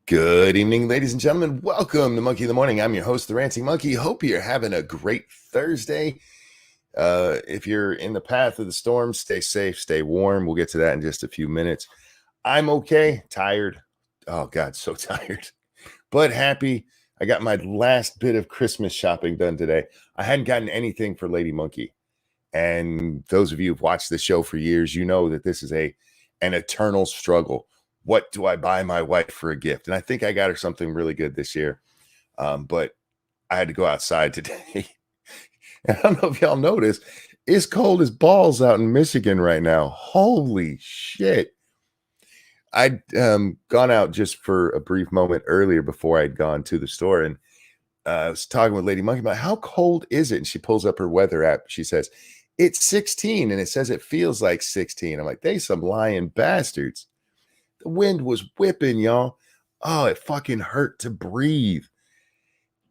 Good evening, ladies and gentlemen. Welcome to Monkey in the Morning. I'm your host, the Ranting Monkey. Hope you're having a great Thursday. If you're in the path of the storm, stay safe, stay warm. We'll get to that in just a few minutes. I'm okay, tired. Oh, God, so tired, but happy. I got my last bit of Christmas shopping done today. I hadn't gotten anything for Lady Monkey. And those of you who've watched the show for years, you know that this is an eternal struggle. What do I buy my wife for a gift? And I think I got her something really good this year. But I had to go outside today. And I don't know if y'all noticed, it's cold as balls out in Michigan right now. Holy shit. I'd gone out just for a brief moment earlier before I'd gone to the store. And I was talking with Lady Monkey about how cold is it? And she pulls up her weather app. She says, it's 16. And it says it feels like 16. I'm like, they some lying bastards. The wind was whipping, y'all. Oh, it fucking hurt to breathe.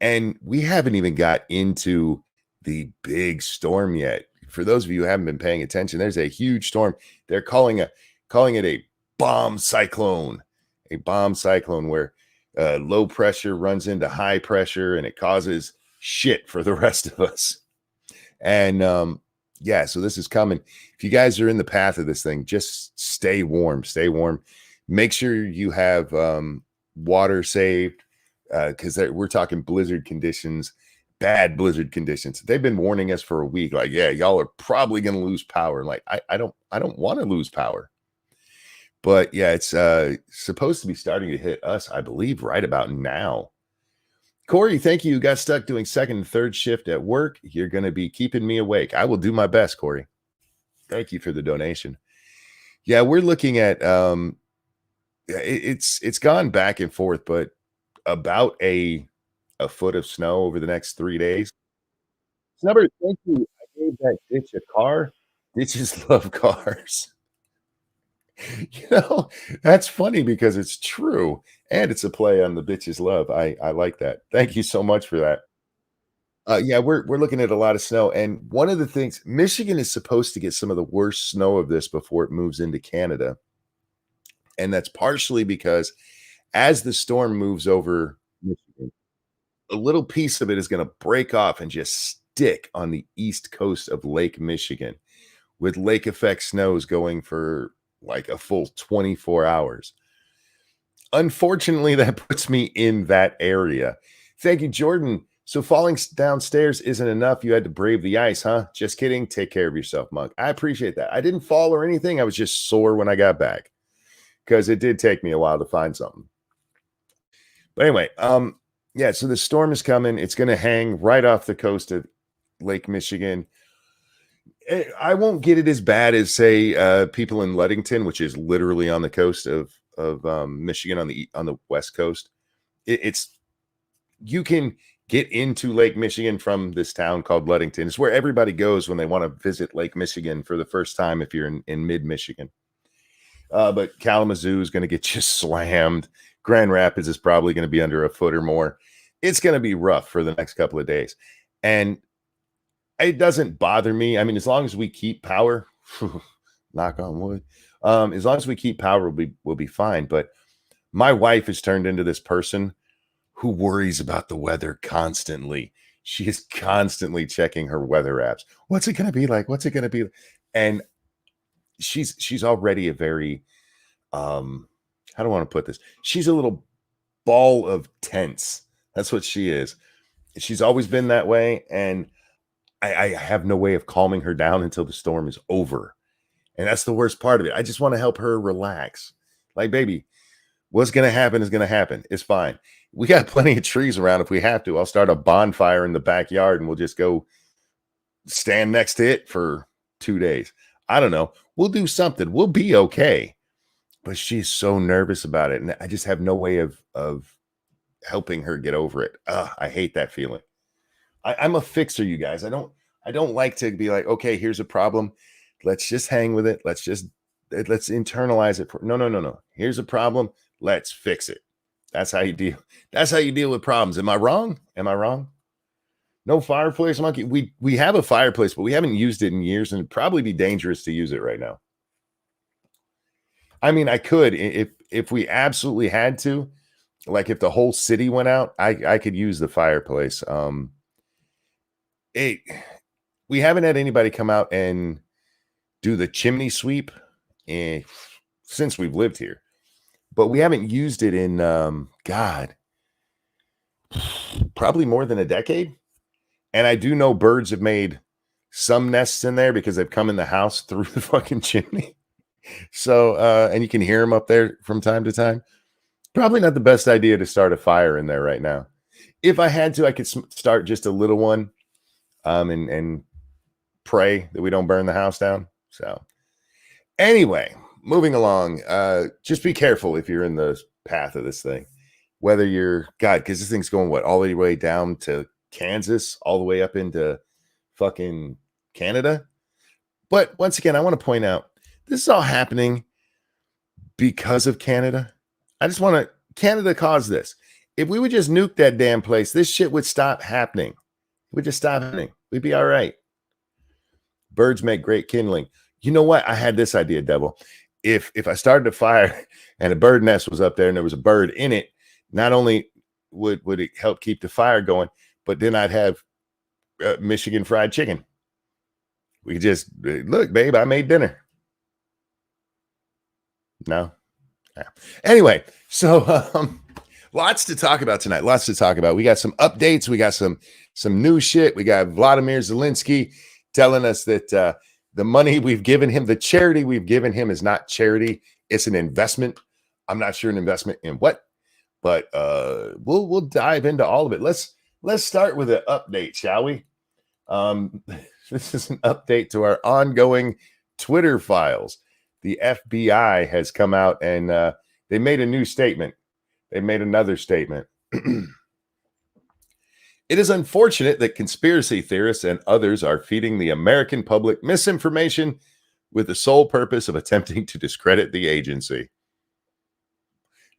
And we haven't even got into the big storm yet. For those of you who haven't been paying attention, there's a huge storm. They're calling it a bomb cyclone. A bomb cyclone where low pressure runs into high pressure and it causes shit for the rest of us. And yeah, so this is coming. If you guys are in the path of this thing, just stay warm. Stay warm. Make sure you have water saved because we're talking blizzard conditions, bad blizzard conditions. They've been warning us for a week. Like, yeah, y'all are probably going to lose power. Like, I don't want to lose power. But yeah, it's supposed to be starting to hit us, I believe, right about now. Corey, thank you. You got stuck doing second and third shift at work. You're going to be keeping me awake. I will do my best, Corey. Thank you for the donation. Yeah, we're looking at it's gone back and forth, but about a foot of snow over the next 3 days. Snubber, thank you. I gave that bitch a car. Bitches love cars. That's funny because it's true. And it's a play on the bitches love. I like that. Thank you so much for that. Yeah, we're looking at a lot of snow. And one of the things, Michigan is supposed to get some of the worst snow of this before it moves into Canada. And that's partially because as the storm moves over Michigan, a little piece of it is going to break off and just stick on the east coast of Lake Michigan, with lake effect snows going for like a full 24 hours. Unfortunately, that puts me in that area. Thank you, Jordan. So falling downstairs isn't enough. You had to brave the ice, huh? Just kidding. Take care of yourself, Monk. I appreciate that. I didn't fall or anything. I was just sore when I got back because it did take me a while to find something. But anyway, yeah, so the storm is coming. It's going to hang right off the coast of Lake Michigan. I won't get it as bad as, say, people in Ludington, which is literally on the coast of Michigan on the west coast. It's you can get into Lake Michigan from this town called Ludington. It's where everybody goes when they want to visit Lake Michigan for the first time if you're in mid-Michigan. But Kalamazoo is going to get just slammed. Grand Rapids is probably going to be under a foot or more. It's going to be rough for the next couple of days. And it doesn't bother me. I mean, as long as we keep power, knock on wood, as long as we keep power, we'll be fine. But my wife has turned into this person who worries about the weather constantly. She is constantly checking her weather apps. What's it going to be like? What's it going to be? And she's already a very, how do I want to put this? She's a little ball of tense. That's what she is. She's always been that way. And I have no way of calming her down until the storm is over. And that's the worst part of it. I just want to help her relax. Like, baby, what's going to happen is going to happen. It's fine. We got plenty of trees around if we have to. I'll start a bonfire in the backyard and we'll just go stand next to it for 2 days. I don't know. We'll do something. We'll be okay. But she's so nervous about it. And I just have no way of helping her get over it. I hate that feeling. I'm a fixer, you guys. I don't like to be like, okay, here's a problem. Let's just hang with it. Let's internalize it. No. Here's a problem. Let's fix it. That's how you deal. That's how you deal with problems. Am I wrong? No fireplace, Monkey. We have a fireplace, but we haven't used it in years, and it'd probably be dangerous to use it right now. I mean, I could if we absolutely had to. like if the whole city went out, I could use the fireplace. It we haven't had anybody come out and do the chimney sweep eh, since we've lived here, but we haven't used it in God, probably more than a decade. And I do know birds have made some nests in there because they've come in the house through the fucking chimney. So, and you can hear them up there from time to time. Probably not the best idea to start a fire in there right now. If I had to, I could start just a little one, and pray that we don't burn the house down. So, anyway, moving along. Just be careful if you're in the path of this thing. Whether you're God, because this thing's going all the way down to Kansas, all the way up into fucking Canada. But once again, I want to point out this is all happening because of Canada. I just want to, Canada caused this. If we would just nuke that damn place, this shit would stop happening. It would just stop happening. We'd be all right. Birds make great kindling. You know what? I had this idea, Devil. If I started a fire and a bird nest was up there and there was a bird in it, not only would it help keep the fire going, but then I'd have Michigan fried chicken. We could just, look, babe, I made dinner. No. Yeah. Anyway, so lots to talk about tonight. Lots to talk about. We got some updates. We got some new shit. We got Vladimir Zelensky telling us that the money we've given him, the charity we've given him is not charity. It's an investment. I'm not sure an investment in what, but we'll dive into all of it. Let's start with an update, shall we? This is an update to our ongoing Twitter files. The FBI has come out and they made a new statement. They made another statement. It is unfortunate that conspiracy theorists and others are feeding the American public misinformation with the sole purpose of attempting to discredit the agency.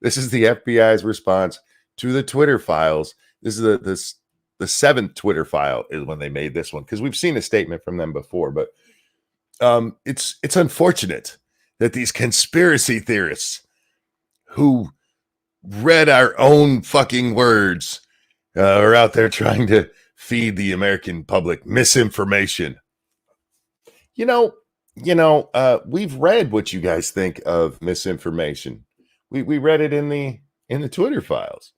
This is the FBI's response to the Twitter files. This is the seventh Twitter file is when they made this one, because we've seen a statement from them before, but it's unfortunate that these conspiracy theorists who read our own fucking words are out there trying to feed the American public misinformation. We've read what you guys think of misinformation. We read it in the Twitter files.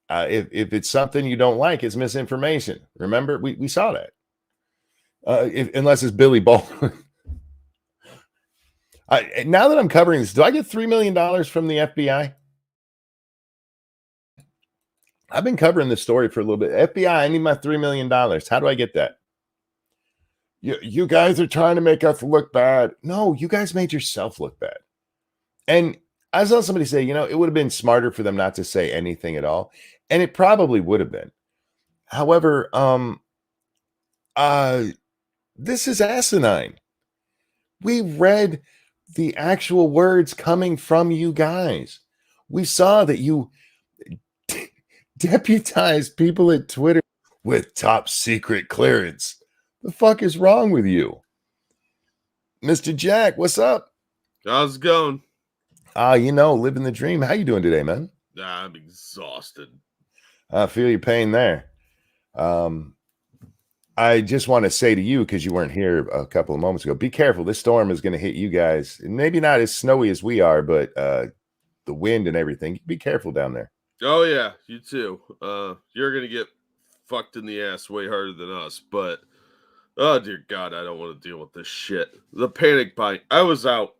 If it's something you don't like, it's misinformation. Remember, we saw that. Unless it's Billy Baldwin. Now that I'm covering this, do I get $3 million from the FBI? I've been covering this story for a little bit. FBI, I need my $3 million. How do I get that? You guys are trying to make us look bad. No, you guys made yourself look bad. And I saw somebody say, it would have been smarter for them not to say anything at all. And it probably would have been. However, this is asinine. We read the actual words coming from you guys. We saw that you deputized people at Twitter with top secret clearance. The fuck is wrong with you? Mr. Jack, what's up? How's it going? Living the dream. How you doing today, man? I'm exhausted. I feel your pain there. I just want to say to you, because you weren't here a couple of moments ago, be careful. This storm is going to hit you guys. Maybe not as snowy as we are, but the wind and everything. Be careful down there. Oh, yeah, you too. You're going to get fucked in the ass way harder than us. But, oh, dear God, I don't want to deal with this shit. The panic buying. I was out.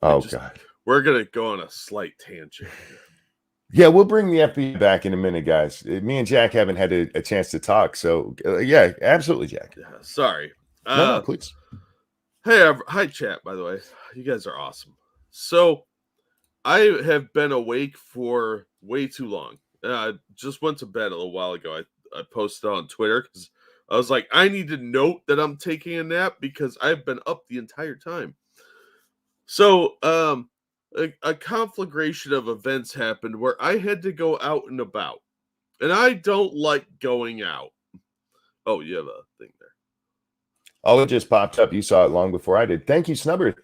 Oh, God. We're going to go on a slight tangent here. Yeah, we'll bring the FBI back in a minute, guys. Me and Jack haven't had a chance to talk. So, yeah, absolutely, Jack. Yeah, sorry. No, please. Hey, hi, chat, by the way. You guys are awesome. So, I have been awake for way too long. I just went to bed a little while ago. I posted on Twitter because I was like, I need to note that I'm taking a nap because I've been up the entire time. So, a conflagration of events happened where I had to go out and about. And I don't like going out. Oh, you have a thing there. Oh, it just popped up. You saw it long before I did. Thank you, Snubber.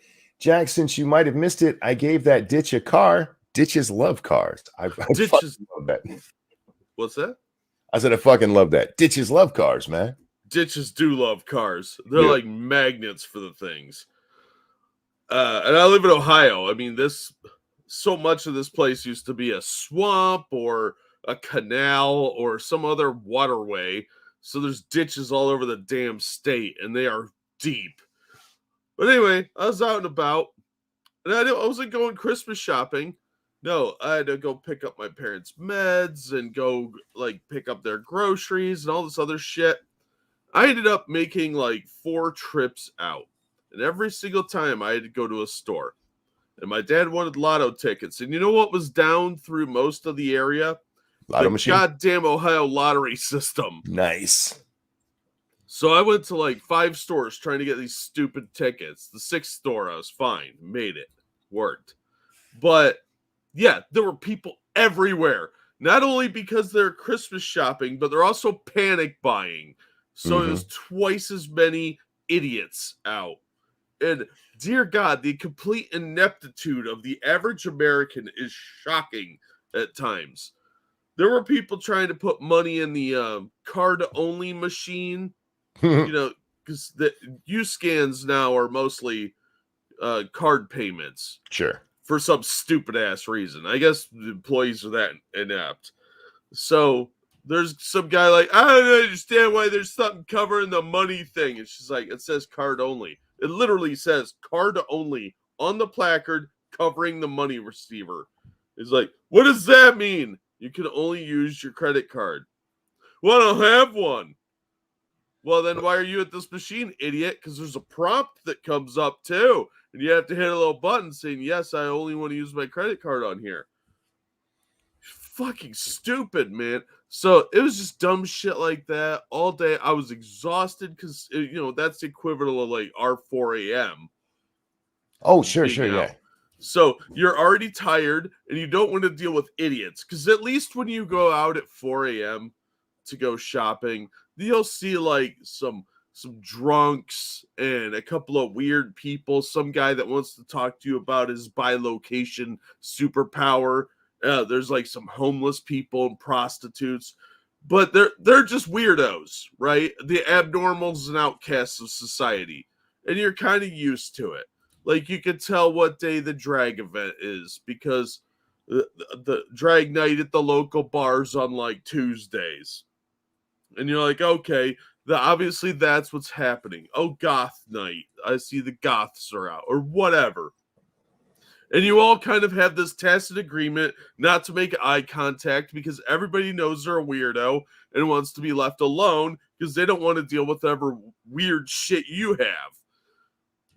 Jack, since you might have missed it, I gave that ditch a car. Ditches love cars. I Ditches. fucking love that. What's that? I said I fucking love that. Ditches love cars, man. Ditches do love cars. They're Yeah. like magnets for the things. And I live in Ohio. I mean, so much of this place used to be a swamp or a canal or some other waterway. So there's ditches all over the damn state, and they are deep. But anyway, I was out and about, and I wasn't going Christmas shopping. No, I had to go pick up my parents' meds and go like pick up their groceries and all this other shit. I ended up making like 4 trips out, and every single time I had to go to a store. And my dad wanted lotto tickets, and you know what was down through most of the area? Lotto The machine. goddamn Ohio lottery system. Nice. So I went to like 5 stores trying to get these stupid tickets. The 6th store, I was fine, made it, worked. But yeah, there were people everywhere. Not only because they're Christmas shopping, but they're also panic buying. So it was twice as many idiots out. And dear God, the complete ineptitude of the average American is shocking at times. There were people trying to put money in the card-only machine, you know, because the U-scans now are mostly card payments. Sure. For some stupid-ass reason. I guess the employees are that inept. So there's some guy like, I don't understand why there's something covering the money thing. And she's like, it says card only. It literally says card only on the placard covering the money receiver. It's like, what does that mean? You can only use your credit card. Well, I don't have one. Well, then why are you at this machine, idiot? Because there's a prompt that comes up too. And you have to hit a little button saying, yes, I only want to use my credit card on here. Fucking stupid, man. So it was just dumb shit like that all day. I was exhausted because, that's the equivalent of like our 4 a.m. Oh, sure, being out. yeah. So you're already tired and you don't want to deal with idiots. Because at least when you go out at 4 a.m. to go shopping, you'll see like some drunks and a couple of weird people, some guy that wants to talk to you about his bilocation superpower. There's like some homeless people and prostitutes, but they're just weirdos, right? The abnormals and outcasts of society, and you're kind of used to it. Like you can tell what day the drag event is because the drag night at the local bars on like Tuesdays, and you're like, okay. Obviously, that's what's happening. Oh, goth night. I see the goths are out, or whatever. And you all kind of have this tacit agreement not to make eye contact because everybody knows they're a weirdo and wants to be left alone because they don't want to deal with whatever weird shit you have.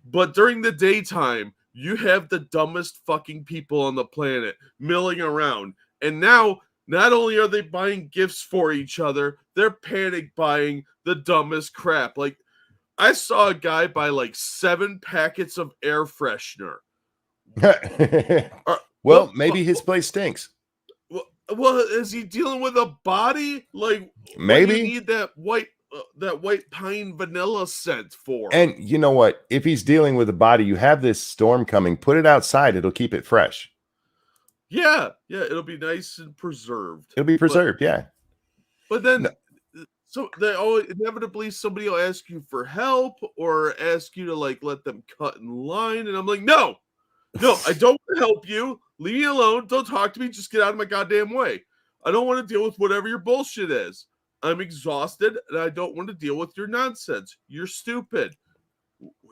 But during the daytime, you have the dumbest fucking people on the planet milling around. And now, not only are they buying gifts for each other, they're panic buying the dumbest crap. Like, I saw a guy buy like 7 packets of air freshener. Well, maybe his place stinks. Well, is he dealing with a body? Like, maybe what do you need that white pine vanilla scent for? And you know what? If he's dealing with a body, you have this storm coming. Put it outside; it'll keep it fresh. Yeah, it'll be nice and preserved. It'll be preserved, yeah. But then, so they always inevitably somebody will ask you for help or ask you to like let them cut in line, and I'm like, no, I don't want to help you. Leave me alone. Don't talk to me. Just get out of my goddamn way. I don't want to deal with whatever your bullshit is. I'm exhausted, and I don't want to deal with your nonsense. You're stupid.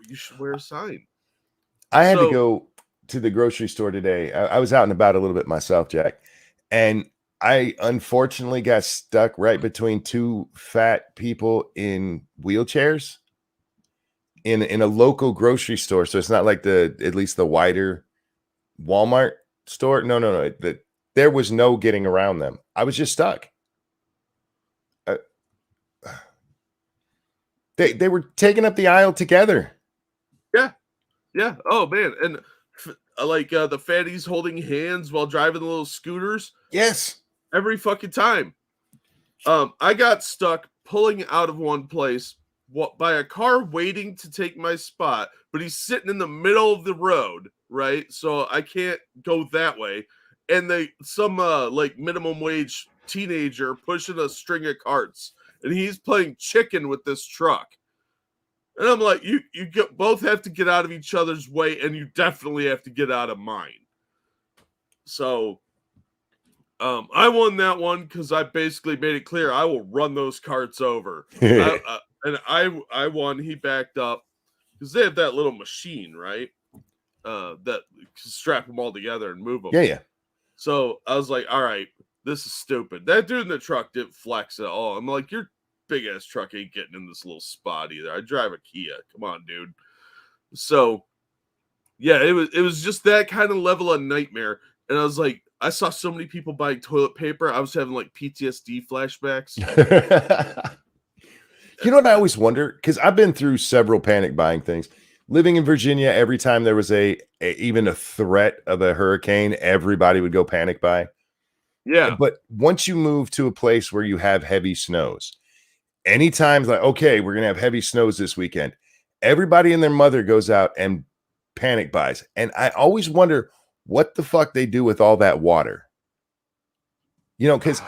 You should wear a sign. I had to go to the grocery store today. I was out and about a little bit myself, Jack, and I unfortunately got stuck right between 2 fat people in wheelchairs in a local grocery store. So it's not like at least the wider Walmart store. No. There was no getting around them. I was just stuck. They were taking up the aisle together. Yeah. Oh man, and like the fatties holding hands while driving the little scooters. Yes, every fucking time. I got stuck pulling out of one place by a car waiting to take my spot, but he's sitting in the middle of the road, right? So I can't go that way. and some like minimum wage teenager pushing a string of carts, and he's playing chicken with this truck. And I'm like, you both have to get out of each other's way, and you definitely have to get out of mine. So I won that one because I basically made it clear I will run those carts over. And I won. He backed up because they have that little machine, right? That can strap them all together and move them. Yeah. So I was like, all right, this is stupid. That dude in the truck didn't flex at all. I'm like, your big ass truck ain't getting in this little spot either. I drive a Kia. Come on, dude. So yeah, it was just that kind of level of nightmare. And I was like, I saw so many people buying toilet paper. I was having like PTSD flashbacks. You know what I always wonder? Because I've been through several panic buying things. Living in Virginia, every time there was even a threat of a hurricane, everybody would go panic buy. Yeah. But once you move to a place where you have heavy snows, anytime like, okay, we're going to have heavy snows this weekend, everybody and their mother goes out and panic buys. And I always wonder what the fuck they do with all that water. You know, because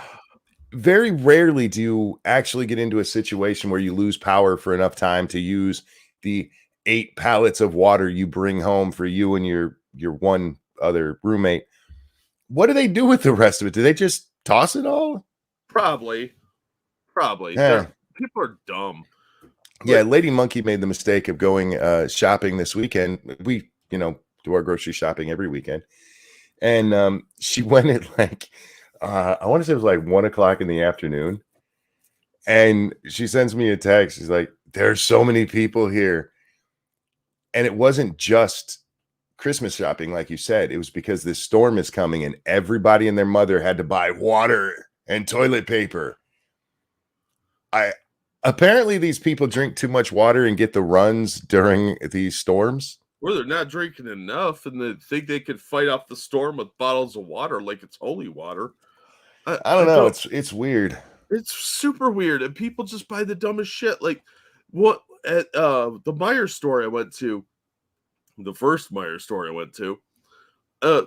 very rarely do you actually get into a situation where you lose power for enough time to use the 8 pallets of water you bring home for you and your one other roommate. What do they do with the rest of it? Do they just toss it all? Probably. Yeah. People are dumb. Yeah, Lady Monkey made the mistake of going shopping this weekend. We, do our grocery shopping every weekend. And she went at like, I want to say it was like 1:00 in the afternoon. And she sends me a text. She's like, there's so many people here. And it wasn't just Christmas shopping, like you said. It was because this storm is coming and everybody and their mother had to buy water and toilet paper. Apparently these people drink too much water and get the runs during these storms. Or they're not drinking enough and they think they could fight off the storm with bottles of water like it's holy water. I don't know. It's weird. It's super weird. And people just buy the dumbest shit. Like what at the Meijer store I went to, the first Meijer store I went to,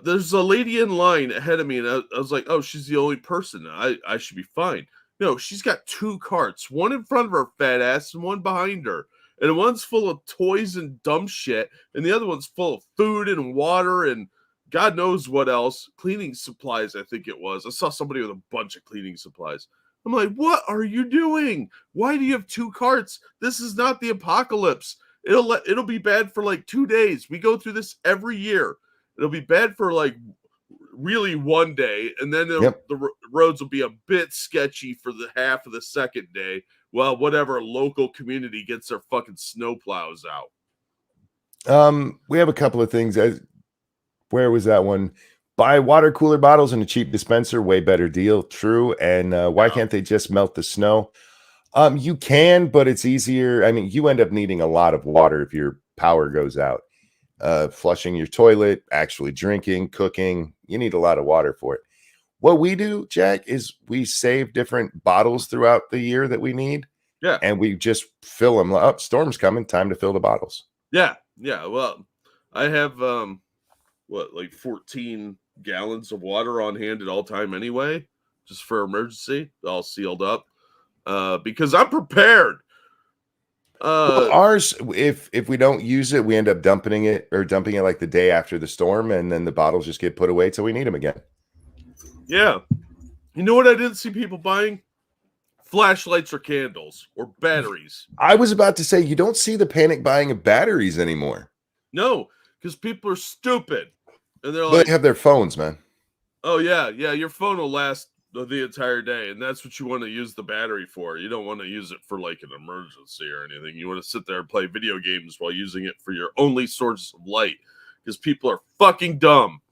there's a lady in line ahead of me, and I was like, oh, she's the only person. I should be fine. No, she's got 2 carts, one in front of her fat ass and one behind her. And one's full of toys and dumb shit, and the other one's full of food and water and God knows what else. Cleaning supplies, I think it was. I saw somebody with a bunch of cleaning supplies. I'm like, what are you doing? Why do you have 2 carts? This is not the apocalypse. It'll be bad for like 2 days. We go through this every year. It'll be bad for like really one day, and then the roads will be a bit sketchy for the half of the second day while whatever local community gets their fucking snow plows out. We have a couple of things. Where was that one? Buy water cooler bottles and a cheap dispenser, way better deal. True. And why can't they just melt the snow? You can, but it's easier. I mean, you end up needing a lot of water if your power goes out. Flushing your toilet, actually drinking, cooking, you need a lot of water for it. What we do, Jack, is we save different bottles throughout the year that we need. Yeah. And we just fill them up. Storm's coming, time to fill the bottles. Yeah. Well, I have like 14 gallons of water on hand at all time anyway, just for emergency, all sealed up. Because I'm prepared. Well, ours, if we don't use it, we end up dumping it like the day after the storm, and then the bottles just get put away till we need them again. Yeah. You know what I didn't see people buying? Flashlights or candles or batteries. I was about to say, you don't see the panic buying of batteries anymore. No, because people are stupid. And they're like, they have their phones, man. Oh, yeah. Your phone will last the entire day, and that's what you want to use the battery for. You don't want to use it for like an emergency or anything. You want to sit there and play video games while using it for your only source of light, because people are fucking dumb.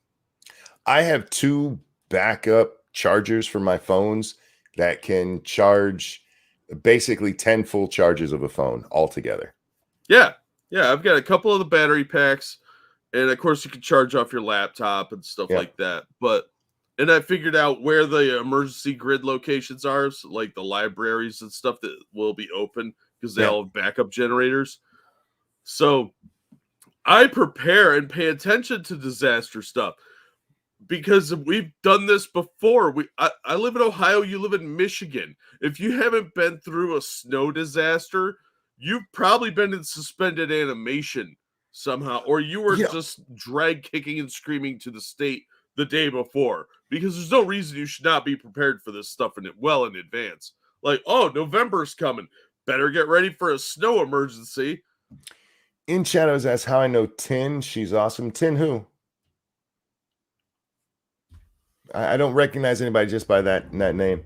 I have 2 backup chargers for my phones that can charge basically 10 full charges of a phone altogether. Yeah, I've got a couple of the battery packs, and of course you can charge off your laptop and stuff like that. And I figured out where the emergency grid locations are, so like the libraries and stuff that will be open because they all have backup generators. So I prepare and pay attention to disaster stuff. because we've done this before. I live in Ohio, you live in Michigan. If you haven't been through a snow disaster, you've probably been in suspended animation somehow, or you were Yeah. just drag kicking and screaming to the state the day before, because there's no reason you should not be prepared for this stuff in advance. Like, oh, November's coming. Better get ready for a snow emergency. In Shadows asks how I know Tin. She's awesome. Tin who? I don't recognize anybody just by that name.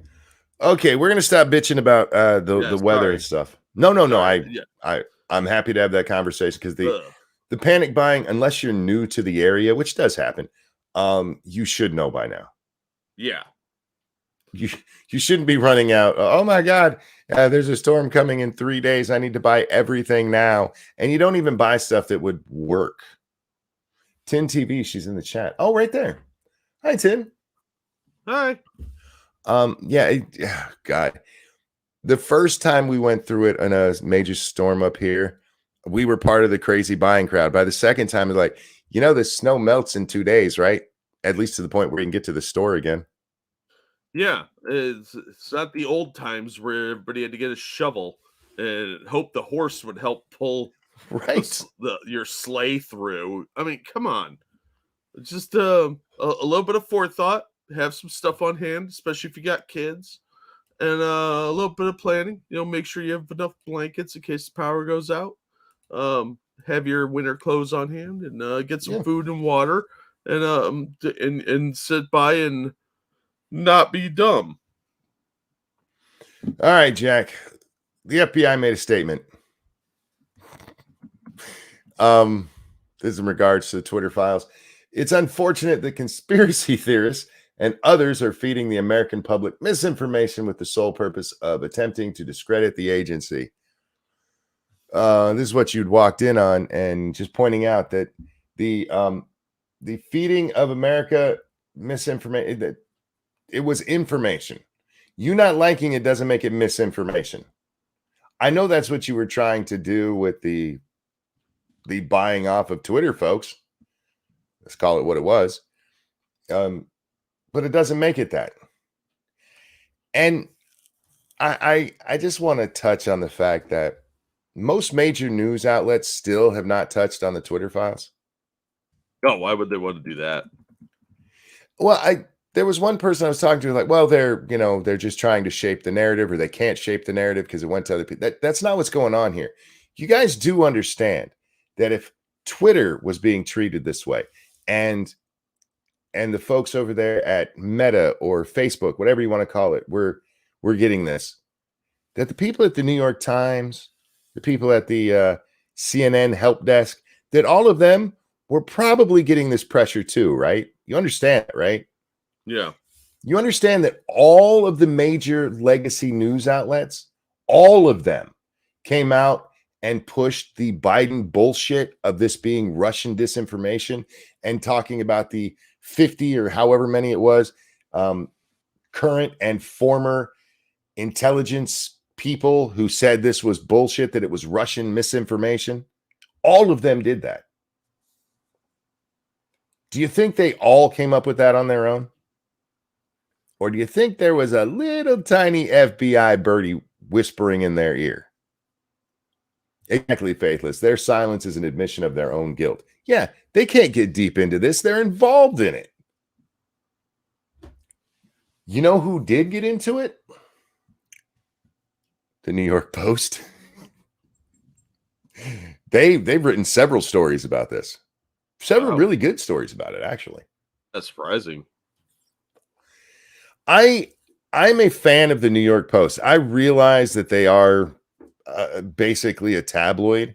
Okay, we're gonna stop bitching about the weather Sorry. and stuff. No. Sorry. Yeah. I'm happy to have that conversation because Ugh. the panic buying, unless you're new to the area, which does happen, you should know by now. Yeah. You shouldn't be running out. Oh my God, there's a storm coming in 3 days. I need to buy everything now, and you don't even buy stuff that would work. Tin TV, she's in the chat. Oh, right there. Hi, Tin. Hi. God. The first time we went through it on a major storm up here, we were part of the crazy buying crowd. By the second time, it's like, the snow melts in 2 days, right? At least to the point where you can get to the store again. Yeah, it's not the old times where everybody had to get a shovel and hope the horse would help pull Right. your sleigh through. I mean, come on. Just a little bit of forethought, have some stuff on hand, especially if you got kids, and a little bit of planning. Make sure you have enough blankets in case the power goes out. Have your winter clothes on hand, and get some food and water, and sit by and not be dumb. All right, Jack. The FBI made a statement. This is in regards to the Twitter files. It's unfortunate that conspiracy theorists and others are feeding the American public misinformation with the sole purpose of attempting to discredit the agency. This is what you'd walked in on, and just pointing out that the feeding of America misinformation, that it was information. You not liking it doesn't make it misinformation. I know that's what you were trying to do with the buying off of Twitter, folks. Let's call it what it was. But it doesn't make it that. And I just want to touch on the fact that most major news outlets still have not touched on the Twitter files. Oh, why would they want to do that? Well, there was one person I was talking to, like, well, they're just trying to shape the narrative, or they can't shape the narrative because it went to other people. That's not what's going on here. You guys do understand that if Twitter was being treated this way, and the folks over there at Meta or Facebook, whatever you want to call it, we're getting this, that the people at the New York Times, the people at the CNN help desk, that all of them were probably getting this pressure too, right? You understand that, right? Yeah. You understand that all of the major legacy news outlets, all of them came out and pushed the Biden bullshit of this being Russian disinformation, and talking about the 50 or however many it was, current and former intelligence people who said this was bullshit, that it was Russian misinformation. All of them did that. Do you think they all came up with that on their own? Or do you think there was a little tiny FBI birdie whispering in their ear? Exactly, Faithless. Their silence is an admission of their own guilt. Yeah, they can't get deep into this. They're involved in it. You know who did get into it? The New York Post. They've written several stories about this. Several really good stories about it, actually. That's surprising. I'm a fan of the New York Post. I realize that they are basically a tabloid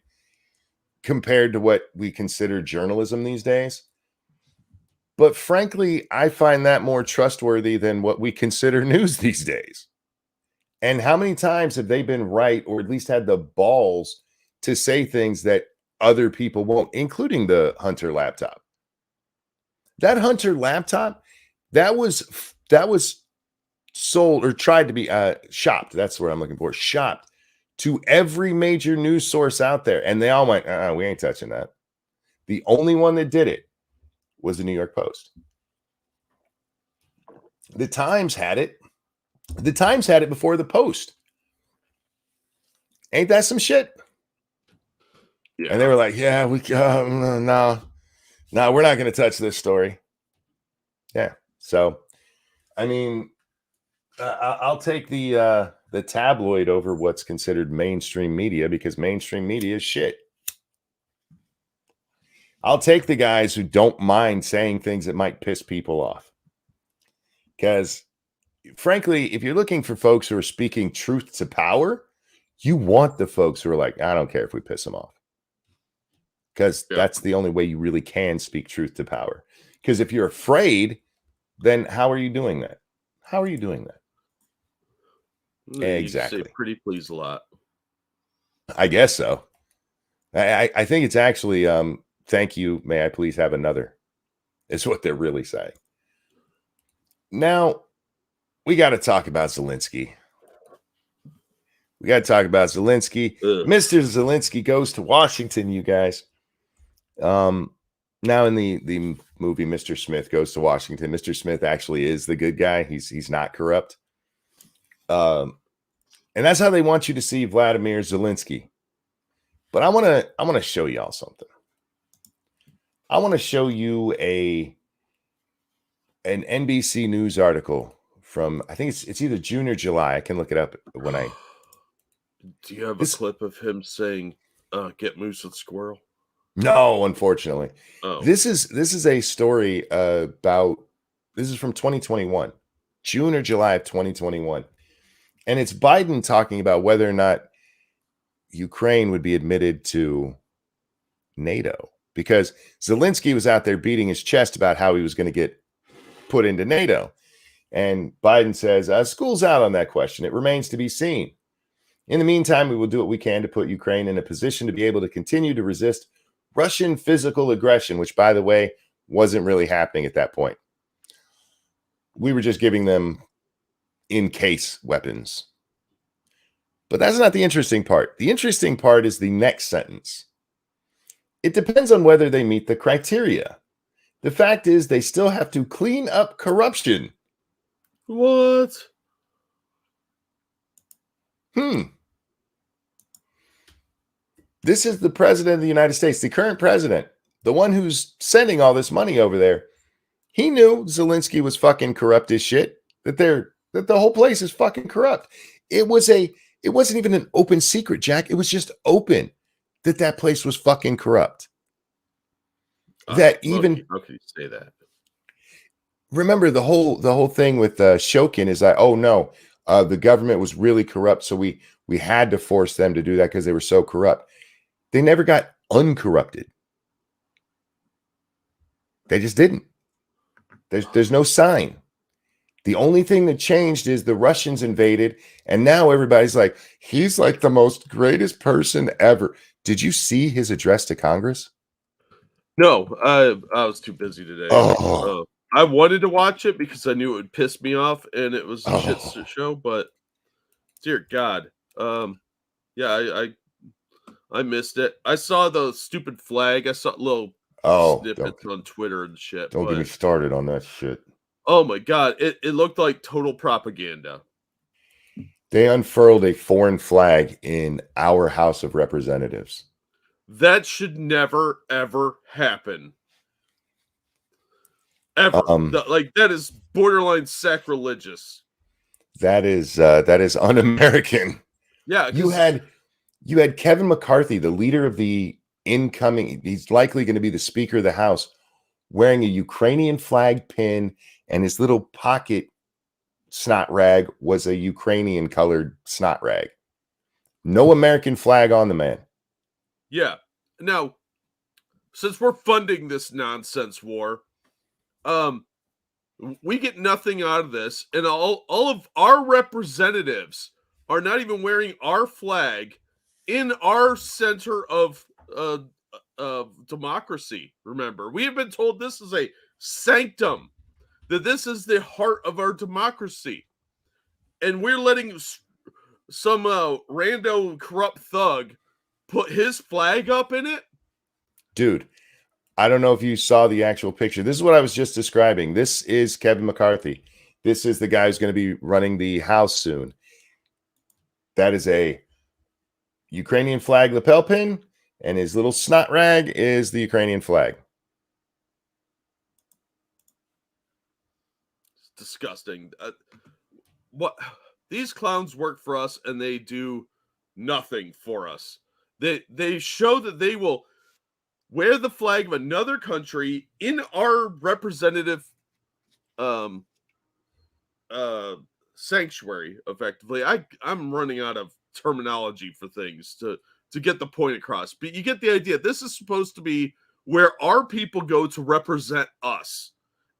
compared to what we consider journalism these days. But frankly, I find that more trustworthy than what we consider news these days. And how many times have they been right, or at least had the balls to say things that other people won't, including the Hunter laptop? That Hunter laptop, that was sold, or tried to be shopped. That's what I'm looking for. Shopped to every major news source out there. And they all went, we ain't touching that. The only one that did it was the New York Post. The Times had it. The Times had it before the Post. Ain't that some shit? Yeah. And they were like, yeah, no, we're not going to touch this story. Yeah. So, I mean, I'll take the tabloid over what's considered mainstream media, because mainstream media is shit. I'll take the guys who don't mind saying things that might piss people off. Because, frankly, if you're looking for folks who are speaking truth to power, you want the folks who are like, I don't care if we piss them off. Because that's the only way you really can speak truth to power. Because if you're afraid, then how are you doing that? How are you doing that? Exactly. You say pretty please a lot. I guess so. I think it's actually, thank you, may I please have another, is what they're really saying. Now, we got to talk about Zelensky. Mr. Zelensky goes to Washington, you guys. Now in the movie, Mr. Smith Goes to Washington, Mr. Smith actually is the good guy. He's not corrupt. And that's how they want you to see Vladimir Zelensky. But I want to show y'all something. I want to show you an NBC News article from, I think it's either June or July. I can look it up when I. Do you have a clip of him saying, "Get moose with squirrel"? No, unfortunately. Oh. This is a story about. This is from 2021, June or July of 2021, and it's Biden talking about whether or not Ukraine would be admitted to NATO, because Zelensky was out there beating his chest about how he was going to get put into NATO. And Biden says, school's out on that question. It remains to be seen. In the meantime, we will do what we can to put Ukraine in a position to be able to continue to resist Russian physical aggression, which, by the way, wasn't really happening at that point. We were just giving them in-case weapons. But that's not the interesting part. The interesting part is the next sentence. It depends on whether they meet the criteria. The fact is, they still have to clean up corruption. What? This is the president of the United States, the current president, the one who's sending all this money over there. He knew Zelensky was fucking corrupt as shit, that the whole place is fucking corrupt. It wasn't even an open secret, Jack. It was just open that place was fucking corrupt. How can you say that? Remember the whole thing with Shokin is that, oh no, the government was really corrupt, so we had to force them to do that because they were so corrupt. They never got uncorrupted. They just didn't. There's no sign. The only thing that changed is the Russians invaded, and now everybody's like, he's like the most greatest person ever. Did you see his address to Congress? No, I was too busy today. I wanted to watch it because I knew it would piss me off, and it was a shit show. But dear God, yeah, I missed it. I saw the stupid flag. I saw little snippets on Twitter and shit. Don't get me started on that shit. Oh my God, it looked like total propaganda. They unfurled a foreign flag in our House of Representatives. That should never, ever happen. Ever. That is borderline sacrilegious. That is un-American. Yeah. You had Kevin McCarthy, the leader of the incoming, he's likely going to be the Speaker of the House, wearing a Ukrainian flag pin, and his little pocket snot rag was a Ukrainian colored snot rag. No American flag on the man. Yeah. Now, since we're funding this nonsense war, we get nothing out of this, and all of our representatives are not even wearing our flag in our center of democracy. Remember, we have been told this is a sanctum, that this is the heart of our democracy, and we're letting some rando corrupt thug put his flag up in it. Dude, I don't know if you saw the actual picture. This is what I was just describing. This is Kevin McCarthy. This is the guy who's going to be running the House soon. That is a Ukrainian flag lapel pin, and his little snot rag is the Ukrainian flag. It's disgusting. What these clowns work for us, and they do nothing for us. They show that they will wear the flag of another country in our representative sanctuary. Effectively, I'm running out of terminology for things to get the point across, but you get the idea. This is supposed to be where our people go to represent us,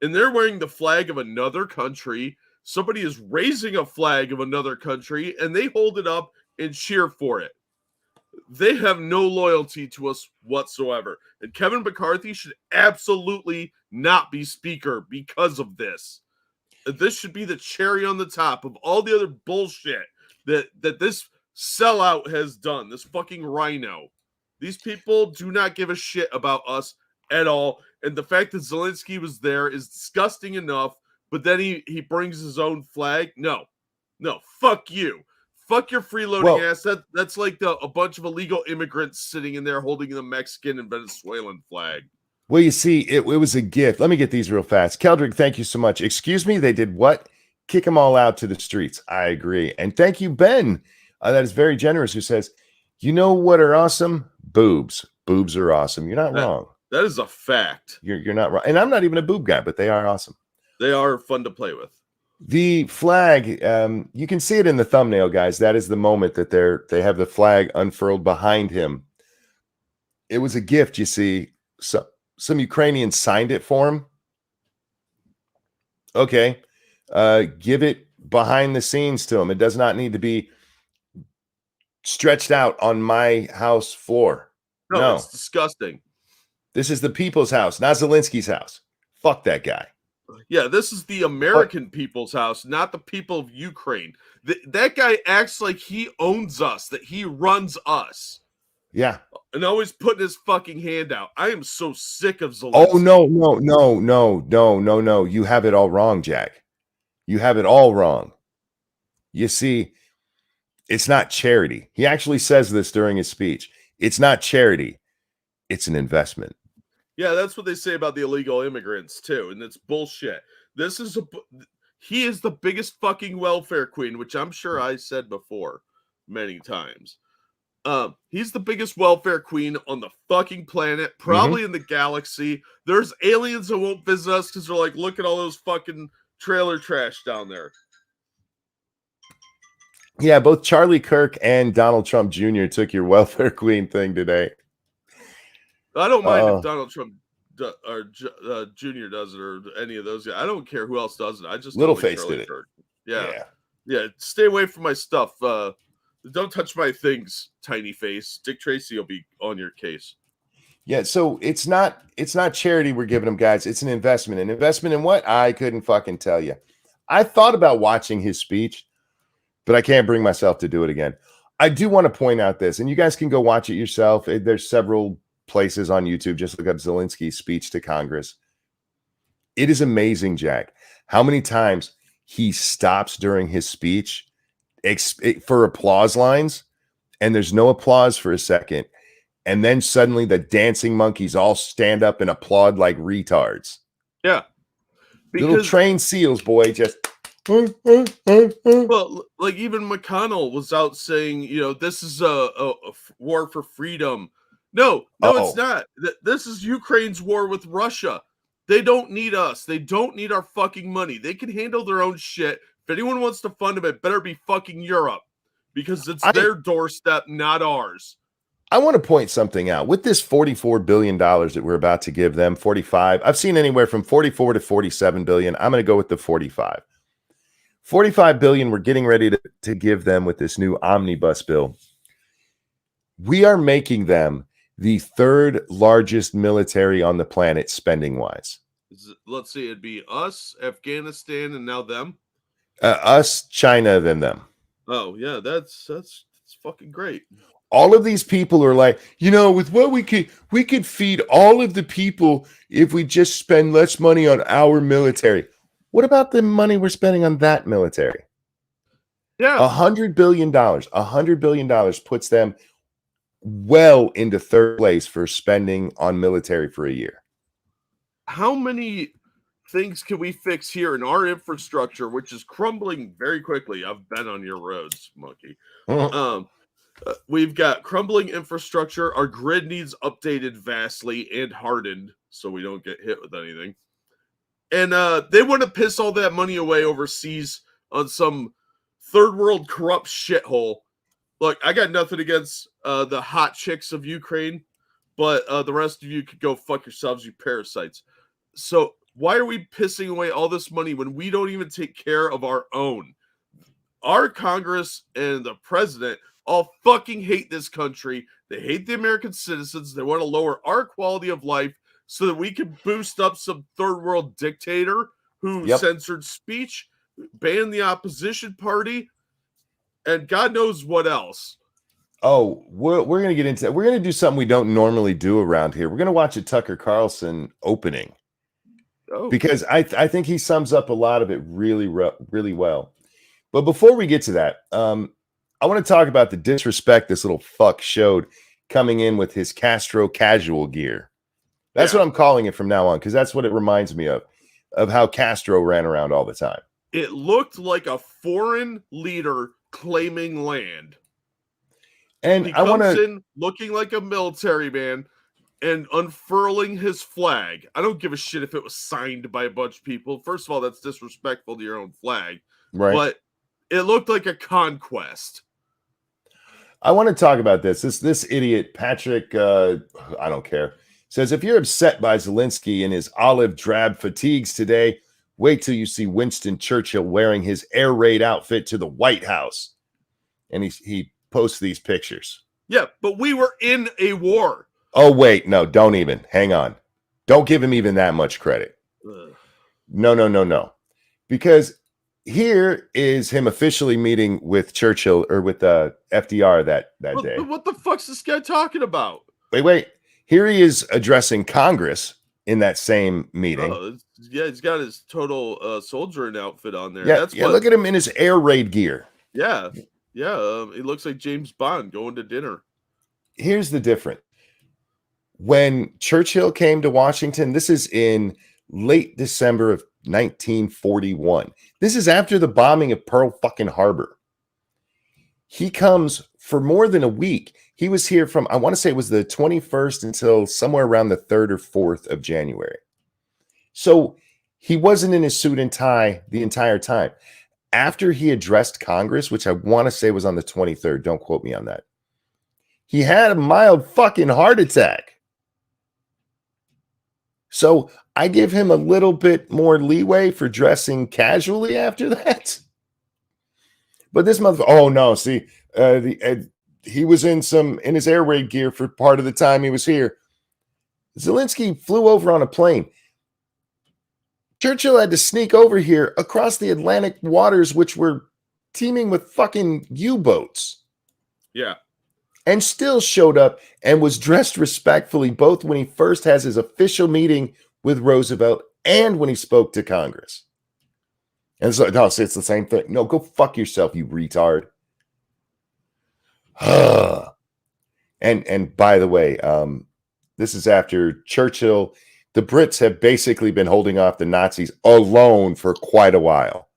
and they're wearing the flag of another country. Somebody is raising a flag of another country, and they hold it up and cheer for it. They have no loyalty to us whatsoever. And Kevin McCarthy should absolutely not be speaker because of this. This should be the cherry on the top of all the other bullshit that this sellout has done. This fucking rhino. These people do not give a shit about us at all. And the fact that Zelensky was there is disgusting enough, but then he brings his own flag. No, fuck you. Fuck your freeloading ass. That's like a bunch of illegal immigrants sitting in there holding the Mexican and Venezuelan flag. Well, you see, it was a gift. Let me get these real fast. Keldrick, thank you so much. Excuse me, they did what? Kick them all out to the streets. I agree. And thank you, Ben. That is very generous, who says, you know what are awesome? Boobs. Boobs are awesome. You're not wrong. That is a fact. You're not wrong. And I'm not even a boob guy, but they are awesome. They are fun to play with. The flag, you can see it in the thumbnail, guys. That is the moment that they have the flag unfurled behind him. It was a gift, you see. Some Ukrainians signed it for him. Okay. Give it behind the scenes to him. It does not need to be stretched out on my house floor. No. It's disgusting. This is the people's house, not Zelensky's house. Fuck that guy. Yeah, this is the American people's house, not the people of Ukraine. That guy acts like he owns us, that he runs us. Yeah. And always putting his fucking hand out. I am so sick of Zelensky. Oh, no. You have it all wrong, Jack. You have it all wrong. You see, it's not charity. He actually says this during his speech. It's not charity. It's an investment. Yeah, that's what they say about the illegal immigrants, too. And it's bullshit. He is the biggest fucking welfare queen, which I'm sure I said before many times. He's the biggest welfare queen on the fucking planet, probably in the galaxy. There's aliens that won't visit us because they're like, look at all those fucking trailer trash down there. Yeah, both Charlie Kirk and Donald Trump Jr. took your welfare queen thing today. I don't mind if Donald Trump or Jr. does it or any of those guys. I don't care who else does it. I just Littleface did it. Yeah. Stay away from my stuff. Don't touch my things, tiny face. Dick Tracy will be on your case. Yeah, so it's not charity we're giving them, guys. It's an investment. An investment in what? I couldn't fucking tell you. I thought about watching his speech, but I can't bring myself to do it again. I do want to point out this, and you guys can go watch it yourself. There's several places on YouTube. Just look up Zelensky's speech to Congress. It is amazing, Jack, how many times he stops during his speech for applause lines, and there's no applause for a second. And then suddenly the dancing monkeys all stand up and applaud like retards. Yeah. Little trained seals, boy, just... Well, like even McConnell was out saying, this is a war for freedom. No, it's not. This is Ukraine's war with Russia. They don't need us. They don't need our fucking money. They can handle their own shit. If anyone wants to fund them, it better be fucking Europe because it's their doorstep, not ours. I want to point something out. With this $44 billion that we're about to give them, 45, I've seen anywhere from 44 to 47 billion. I'm going to go with the 45. 45 billion we're getting ready to give them with this new omnibus bill. We are making them the third largest military on the planet spending-wise. Let's see, it'd be us, Afghanistan, and now them? Us, China, then them. Oh, yeah, that's fucking great. All of these people are like, with what we could feed all of the people if we just spend less money on our military. What about the money we're spending on that military? Yeah. $100 billion. $100 billion puts them well into third place for spending on military for a year. How many things can we fix here in our infrastructure, which is crumbling very quickly? I've been on your roads, monkey. Mhm. Um, we've got crumbling infrastructure. Our grid needs updated vastly and hardened so we don't get hit with anything. And they want to piss all that money away overseas on some third world corrupt shithole. Look, I got nothing against the hot chicks of Ukraine, but the rest of you could go fuck yourselves, you parasites. So why are we pissing away all this money when we don't even take care of our own? Our Congress and the president all fucking hate this country. They hate the American citizens. They want to lower our quality of life so that we can boost up some third world dictator who Yep. censored speech, banned the opposition party, and God knows what else. Oh, we're going to get into that. We're going to do something we don't normally do around here. We're going to watch a Tucker Carlson opening Oh, because I think he sums up a lot of it really well. But before we get to that, I want to talk about the disrespect this little fuck showed coming in with his Castro casual gear. That's yeah. what I'm calling it from now on because that's what it reminds me of how Castro ran around all the time. It looked like a foreign leader claiming land. And He I want comes to in looking like a military man and unfurling his flag. I don't give a shit if it was signed by a bunch of people. First of all, that's disrespectful to your own flag. right. But it looked like a conquest. I want to talk about this. This idiot Patrick, I don't care, says if you're upset by Zelensky in his olive drab fatigues today, wait till you see Winston Churchill wearing his air raid outfit to the White House. And he posts these pictures. Yeah, but we were in a war. Oh wait, no, don't even. Hang on. Don't give him even that much credit. Ugh. No. Because here is him officially meeting with Churchill or with FDR that day. But what the fuck's this guy talking about? Wait. Here he is addressing Congress in that same meeting. Oh, yeah, he's got his total soldiering outfit on there. Yeah, That's yeah. what. Look at him in his air raid gear. Yeah, he looks like James Bond going to dinner. Here's the difference. When Churchill came to Washington, this is in late December of 1941. This is after the bombing of Pearl fucking Harbor. He comes for more than a week. He was here from, I want to say it was the 21st until somewhere around the 3rd or 4th of January. So he wasn't in his suit and tie the entire time. After he addressed Congress, which I want to say was on the 23rd, don't quote me on that, he had a mild fucking heart attack. So I give him a little bit more leeway for dressing casually after that. But this motherfucker, oh no, see, he was in his air raid gear for part of the time he was here. Zelensky flew over on a plane. Churchill had to sneak over here across the Atlantic waters, which were teeming with fucking U-boats. Yeah. And still showed up and was dressed respectfully, both when he first has his official meeting with Roosevelt and when he spoke to Congress. And so, no, it's the same thing. No, go fuck yourself, you retard. and by the way, this is after Churchill. The Brits have basically been holding off the Nazis alone for quite a while.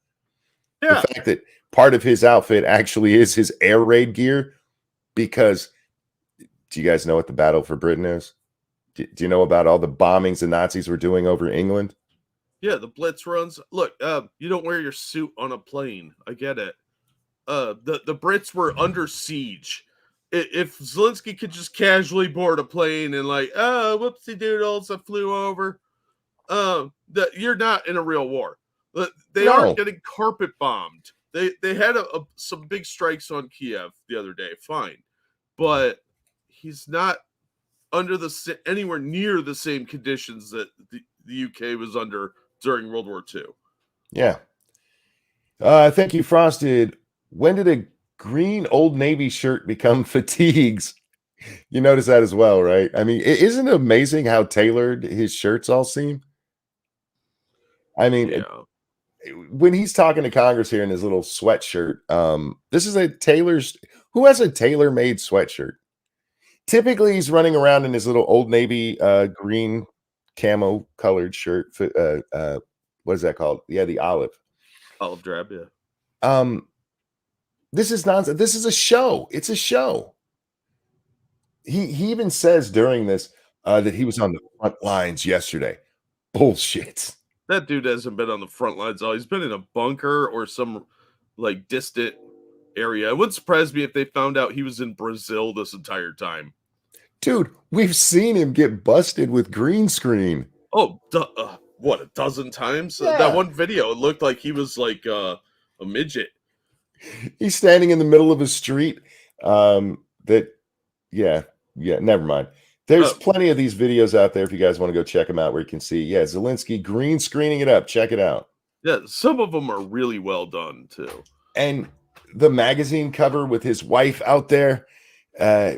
Yeah. The fact that part of his outfit actually is his air raid gear, because do you guys know what the Battle for Britain is? Do you know about all the bombings the Nazis were doing over England? Yeah, the Blitz runs. Look, you don't wear your suit on a plane. I get it. The Brits were under siege. If Zelensky could just casually board a plane and like, oh, whoopsie doodles, I flew over. That you're not in a real war. They aren't getting carpet bombed. They had some big strikes on Kiev the other day. Fine, but he's not under anywhere near the same conditions that the UK was under during World War II. Yeah. Thank you, Frosted. When did a green Old Navy shirt become fatigues? You notice that as well, right? I mean, isn't it amazing how tailored his shirts all seem? I mean, Yeah. when he's talking to Congress here in his little sweatshirt, this is a tailor's. Who has a tailor-made sweatshirt? Typically, he's running around in his little Old Navy green camo colored shirt. What is that called? Yeah, the olive. Olive drab, yeah. This is nonsense. This is a show. It's a show. He even says during this that he was on the front lines yesterday. Bullshit. That dude hasn't been on the front lines. He's been in a bunker or some like distant area. It wouldn't surprise me if they found out he was in Brazil this entire time. Dude, we've seen him get busted with green screen. Oh, what, a dozen times? Yeah. That one video, it looked like he was like a midget. He's standing in the middle of a street. Never mind. There's plenty of these videos out there if you guys want to go check them out where you can see, Zelensky green screening it up. Check it out. Yeah, some of them are really well done too. And the magazine cover with his wife out there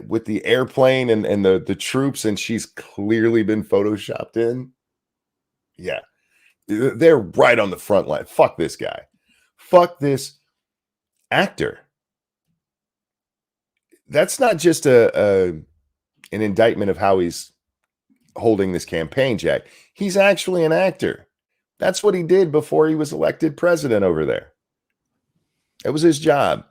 with the airplane and the troops, and she's clearly been photoshopped in. Yeah. They're right on the front line. Fuck this guy. Fuck this actor. That's not just an indictment of how he's holding this campaign, Jack. He's actually an actor. That's what he did before he was elected president over there. It was his job.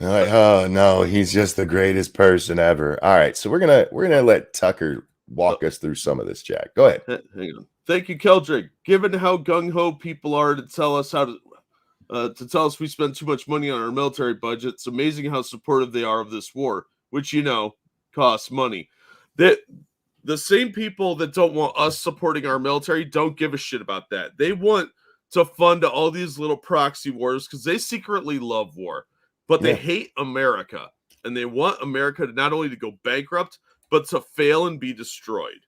Like, oh no, he's just the greatest person ever. All right, so we're gonna let Tucker walk us through some of this, Jack. Go ahead. Hang on. Thank you, Keldrick. Given how gung ho people are to tell us we spend too much money on our military budget, it's amazing how supportive they are of this war, which costs money. The same people that don't want us supporting our military don't give a shit about that. They want to fund all these little proxy wars because they secretly love war, but they hate America, and they want America to not only to go bankrupt, but to fail and be destroyed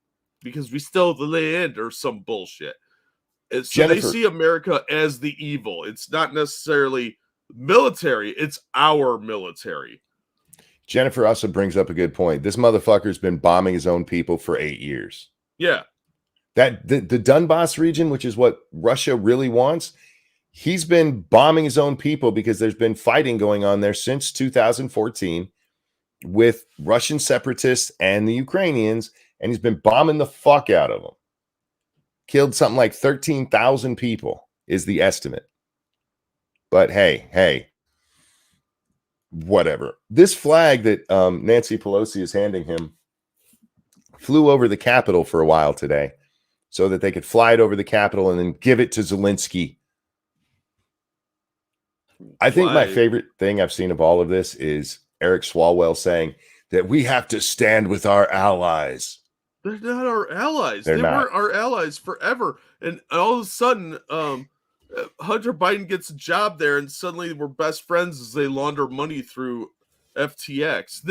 because we stole the land or some bullshit. And so they see America as the evil. It's not necessarily military, it's our military. Jennifer also brings up a good point. This motherfucker's been bombing his own people for 8 years. Yeah. That the Donbass region, which is what Russia really wants, he's been bombing his own people because there's been fighting going on there since 2014 with Russian separatists and the Ukrainians, and he's been bombing the fuck out of them. Killed something like 13,000 people is the estimate. But hey, whatever. This flag that Nancy Pelosi is handing him flew over the Capitol for a while today so that they could fly it over the Capitol and then give it to Zelensky. I think my favorite thing I've seen of all of this is Eric Swalwell saying that we have to stand with our allies. They're not our allies. They weren't our allies forever. And all of a sudden, Hunter Biden gets a job there, and suddenly we're best friends as they launder money through FTX.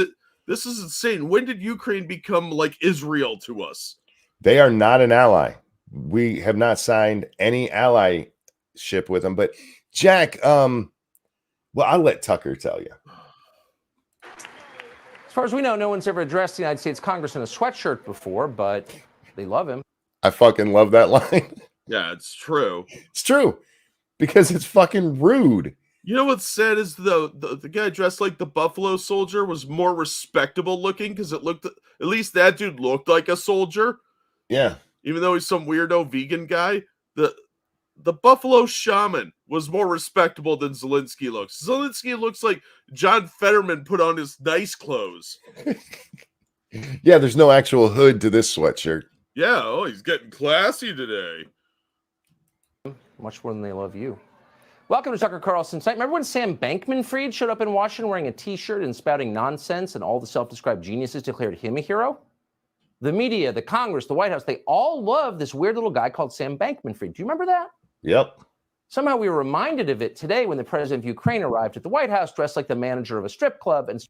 This is insane. When did Ukraine become like Israel to us? They are not an ally. We have not signed any allyship with them. But Jack, well, I'll let Tucker tell you. As far as we know, no one's ever addressed the United States Congress in a sweatshirt before, but they love him. I fucking love that line. Yeah, it's true. It's true. Because it's fucking rude. You know what's sad is the guy dressed like the Buffalo Soldier was more respectable looking because it looked, at least that dude looked like a soldier. Yeah. Even though he's some weirdo vegan guy, the Buffalo Shaman was more respectable than Zelensky looks. Zelensky looks like John Fetterman put on his nice clothes. Yeah, there's no actual hood to this sweatshirt. Yeah, he's getting classy today. Much more than they love you. Welcome to Tucker Carlson Tonight. Remember when Sam Bankman-Fried showed up in Washington wearing a T-shirt and spouting nonsense, and all the self-described geniuses declared him a hero? The media, the Congress, the White House, they all love this weird little guy called Sam Bankman-Fried. Do you remember that? Yep. Somehow we were reminded of it today when the president of Ukraine arrived at the White House dressed like the manager of a strip club. And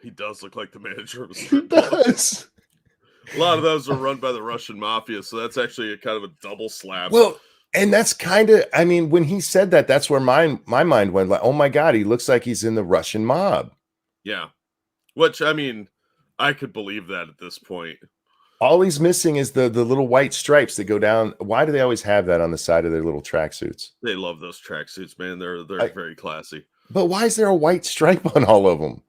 he does look like the manager of a strip club. He does. A lot of those are run by the Russian mafia, so that's actually a kind of a double slap. Well, and that's kind of, I mean, when he said that, that's where my mind went like, oh my God, he looks like he's in the Russian mob. Yeah. Which, I mean, I could believe that at this point. All he's missing is the little white stripes that go down. Why do they always have that on the side of their little tracksuits? They love those tracksuits, man. They're I- very classy. But why is there a white stripe on all of them?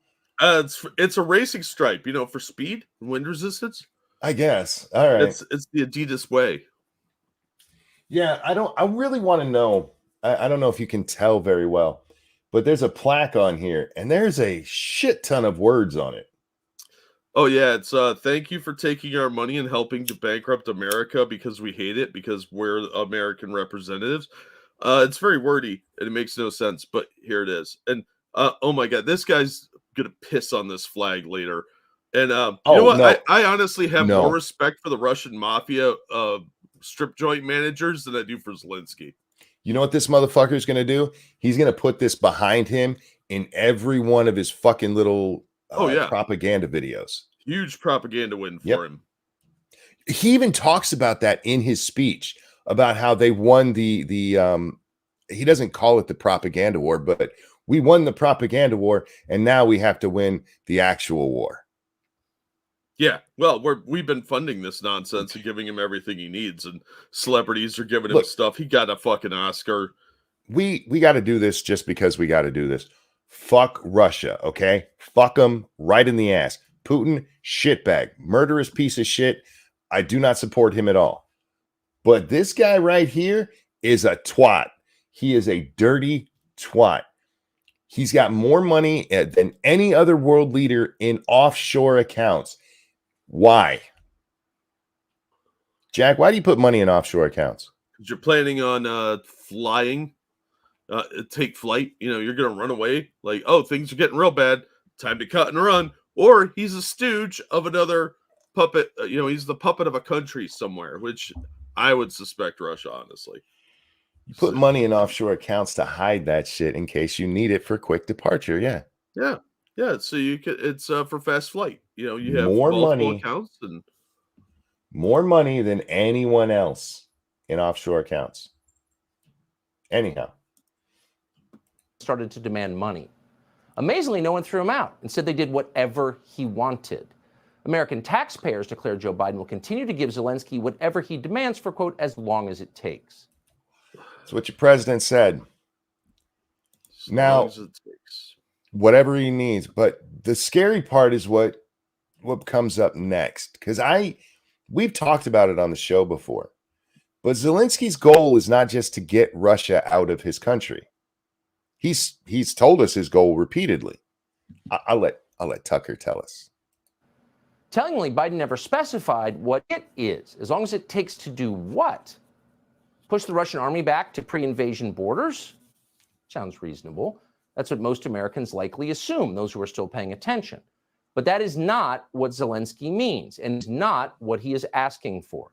It's a racing stripe, for speed, wind resistance. I guess. All right. It's the Adidas way. Yeah, I really want to know. I don't know if you can tell very well, but there's a plaque on here and there's a shit ton of words on it. Oh yeah, it's thank you for taking our money and helping to bankrupt America because we hate it because we're American representatives. It's very wordy and it makes no sense, but here it is. And oh my god, this guy's gonna piss on this flag later. And you know what? No. I honestly have No. more respect for the Russian mafia strip joint managers than I do for Zelensky. You know what this motherfucker is going to do? He's going to put this behind him in every one of his fucking little propaganda videos. Huge propaganda win for him. He even talks about that in his speech about how they won the he doesn't call it the propaganda war, but we won the propaganda war and now we have to win the actual war. Yeah, well, we've been funding this nonsense and giving him everything he needs, and celebrities are giving him stuff. He got a fucking Oscar. We got to do this just because we got to do this. Fuck Russia, okay? Fuck them right in the ass. Putin, shitbag, murderous piece of shit. I do not support him at all. But this guy right here is a twat. He is a dirty twat. He's got more money than any other world leader in offshore accounts. Why? Jack, why do you put money in offshore accounts? Because you're planning on flying, take flight. You're going to run away. Like, oh, things are getting real bad. Time to cut and run. Or he's a stooge of another puppet. He's the puppet of a country somewhere, which I would suspect Russia, honestly. You put money in offshore accounts to hide that shit in case you need it for quick departure. Yeah. Yeah. Yeah. So it's for fast flight. You have more multiple money accounts and more money than anyone else in offshore accounts. Anyhow, started to demand money. Amazingly, no one threw him out. Instead, they did whatever he wanted. American taxpayers declared Joe Biden will continue to give Zelensky whatever he demands for, quote, as long as it takes. That's what your president said. Now, whatever he needs. But the scary part is what comes up next. Because we've talked about it on the show before. But Zelensky's goal is not just to get Russia out of his country. He's told us his goal repeatedly. I'll let Tucker tell us. Tellingly, Biden never specified what it is, as long as it takes to do what? Push the Russian army back to pre-invasion borders? Sounds reasonable. That's what most Americans likely assume, those who are still paying attention. But that is not what Zelensky means, and is not what he is asking for.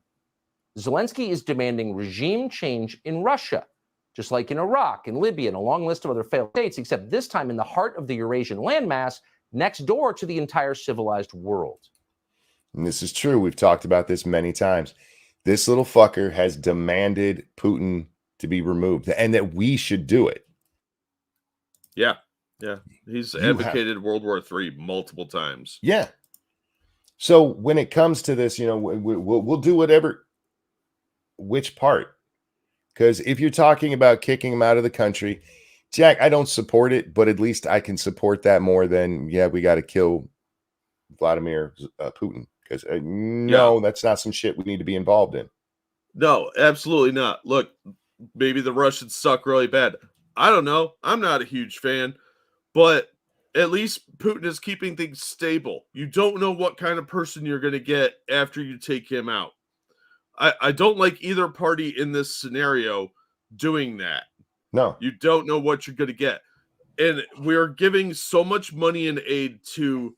Zelensky is demanding regime change in Russia, just like in Iraq and Libya and a long list of other failed states, except this time in the heart of the Eurasian landmass, next door to the entire civilized world. And this is true. We've talked about this many times. This little fucker has demanded Putin to be removed and that we should do it. Yeah. Yeah. He's advocated World War III multiple times. Yeah. So when it comes to this, we'll do whatever. Which part? Because if you're talking about kicking him out of the country, Jack, I don't support it, but at least I can support that more than, we got to kill Vladimir Putin. Because that's not some shit we need to be involved in. No, absolutely not. Look, maybe the Russians suck really bad. I don't know. I'm not a huge fan, but at least Putin is keeping things stable. You don't know what kind of person you're going to get after you take him out. I don't like either party in this scenario doing that. No. You don't know what you're going to get. And we're giving so much money and aid to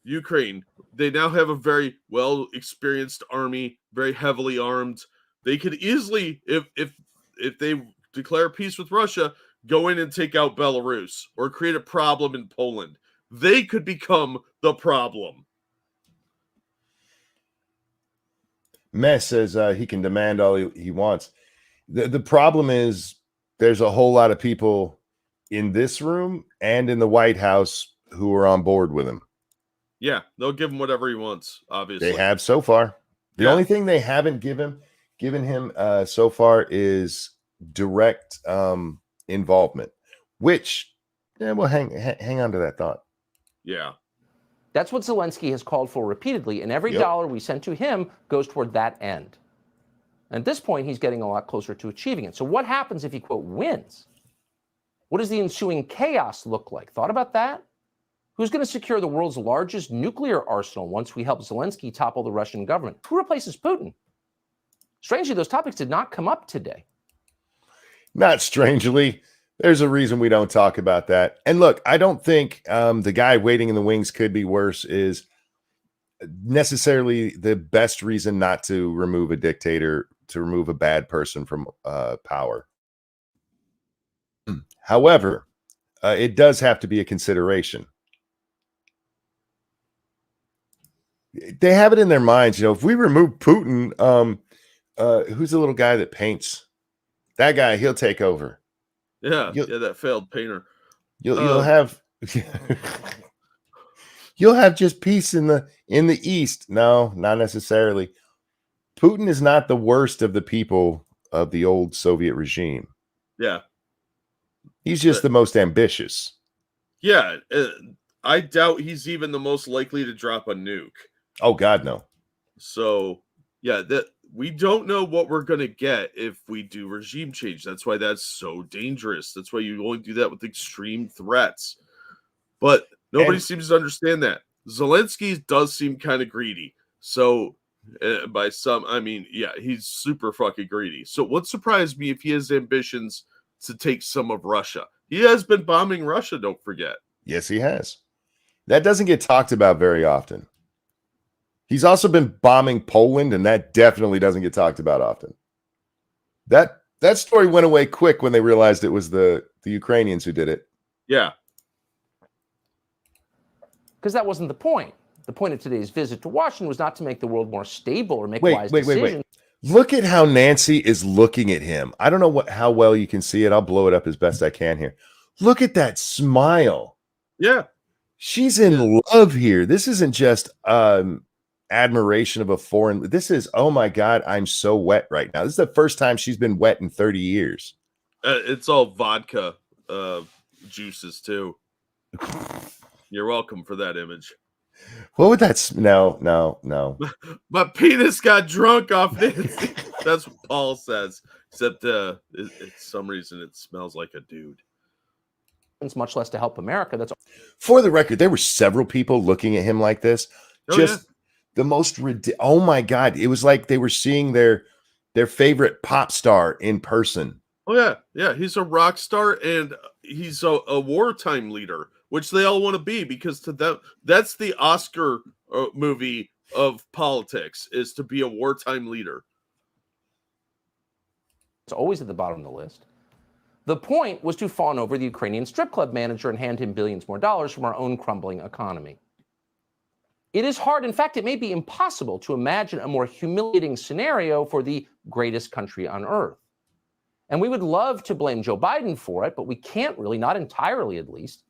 Ukraine. They now have a very well experienced army, very heavily armed. They could easily, if they declare peace with Russia, go in and take out Belarus or create a problem in Poland. They could become the problem. Mess says he can demand all he wants. The problem is there's a whole lot of people in this room and in the White House who are on board with him. Yeah, they'll give him whatever he wants, obviously. They have so far. The Yeah. only thing they haven't given him so far is direct involvement, which we'll hang on to that thought. Yeah. That's what Zelensky has called for repeatedly, and every Yep. dollar we send to him goes toward that end. And at this point, he's getting a lot closer to achieving it. So what happens if he, quote, wins? What does the ensuing chaos look like? Thought about that? Who's going to secure the world's largest nuclear arsenal once we help Zelensky topple the Russian government? Who replaces Putin? Strangely, those topics did not come up today. Not strangely. There's a reason we don't talk about that. And look, I don't think the guy waiting in the wings could be worse is necessarily the best reason not to remove a dictator, to remove a bad person from power. However, it does have to be a consideration. They have it in their minds, if we remove Putin, who's the little guy that paints? That guy, he'll take over. Yeah, that failed painter. You'll have you'll have just peace in the East. No, not necessarily. Putin is not the worst of the people of the old Soviet regime. Yeah. He's just the most ambitious. Yeah, I doubt he's even the most likely to drop a nuke. Oh God, no. So, yeah, that we don't know what we're going to get if we do regime change. That's why that's so dangerous. That's why you only do that with extreme threats. But nobody seems to understand that. Zelensky does seem kind of greedy. So, by some, I mean, yeah, he's super fucking greedy. So, what surprised me if he has ambitions to take some of Russia? He has been bombing Russia, don't forget. Yes, he has. That doesn't get talked about very often. He's also been bombing Poland, and that definitely doesn't get talked about often. That story went away quick when they realized it was the Ukrainians who did it. Yeah. Because that wasn't the point. The point of today's visit to Washington was not to make the world more stable or make wise decisions. Wait. Look at how Nancy is looking at him. I don't know how well you can see it. I'll blow it up as best I can here. Look at that smile. Yeah. She's in love here. This isn't just admiration of a foreign. This is, oh my God, I'm so wet right now. This is the first time she's been wet in 30 years. It's all vodka juices too. You're welcome for that image. What would that? No. My penis got drunk off Nancy. That's what Paul says. Except, for some reason, it smells like a dude. Much less to help America. That's for the record. There were several people looking at him like this. The most oh my God! It was like they were seeseeing their favorite pop star in person. Oh yeah. He's a rock star and he's a wartime leader, which they all want to be because to them that's the Oscar movie of politics is to be a wartime leader. It's always at the bottom of the list. The point was to fawn over the Ukrainian strip club manager and hand him billions more dollars from our own crumbling economy. It is hard, in fact, it may be impossible to imagine a more humiliating scenario for the greatest country on earth. And we would love to blame Joe Biden for it, but we can't really, not entirely at least.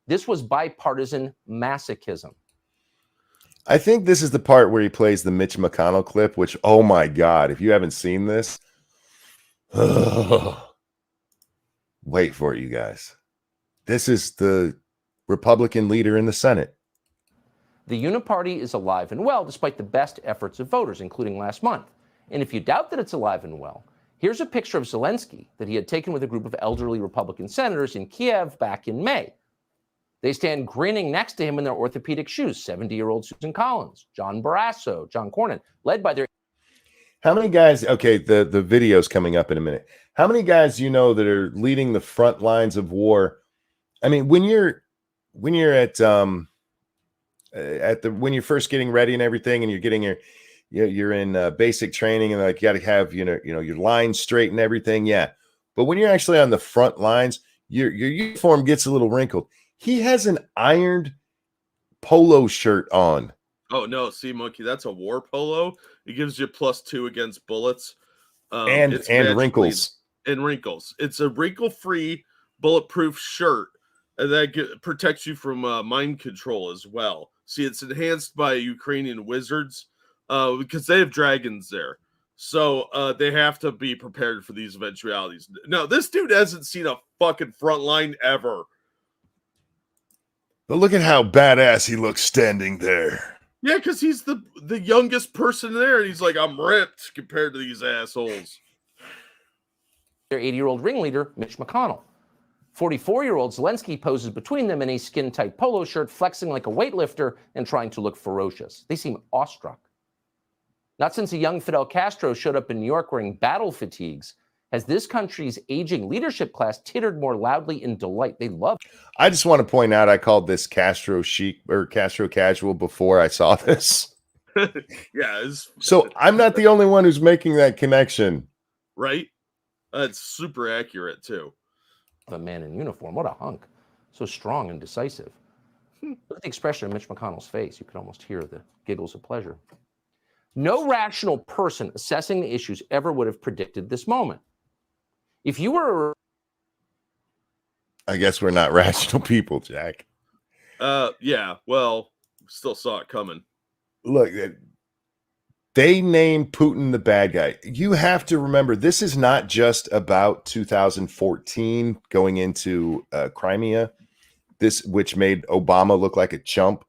This was bipartisan masochism. I think this is the part where he plays the Mitch McConnell clip, which, oh my God, if you haven't seen this, wait for it, you guys. This is the Republican leader in the Senate. The Uniparty is alive and well, despite the best efforts of voters, including last month. And if you doubt that it's alive and well, here's a picture of Zelensky that he had taken with a group of elderly Republican senators in Kiev back in May. They stand grinning next to him in their orthopedic shoes. 70-year-old Susan Collins, John Barrasso, John Cornyn, led by their... How many guys, okay, the video's coming up in a minute. How many guys you know that are leading the front lines of war? I mean, when you're at when you're first getting ready and everything, and you're getting you're in basic training, and like you got to have your lines straight and everything. Yeah, but when you're actually on the front lines, your uniform gets a little wrinkled. He has an ironed polo shirt on. Oh no, see, Monkey, that's a war polo. It gives you +2 against bullets and wrinkles. And wrinkles. It's a wrinkle-free, bulletproof shirt, and that protects you from mind control as well. See, it's enhanced by Ukrainian wizards because they have dragons there. So they have to be prepared for these eventualities. No, this dude hasn't seen a fucking front line ever. But look at how badass he looks standing there. Yeah, because he's the youngest person there, and he's like, I'm ripped compared to these assholes. Their 80-year-old ringleader, Mitch McConnell. 44-year-old Zelensky poses between them in a skin-tight polo shirt, flexing like a weightlifter and trying to look ferocious. They seem awestruck. Not since a young Fidel Castro showed up in New York wearing battle fatigues has this country's aging leadership class tittered more loudly in delight. They love it. I just want to point out I called this Castro chic or Castro casual before I saw this. Yeah. So I'm not the only one who's making that connection. Right? That's super accurate, too. A man in uniform. What a hunk. So strong and decisive. Look at the expression of Mitch McConnell's face. You could almost hear the giggles of pleasure. No rational person assessing the issues ever would have predicted this moment. If you were... I guess we're not rational people, Jack. Yeah, well, still saw it coming. Look, they named Putin the bad guy. You have to remember, this is not just about 2014 going into Crimea, which made Obama look like a chump.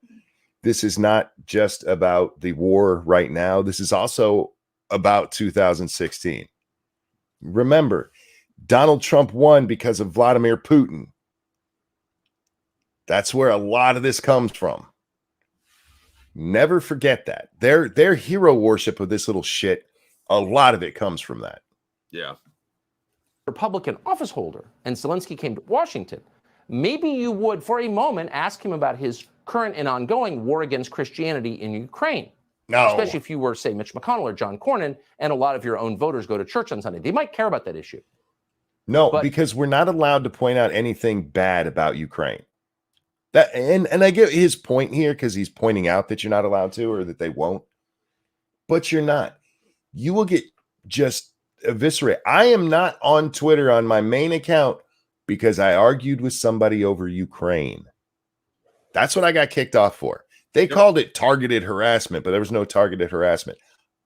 This is not just about the war right now. This is also about 2016. Remember, Donald Trump won because of Vladimir Putin. That's where a lot of this comes from. Never forget that. Their hero worship of this little shit, a lot of it comes from that. Yeah. Republican office holder and Zelensky came to Washington, maybe you would, for a moment, ask him about his current and ongoing war against Christianity in Ukraine. No. Especially if you were, say, Mitch McConnell or John Cornyn, and a lot of your own voters go to church on Sunday. They might care about that issue. No, because we're not allowed to point out anything bad about Ukraine. That and I get his point here because he's pointing out that you're not allowed to or that they won't. But you're not. You will get just eviscerated. I am not on Twitter on my main account because I argued with somebody over Ukraine. That's what I got kicked off for. They called it targeted harassment, but there was no targeted harassment.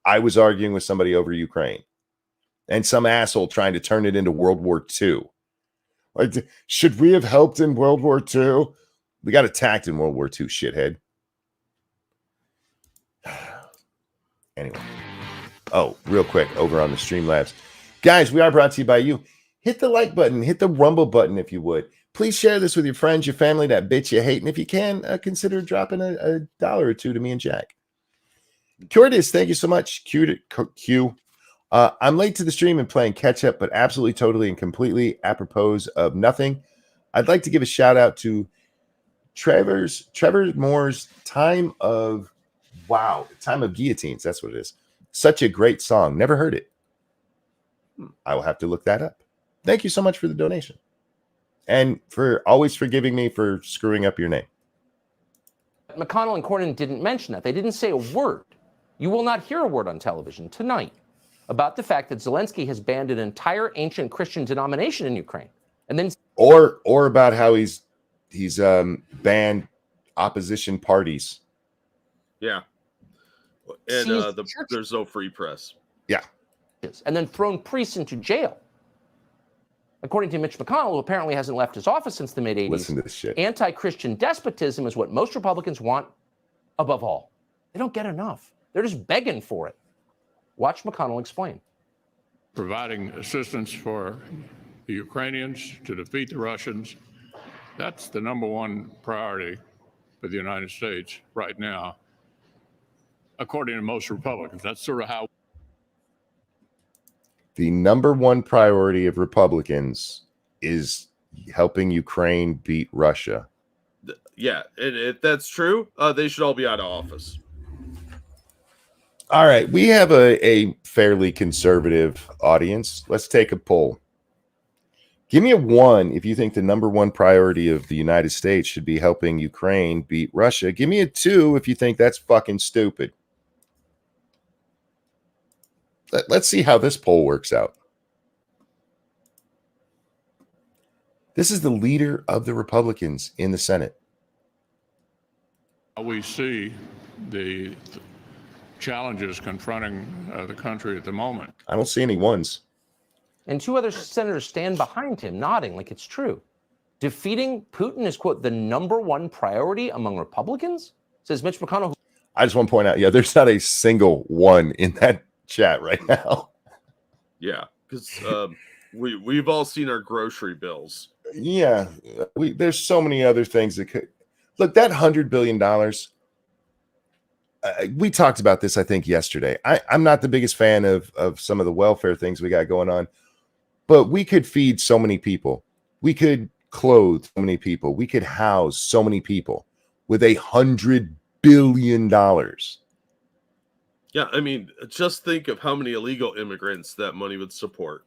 I was arguing with somebody over Ukraine and some asshole trying to turn it into World War II. Like, should we have helped in World War II? We got attacked in World War II, shithead. Anyway. Oh, real quick, over on the Streamlabs. Guys, we are brought to you by you. Hit the like button. Hit the rumble button if you would. Please share this with your friends, your family, that bitch you hate. And if you can, consider dropping a dollar or two to me and Jack. Curtis, thank you so much. Q. I'm late to the stream and playing catch up, but absolutely, totally, and completely apropos of nothing. I'd like to give a shout out to Trevor Moore's Time of Guillotines. That's what it is. Such a great song. Never heard it. I will have to look that up. Thank you so much for the donation. And for always forgiving me for screwing up your name. McConnell and Cornyn didn't mention that. They didn't say a word. You will not hear a word on television tonight about the fact that Zelensky has banned an entire ancient Christian denomination in Ukraine. And then or about how he's banned opposition parties. Yeah. And there's no free press. Yeah. And then thrown priests into jail. According to Mitch McConnell, who apparently hasn't left his office since the mid-'80s, listen to this shit. Anti-Christian despotism is what most Republicans want above all. They don't get enough. They're just begging for it. Watch McConnell explain. Providing assistance for the Ukrainians to defeat the Russians, that's the number one priority for the United States right now, according to most Republicans. That's sort of how... The number one priority of Republicans is helping Ukraine beat Russia. Yeah, and if that's true, they should all be out of office. All right, we have a fairly conservative audience. Let's take a poll. Give me a 1 if you think the number one priority of the United States should be helping Ukraine beat Russia. Give me a 2 if you think that's fucking stupid. Let's see how this poll works out. This is the leader of the Republicans in the Senate. We see the challenges confronting the country at the moment. I don't see any ones. And two other senators stand behind him, nodding like it's true. Defeating Putin is, quote, the #1 priority among Republicans, says Mitch McConnell. I just want to point out, there's not a single one in that chat right now. Yeah, because we've all seen our grocery bills. Yeah, there's so many other things that could look. That $100 billion. We talked about this, I think, yesterday. I'm not the biggest fan of some of the welfare things we got going on, but we could feed so many people. We could clothe so many people. We could house so many people with $100 billion. Yeah, I mean, just think of how many illegal immigrants that money would support.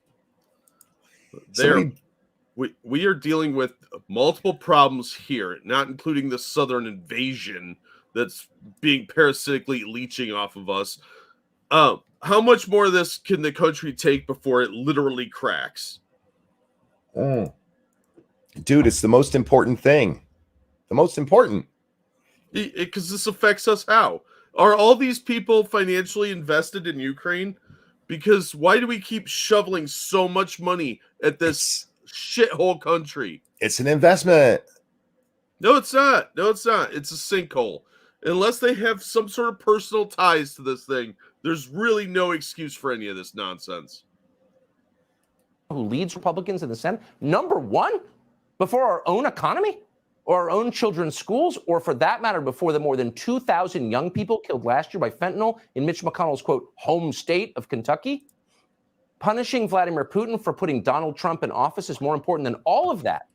We are dealing with multiple problems here, not including the southern invasion that's being parasitically leeching off of us. How much more of this can the country take before it literally cracks? Dude, it's the most important thing. The most important. Because this affects us how? Are all these people financially invested in Ukraine? Because why do we keep shoveling so much money at this shithole country? It's an investment. No, it's not. No, it's not. It's a sinkhole. Unless they have some sort of personal ties to this thing, there's really no excuse for any of this nonsense. Who leads Republicans in the Senate? #1 before our own economy or our own children's schools, or for that matter, before the more than 2,000 young people killed last year by fentanyl in Mitch McConnell's, quote, home state of Kentucky? Punishing Vladimir Putin for putting Donald Trump in office is more important than all of that.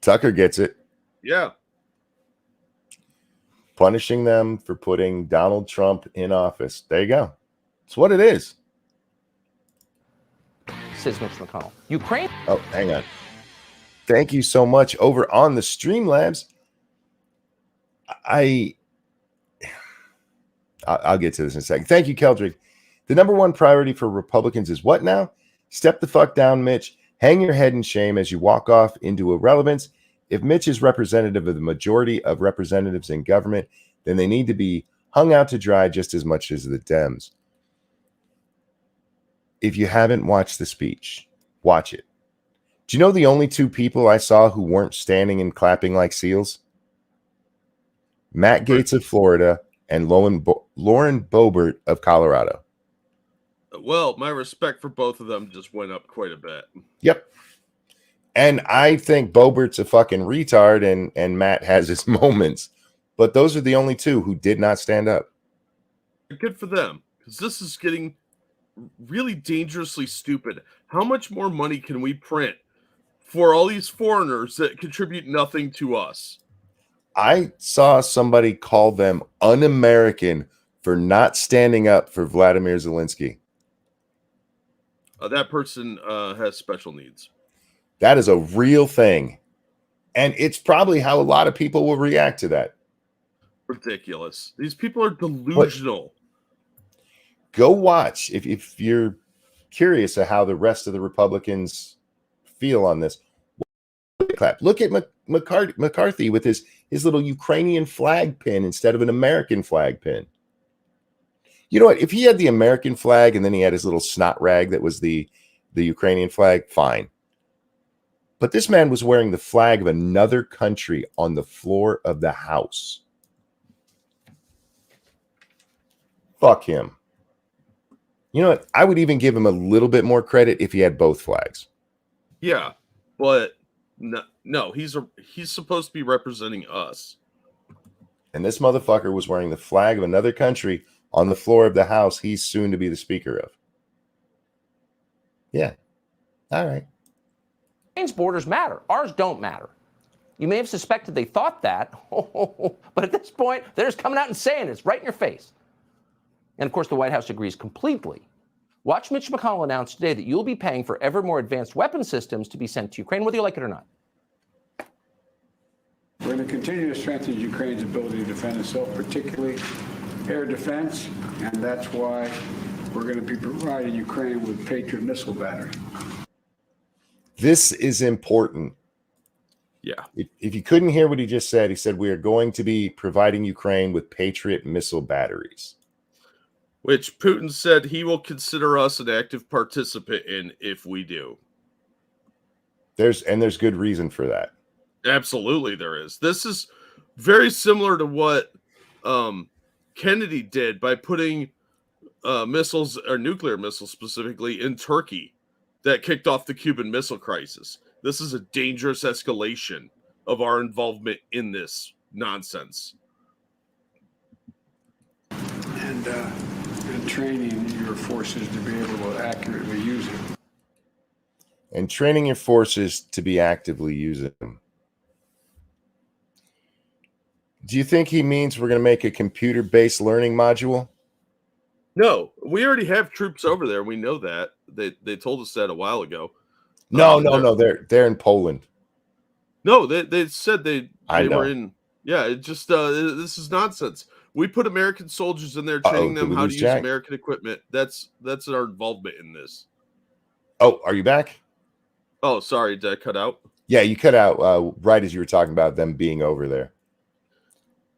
Tucker gets it. Yeah. Punishing them for putting Donald Trump in office. There you go. It's what it is. Says Mitch McConnell. Ukraine. Oh, hang on. Thank you so much. Over on the Streamlabs, I'll get to this in a second. Thank you, Keldrick. The #1 priority for Republicans is what now? Step the fuck down, Mitch. Hang your head in shame as you walk off into irrelevance. If Mitch is representative of the majority of representatives in government, then they need to be hung out to dry just as much as the Dems. If you haven't watched the speech, watch it. Do you know the only two people I saw who weren't standing and clapping like seals? Matt Gaetz of Florida and Lauren Boebert of Colorado. Well, my respect for both of them just went up quite a bit. Yep. And I think Boebert's a fucking retard and Matt has his moments. But those are the only two who did not stand up. Good for them, because this is getting really dangerously stupid. How much more money can we print for all these foreigners that contribute nothing to us? I saw somebody call them un-American for not standing up for Vladimir Zelensky. That person has special needs. That is a real thing. And it's probably how a lot of people will react to that. Ridiculous. These people are delusional. Go watch, if you're curious of how the rest of the Republicans feel on this. Look at McCarthy with his little Ukrainian flag pin instead of an American flag pin. You know what? If he had the American flag and then he had his little snot rag that was the Ukrainian flag, fine. But this man was wearing the flag of another country on the floor of the House. Fuck him. You know what? I would even give him a little bit more credit if he had both flags. Yeah, but no, he's supposed to be representing us. And this motherfucker was wearing the flag of another country on the floor of the House he's soon to be the Speaker of. Yeah. All right. Ukraine's borders matter. Ours don't matter. You may have suspected they thought that, but at this point, they're just coming out and saying it's right in your face. And of course, the White House agrees completely. Watch Mitch McConnell announce today that you'll be paying for ever more advanced weapon systems to be sent to Ukraine, whether you like it or not. We're going to continue to strengthen Ukraine's ability to defend itself, particularly air defense, and that's why we're going to be providing Ukraine with Patriot missile battery. This is important. Yeah. If you couldn't hear what he just said, he said, we are going to be providing Ukraine with Patriot missile batteries. Which Putin said he will consider us an active participant in if we do. There's good reason for that. Absolutely, there is. This is very similar to what Kennedy did by putting missiles, or nuclear missiles specifically, in Turkey that kicked off the Cuban Missile Crisis. This is a dangerous escalation of our involvement in this nonsense. And training your forces to be able to accurately use it. And training your forces to be actively using them. Do you think he means we're going to make a computer-based learning module? No, we already have troops over there. We know that. They told us that a while ago. No. They're in Poland. No, they said they know. were in. Yeah, it just this is nonsense. We put American soldiers in there training them how to use Jack? American equipment. That's our involvement in this. Oh, are you back? Oh, sorry, did I cut out? Yeah, you cut out right as you were talking about them being over there.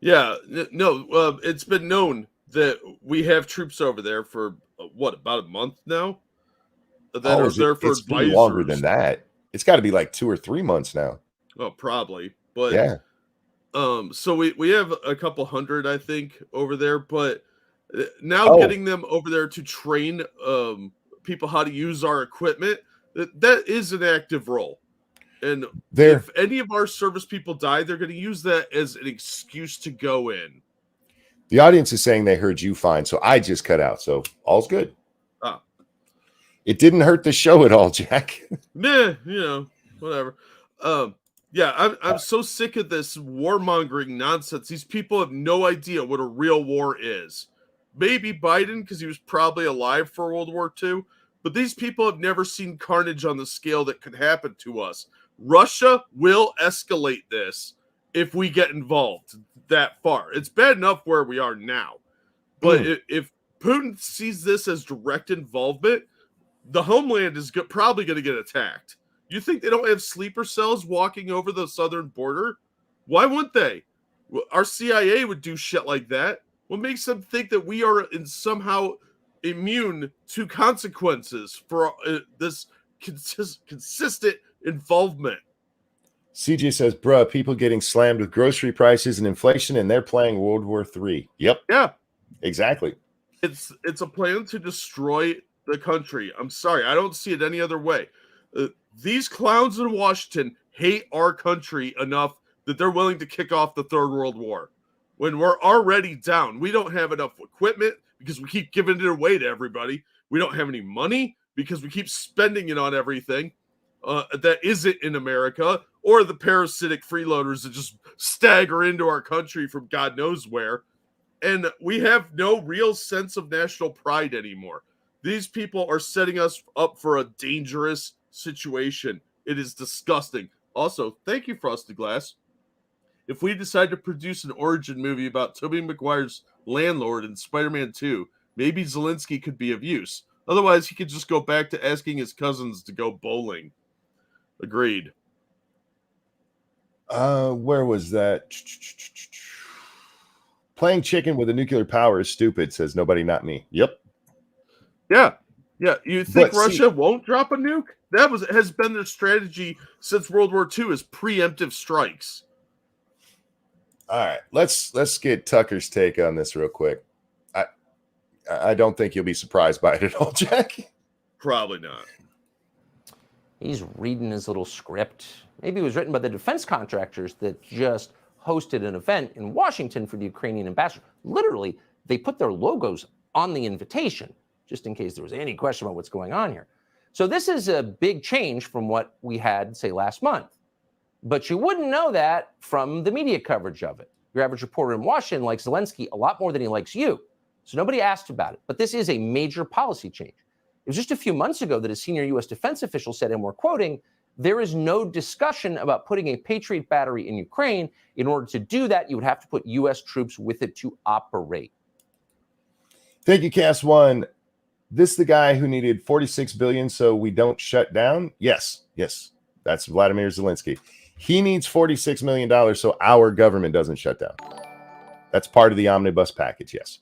Yeah, no, it's been known that we have troops over there for about a month now. That are there for it's been longer than that. It's got to be like 2 or 3 months now. Oh, probably, but yeah. So we have a couple hundred, I think, over there, but now getting them over there to train people how to use our equipment, that is an active role. And if any of our service people die, they're going to use that as an excuse to go in. The audience is saying they heard you fine, so I just cut out. So all's good. It didn't hurt the show at all, Jack. Meh, whatever. Yeah, I'm so sick of this warmongering nonsense. These people have no idea what a real war is. Maybe Biden, because he was probably alive for World War II, but these people have never seen carnage on the scale that could happen to us. Russia will escalate this if we get involved that far. It's bad enough where we are now. But if Putin sees this as direct involvement, the homeland is probably going to get attacked. You think they don't have sleeper cells walking over the southern border? Why wouldn't they? Our CIA would do shit like that. What makes them think that we are somehow immune to consequences for this consistent involvement? CJ says, bruh, people getting slammed with grocery prices and inflation, and they're playing World War III. Yep. Yeah. Exactly. It's a plan to destroy the country. I'm sorry. I don't see it any other way. These clowns in Washington hate our country enough that they're willing to kick off the Third World War when we're already down. We don't have enough equipment because we keep giving it away to everybody. We don't have any money because we keep spending it on everything that isn't in America, or the parasitic freeloaders that just stagger into our country from God knows where. And we have no real sense of national pride anymore. These people are setting us up for a dangerous situation. It is disgusting. Also, thank you, Frosted Glass. If we decide to produce an origin movie about Tobey Maguire's landlord in Spider-Man 2, maybe Zelensky could be of use. Otherwise, he could just go back to asking his cousins to go bowling. Agreed. Where was that? Playing chicken with a nuclear power is stupid, says nobody, not me. Yep. Yeah. Yeah. You think Russia won't drop a nuke? That has been their strategy since World War II, is preemptive strikes. All right. Let's get Tucker's take on this real quick. I don't think you'll be surprised by it at all, Jack. Probably not. He's reading his little script. Maybe it was written by the defense contractors that just hosted an event in Washington for the Ukrainian ambassador. Literally, they put their logos on the invitation, just in case there was any question about what's going on here. So this is a big change from what we had, say, last month. But you wouldn't know that from the media coverage of it. Your average reporter in Washington likes Zelensky a lot more than he likes you. So nobody asked about it. But this is a major policy change. It was just a few months ago that a senior U.S. defense official said, and we're quoting, "There is no discussion about putting a Patriot battery in Ukraine. In order to do that, you would have to put U.S. troops with it to operate." Thank you, Cast One. This the guy who needed $46 billion so we don't shut down? Yes. That's Vladimir Zelensky. He needs $46 million so our government doesn't shut down. That's part of the omnibus package, yes.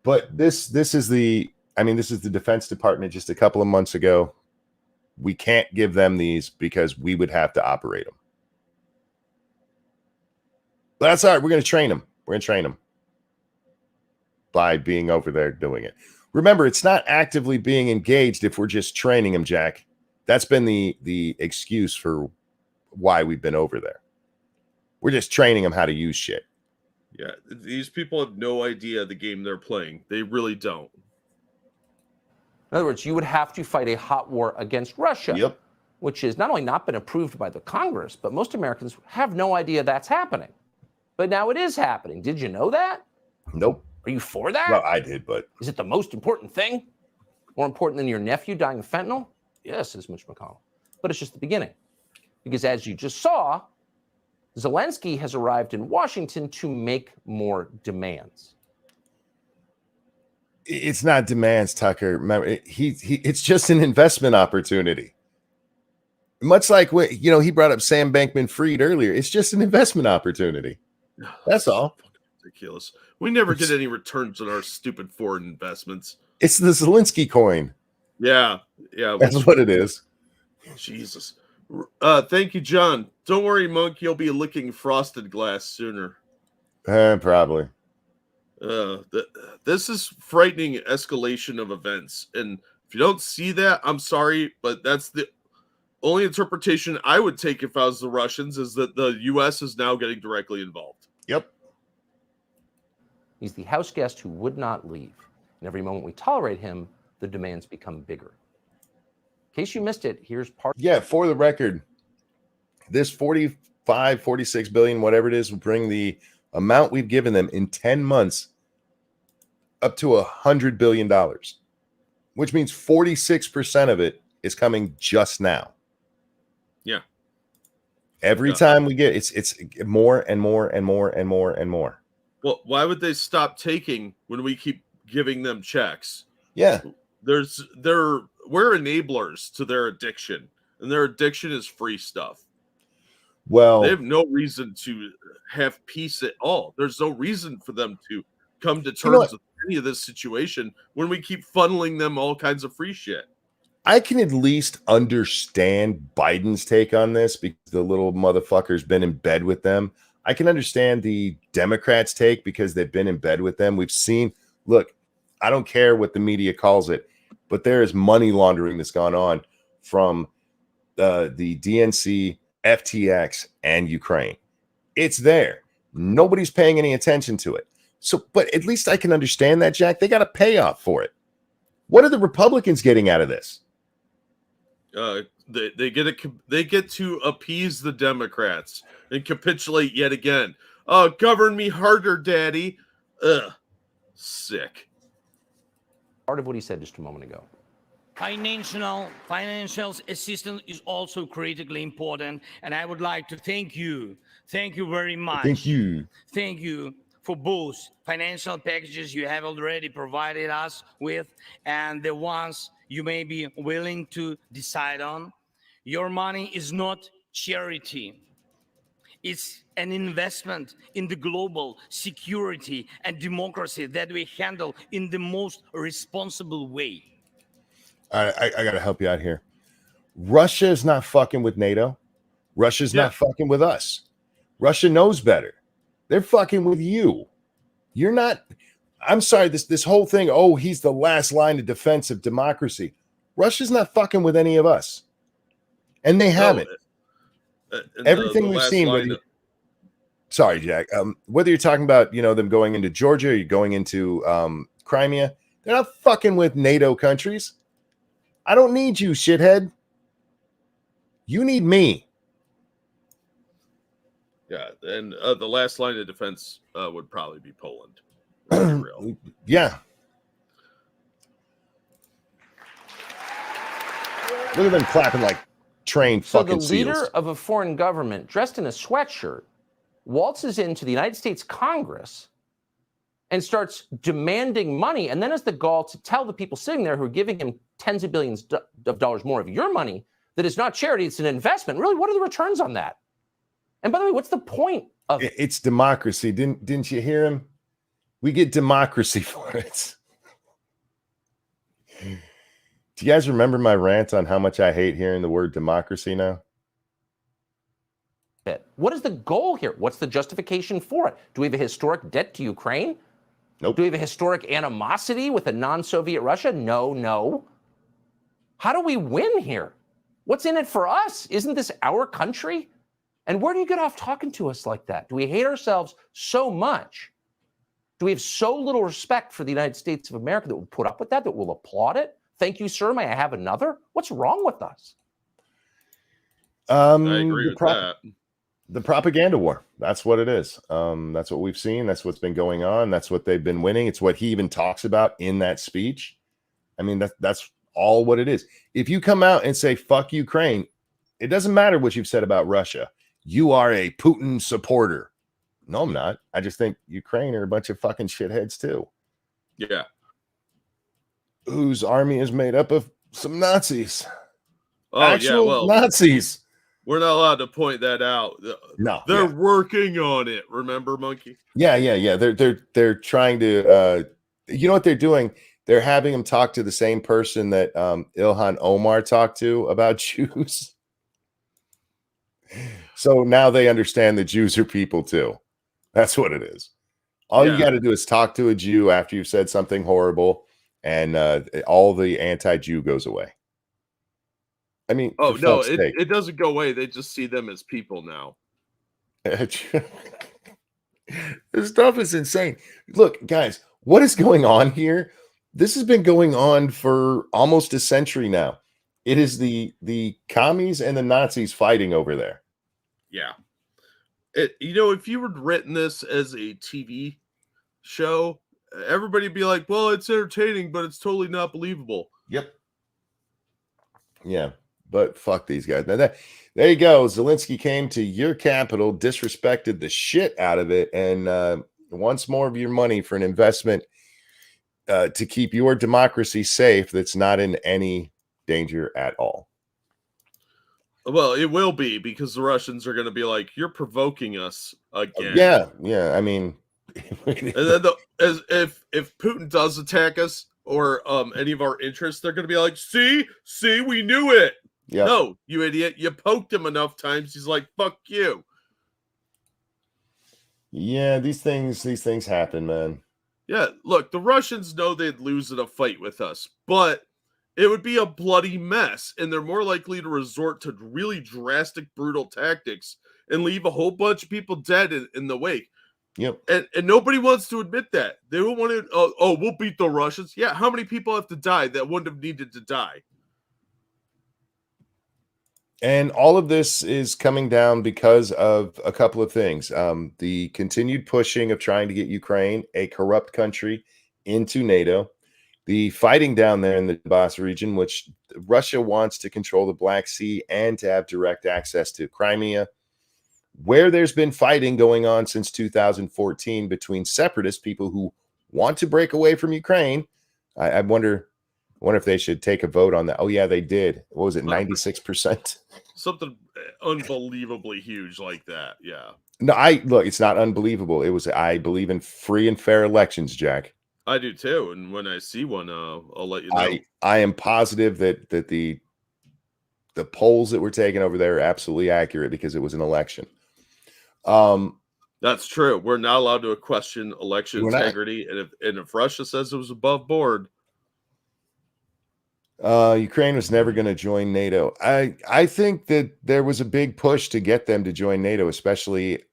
But this is the Defense Department just a couple of months ago. We can't give them these because we would have to operate them. But that's all right. We're going to train them. We're going to train them by being over there doing it. Remember, it's not actively being engaged if we're just training them, Jack. That's been the excuse for why we've been over there. We're just training them how to use shit. Yeah, these people have no idea the game they're playing. They really don't. In other words, you would have to fight a hot war against Russia, Yep. which has not only not been approved by the Congress, but most Americans have no idea that's happening. But now it is happening. Did you know that? Nope. Are you for that? Well, I did, but Is it the most important thing? More important than your nephew dying of fentanyl? Yes, says Mitch McConnell. But it's just the beginning. Because as you just saw, Zelensky has arrived in Washington to make more demands. it's not demands, Tucker. Remember, it's just an investment opportunity. Much like what he brought up Sam Bankman-Fried earlier. It's just an investment opportunity. That's all. Ridiculous. We never get any returns on our stupid foreign investments. It's the Zelensky coin. Yeah. That's what it is. Jesus. Thank you, John. Don't worry, Monk. You'll be licking frosted glass sooner. Probably. This is frightening escalation of events. And if you don't see that, I'm sorry, but that's the only interpretation I would take if I was the Russians, is that the U.S. is now getting directly involved. Yep. He's the house guest who would not leave. And every moment we tolerate him, the demands become bigger. In case you missed it, here's part. Yeah, for the record, this 46 billion, whatever it is, will bring the amount we've given them in 10 months up to $100 billion, which means 46% of it is coming just now. Yeah. Every time we get it's more and more and more and more and more. Well, why would they stop taking when we keep giving them checks? Yeah. We're enablers to their addiction, and their addiction is free stuff. Well, they have no reason to have peace at all. There's no reason for them to come to terms with any of this situation when we keep funneling them all kinds of free shit. I can at least understand Biden's take on this because the little motherfucker's been in bed with them. I can understand the Democrats' take because they've been in bed with them. We've seen, look, I don't care what the media calls it, but there is money laundering that's gone on from the DNC, FTX, and Ukraine. It's there. Nobody's paying any attention to it. So, but at least I can understand that, Jack. They got a payoff for it. What are the Republicans getting out of this? They get to appease the Democrats and capitulate yet again. Govern me harder, Daddy. Sick. Part of what he said just a moment ago. Financial assistance is also critically important, and I would like to thank you. Thank you very much. Thank you. Thank you for both financial packages you have already provided us with and the ones you may be willing to decide on. Your money is not charity. It's an investment in the global security and democracy that we handle in the most responsible way. All right, I got to help you out here. Russia is not fucking with NATO. Russia's not fucking with us. Russia knows better. They're fucking with you. You're not. I'm sorry, this whole thing, he's the last line of defense of democracy. Russia's not fucking with any of us. And they haven't. Everything we've seen. Sorry, Jack. Whether you're talking about, them going into Georgia or you're going into Crimea, they're not fucking with NATO countries. I don't need you, shithead. You need me. Yeah, and the last line of defense would probably be Poland. Real. Yeah. Look at them clapping like trained fucking seals. So the leader of a foreign government dressed in a sweatshirt waltzes into the United States Congress and starts demanding money, and then has the gall to tell the people sitting there who are giving him tens of billions of dollars more of your money that is not charity, it's an investment. Really, what are the returns on that? And by the way, what's the point of it? It's democracy. Didn't you hear him? We get democracy for it. Do you guys remember my rant on how much I hate hearing the word democracy now? What is the goal here? What's the justification for it? Do we have a historic debt to Ukraine? Nope. Do we have a historic animosity with a non-Soviet Russia? No. How do we win here? What's in it for us? Isn't this our country? And where do you get off talking to us like that? Do we hate ourselves so much? Do we have so little respect for the United States of America that we'll put up with that we'll applaud it? Thank you, sir. May I have another? What's wrong with us? I agree with that. The propaganda war. That's what it is. That's what we've seen. That's what's been going on. That's what they've been winning. It's what he even talks about in that speech. I mean, that's all what it is. If you come out and say, fuck Ukraine, it doesn't matter what you've said about Russia. You are a Putin supporter. No, I'm not. I just think Ukraine are a bunch of fucking shitheads too. Yeah. Whose army is made up of some Nazis. Oh, Actual yeah. Well, Nazis. we're not allowed to point that out. No, they're working on it. Remember, Monkey? Yeah. They're trying to. You know what they're doing? They're having him talk to the same person that Ilhan Omar talked to about Jews. So now they understand that Jews are people too. That's what it is. All you got to do is talk to a Jew after you've said something horrible, and all the anti-Jew goes away. I mean, oh no, it doesn't go away. They just see them as people now. This stuff is insane. Look, guys, what is going on here? This has been going on for almost a century now. It is the commies and the Nazis fighting over there. Yeah. If you had written this as a TV show, everybody would be like, well, it's entertaining, but it's totally not believable. Yep. Yeah, but fuck these guys. Now there you go. Zelensky came to your capital, disrespected the shit out of it, and wants more of your money for an investment to keep your democracy safe that's not in any danger at all. Well, it will be, because the Russians are going to be like, you're provoking us again. Yeah. I mean, and then if Putin does attack us or any of our interests, they're going to be like, see, we knew it. Yeah. No, you idiot. You poked him enough times. He's like, fuck you. Yeah, these things happen, man. Yeah, look, the Russians know they'd lose in a fight with us, but it would be a bloody mess, and they're more likely to resort to really drastic, brutal tactics and leave a whole bunch of people dead in the wake. Yep. And nobody wants to admit that. They don't want to, we'll beat the Russians. Yeah, how many people have to die that wouldn't have needed to die? And all of this is coming down because of a couple of things. The continued pushing of trying to get Ukraine, a corrupt country, into NATO. The fighting down there in the Donbass region, which Russia wants to control the Black Sea and to have direct access to Crimea, where there's been fighting going on since 2014 between separatist people who want to break away from Ukraine. I wonder if they should take a vote on that. Oh, yeah, they did. What was it, 96%? Something unbelievably huge like that, yeah. No, look, it's not unbelievable. I believe in free and fair elections, Jack. I do too, and when I see one, I'll let you know. I am positive that the polls that were taken over there are absolutely accurate because it was an election. That's true. We're not allowed to question election integrity, and if Russia says it was above board, Ukraine was never going to join NATO. I think that there was a big push to get them to join NATO, especially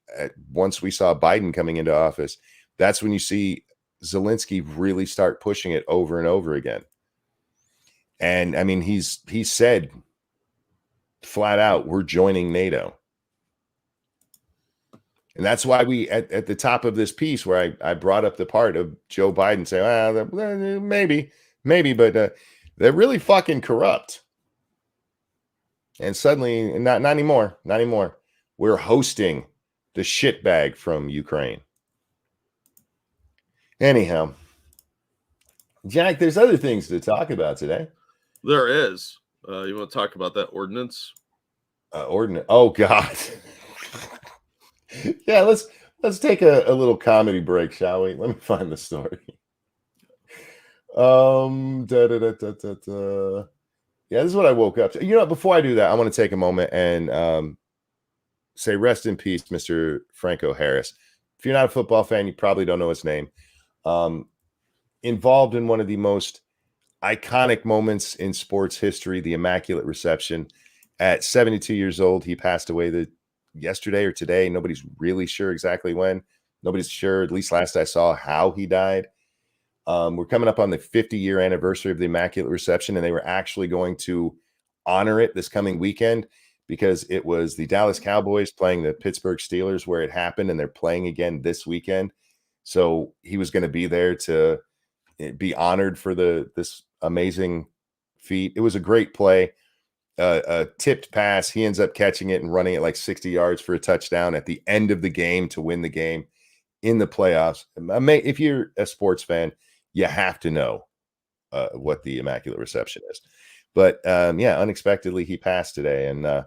once we saw Biden coming into office. That's when you see Zelensky really start pushing it over and over again. And I mean, he said flat out, we're joining NATO. And that's why we, at the top of this piece where I brought up the part of Joe Biden saying, maybe, but they're really fucking corrupt. And suddenly, not anymore. We're hosting the shitbag from Ukraine. Anyhow, Jack, there's other things to talk about today. There is. You want to talk about that ordinance? Ordinance. Oh God. Yeah, let's take a little comedy break, shall we? Let me find the story. Da, da, da, da, da, da. Yeah, this is what I woke up to. You know, before I do that, I want to take a moment and say rest in peace, Mr. Franco Harris. If you're not a football fan, you probably don't know his name. Involved in one of the most iconic moments in sports history, the Immaculate Reception. At 72 years old, he passed away yesterday or today. Nobody's really sure exactly when. Nobody's sure, at least last I saw, how he died. We're coming up on the 50-year anniversary of the Immaculate Reception, and they were actually going to honor it this coming weekend because it was the Dallas Cowboys playing the Pittsburgh Steelers where it happened, and they're playing again this weekend. So he was going to be there to be honored for this amazing feat. It was a great play. A tipped pass. He ends up catching it and running it like 60 yards for a touchdown at the end of the game to win the game in the playoffs. If you're a sports fan, you have to know what the Immaculate Reception is. But yeah, unexpectedly he passed today, and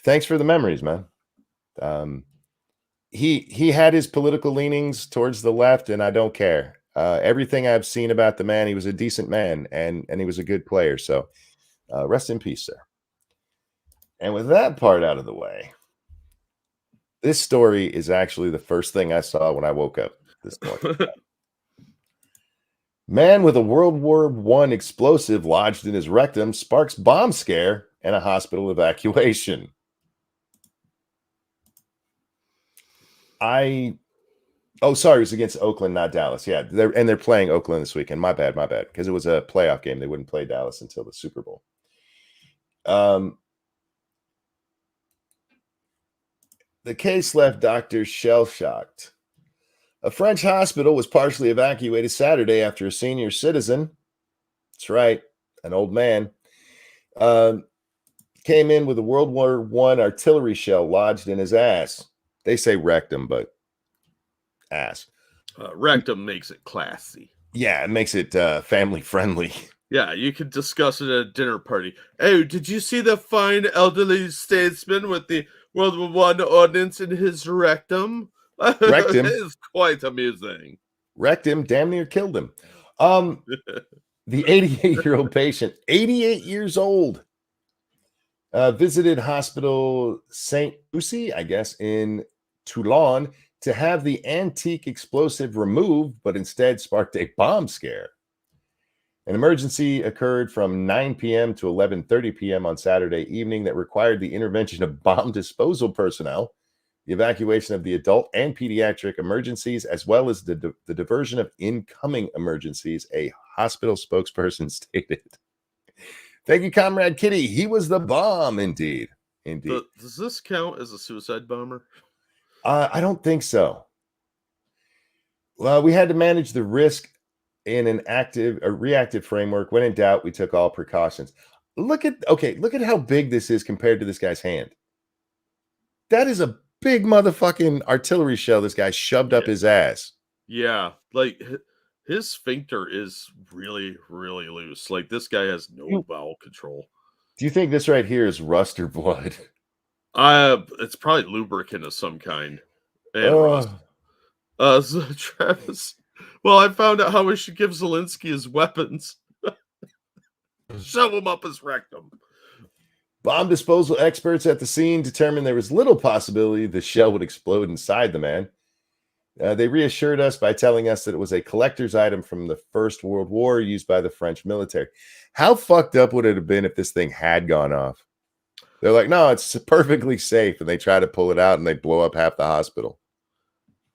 thanks for the memories, man. He had his political leanings towards the left, and I don't care. Everything I've seen about the man, he was a decent man, and he was a good player. So rest in peace, sir. And with that part out of the way, this story is actually the first thing I saw when I woke up this morning. Man with a World War I explosive lodged in his rectum sparks bomb scare and a hospital evacuation. Oh, sorry, it was against Oakland, not Dallas. Yeah, they're playing Oakland this weekend. My bad, because it was a playoff game. They wouldn't play Dallas until the Super Bowl. The case left doctors shell-shocked. A French hospital was partially evacuated Saturday after a senior citizen, that's right, an old man, came in with a World War I artillery shell lodged in his ass. They say rectum, but ass. Rectum makes it classy. Yeah, it makes it family friendly. Yeah, you could discuss it at a dinner party. Oh, did you see the fine elderly statesman with the World War I ordnance in his rectum? Rectum. It is quite amusing. Rectum damn near killed him. The 88-year-old patient, 88 years old, visited Hospital St. Lucie, I guess, in Toulon to have the antique explosive removed, but instead sparked a bomb scare. An emergency occurred from 9 p.m. to 11:30 p.m. on Saturday evening that required the intervention of bomb disposal personnel, the evacuation of the adult and pediatric emergencies, as well as the diversion of incoming emergencies, a hospital spokesperson stated. Thank you, Comrade Kitty. He was the bomb, indeed. Indeed. Does this count as a suicide bomber? I don't think so. Well, we had to manage the risk in an reactive framework. When in doubt, we took all precautions. Look at how big this is compared to this guy's hand. That is a big motherfucking artillery shell this guy shoved up his ass. Yeah, like his sphincter is really, really loose. Like this guy has no bowel control. Do you think this right here is rust or blood? It's probably lubricant of some kind. And rust. So Travis. Well, I found out how we should give Zelensky his weapons. Shove him up his rectum. Bomb disposal experts at the scene determined there was little possibility the shell would explode inside the man. They reassured us by telling us that it was a collector's item from the First World War used by the French military. How fucked up would it have been if this thing had gone off? They're like, no, it's perfectly safe. And they try to pull it out and they blow up half the hospital.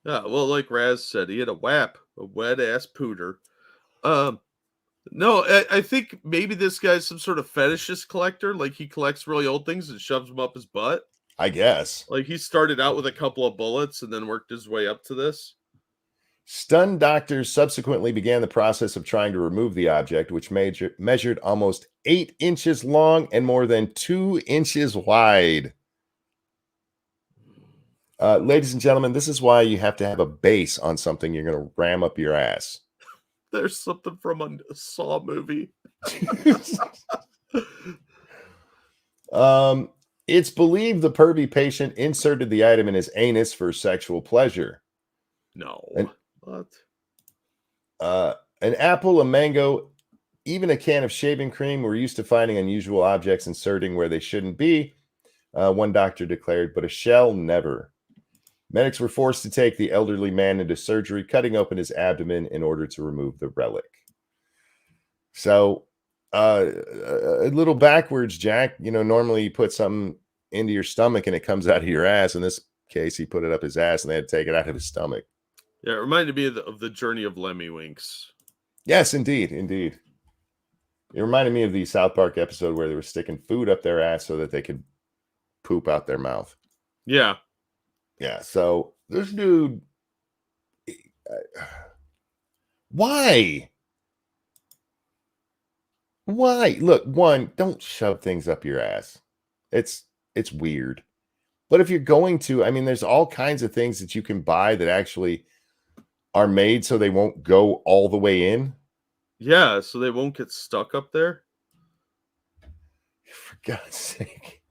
Yeah, well, like Raz said, he had a whap, a wet-ass pooter. No, I think maybe this guy's some sort of fetishist collector. Like he collects really old things and shoves them up his butt. I guess. Like he started out with a couple of bullets and then worked his way up to this. Stunned doctors subsequently began the process of trying to remove the object, which measured almost 8 inches long and more than 2 inches wide. Ladies and gentlemen, this is why you have to have a base on something you're going to ram up your ass. There's something from a Saw movie. It's believed the pervy patient inserted the item in his anus for sexual pleasure. No. And- What? An apple, a mango, even a can of shaving cream were used to finding unusual objects inserting where they shouldn't be, one doctor declared, but a shell never. Medics were forced to take the elderly man into surgery, cutting open his abdomen in order to remove the relic. So, a little backwards, Jack. You know, normally you put something into your stomach and it comes out of your ass. In this case, he put it up his ass and they had to take it out of his stomach. Yeah, it reminded me of the journey of Lemmy Winks. Yes, indeed. Indeed. It reminded me of the South Park episode where they were sticking food up their ass so that they could poop out their mouth. Yeah. Yeah. So this dude, why? Why? Look, one, don't shove things up your ass. It's weird. But if you're going to, I mean, there's all kinds of things that you can buy that actually are made so they won't go all the way in. Yeah, so they won't get stuck up there. For God's sake.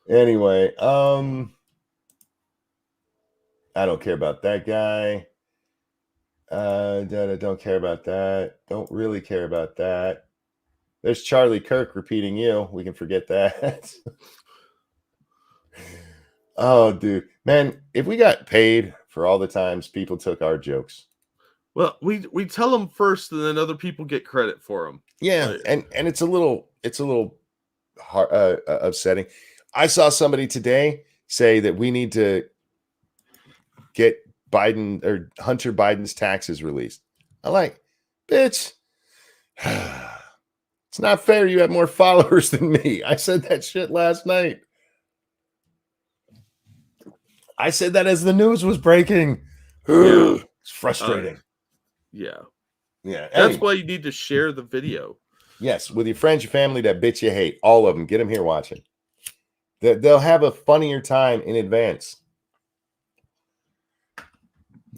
Anyway, I don't care about that guy. Don't care about that. Don't really care about that. There's Charlie Kirk repeating you. We can forget that. Oh, dude. Man, if we got paid for all the times people took our jokes. Well, we tell them first, and then other people get credit for them. Yeah, Like, and it's a little hard, upsetting. I saw somebody today say that we need to get Biden or Hunter Biden's taxes released. I'm like, bitch, it's not fair. You have more followers than me. I said that shit last night. I said that as the news was breaking. It's frustrating. yeah. Yeah. That's Anyway. why you need to share the video. Yes, with your friends, your family, that bitch you hate. All of them. Get them here watching. They'll have a funnier time in advance.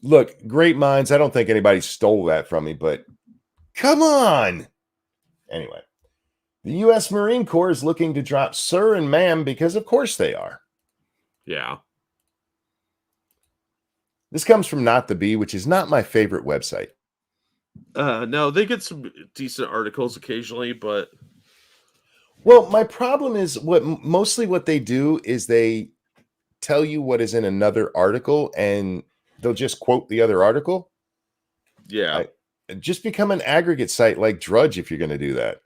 Look, great minds. I don't think anybody stole that from me, but come on. Anyway, the U.S. Marine Corps is looking to drop sir and ma'am because, of course, they are. Yeah. This comes from Not the Bee, which is not my favorite website. No, they get some decent articles occasionally, but Well, my problem is mostly what they do is they tell you what is in another article and they'll just quote the other article. yeah. Just become an aggregate site like Drudge if you're going to do that.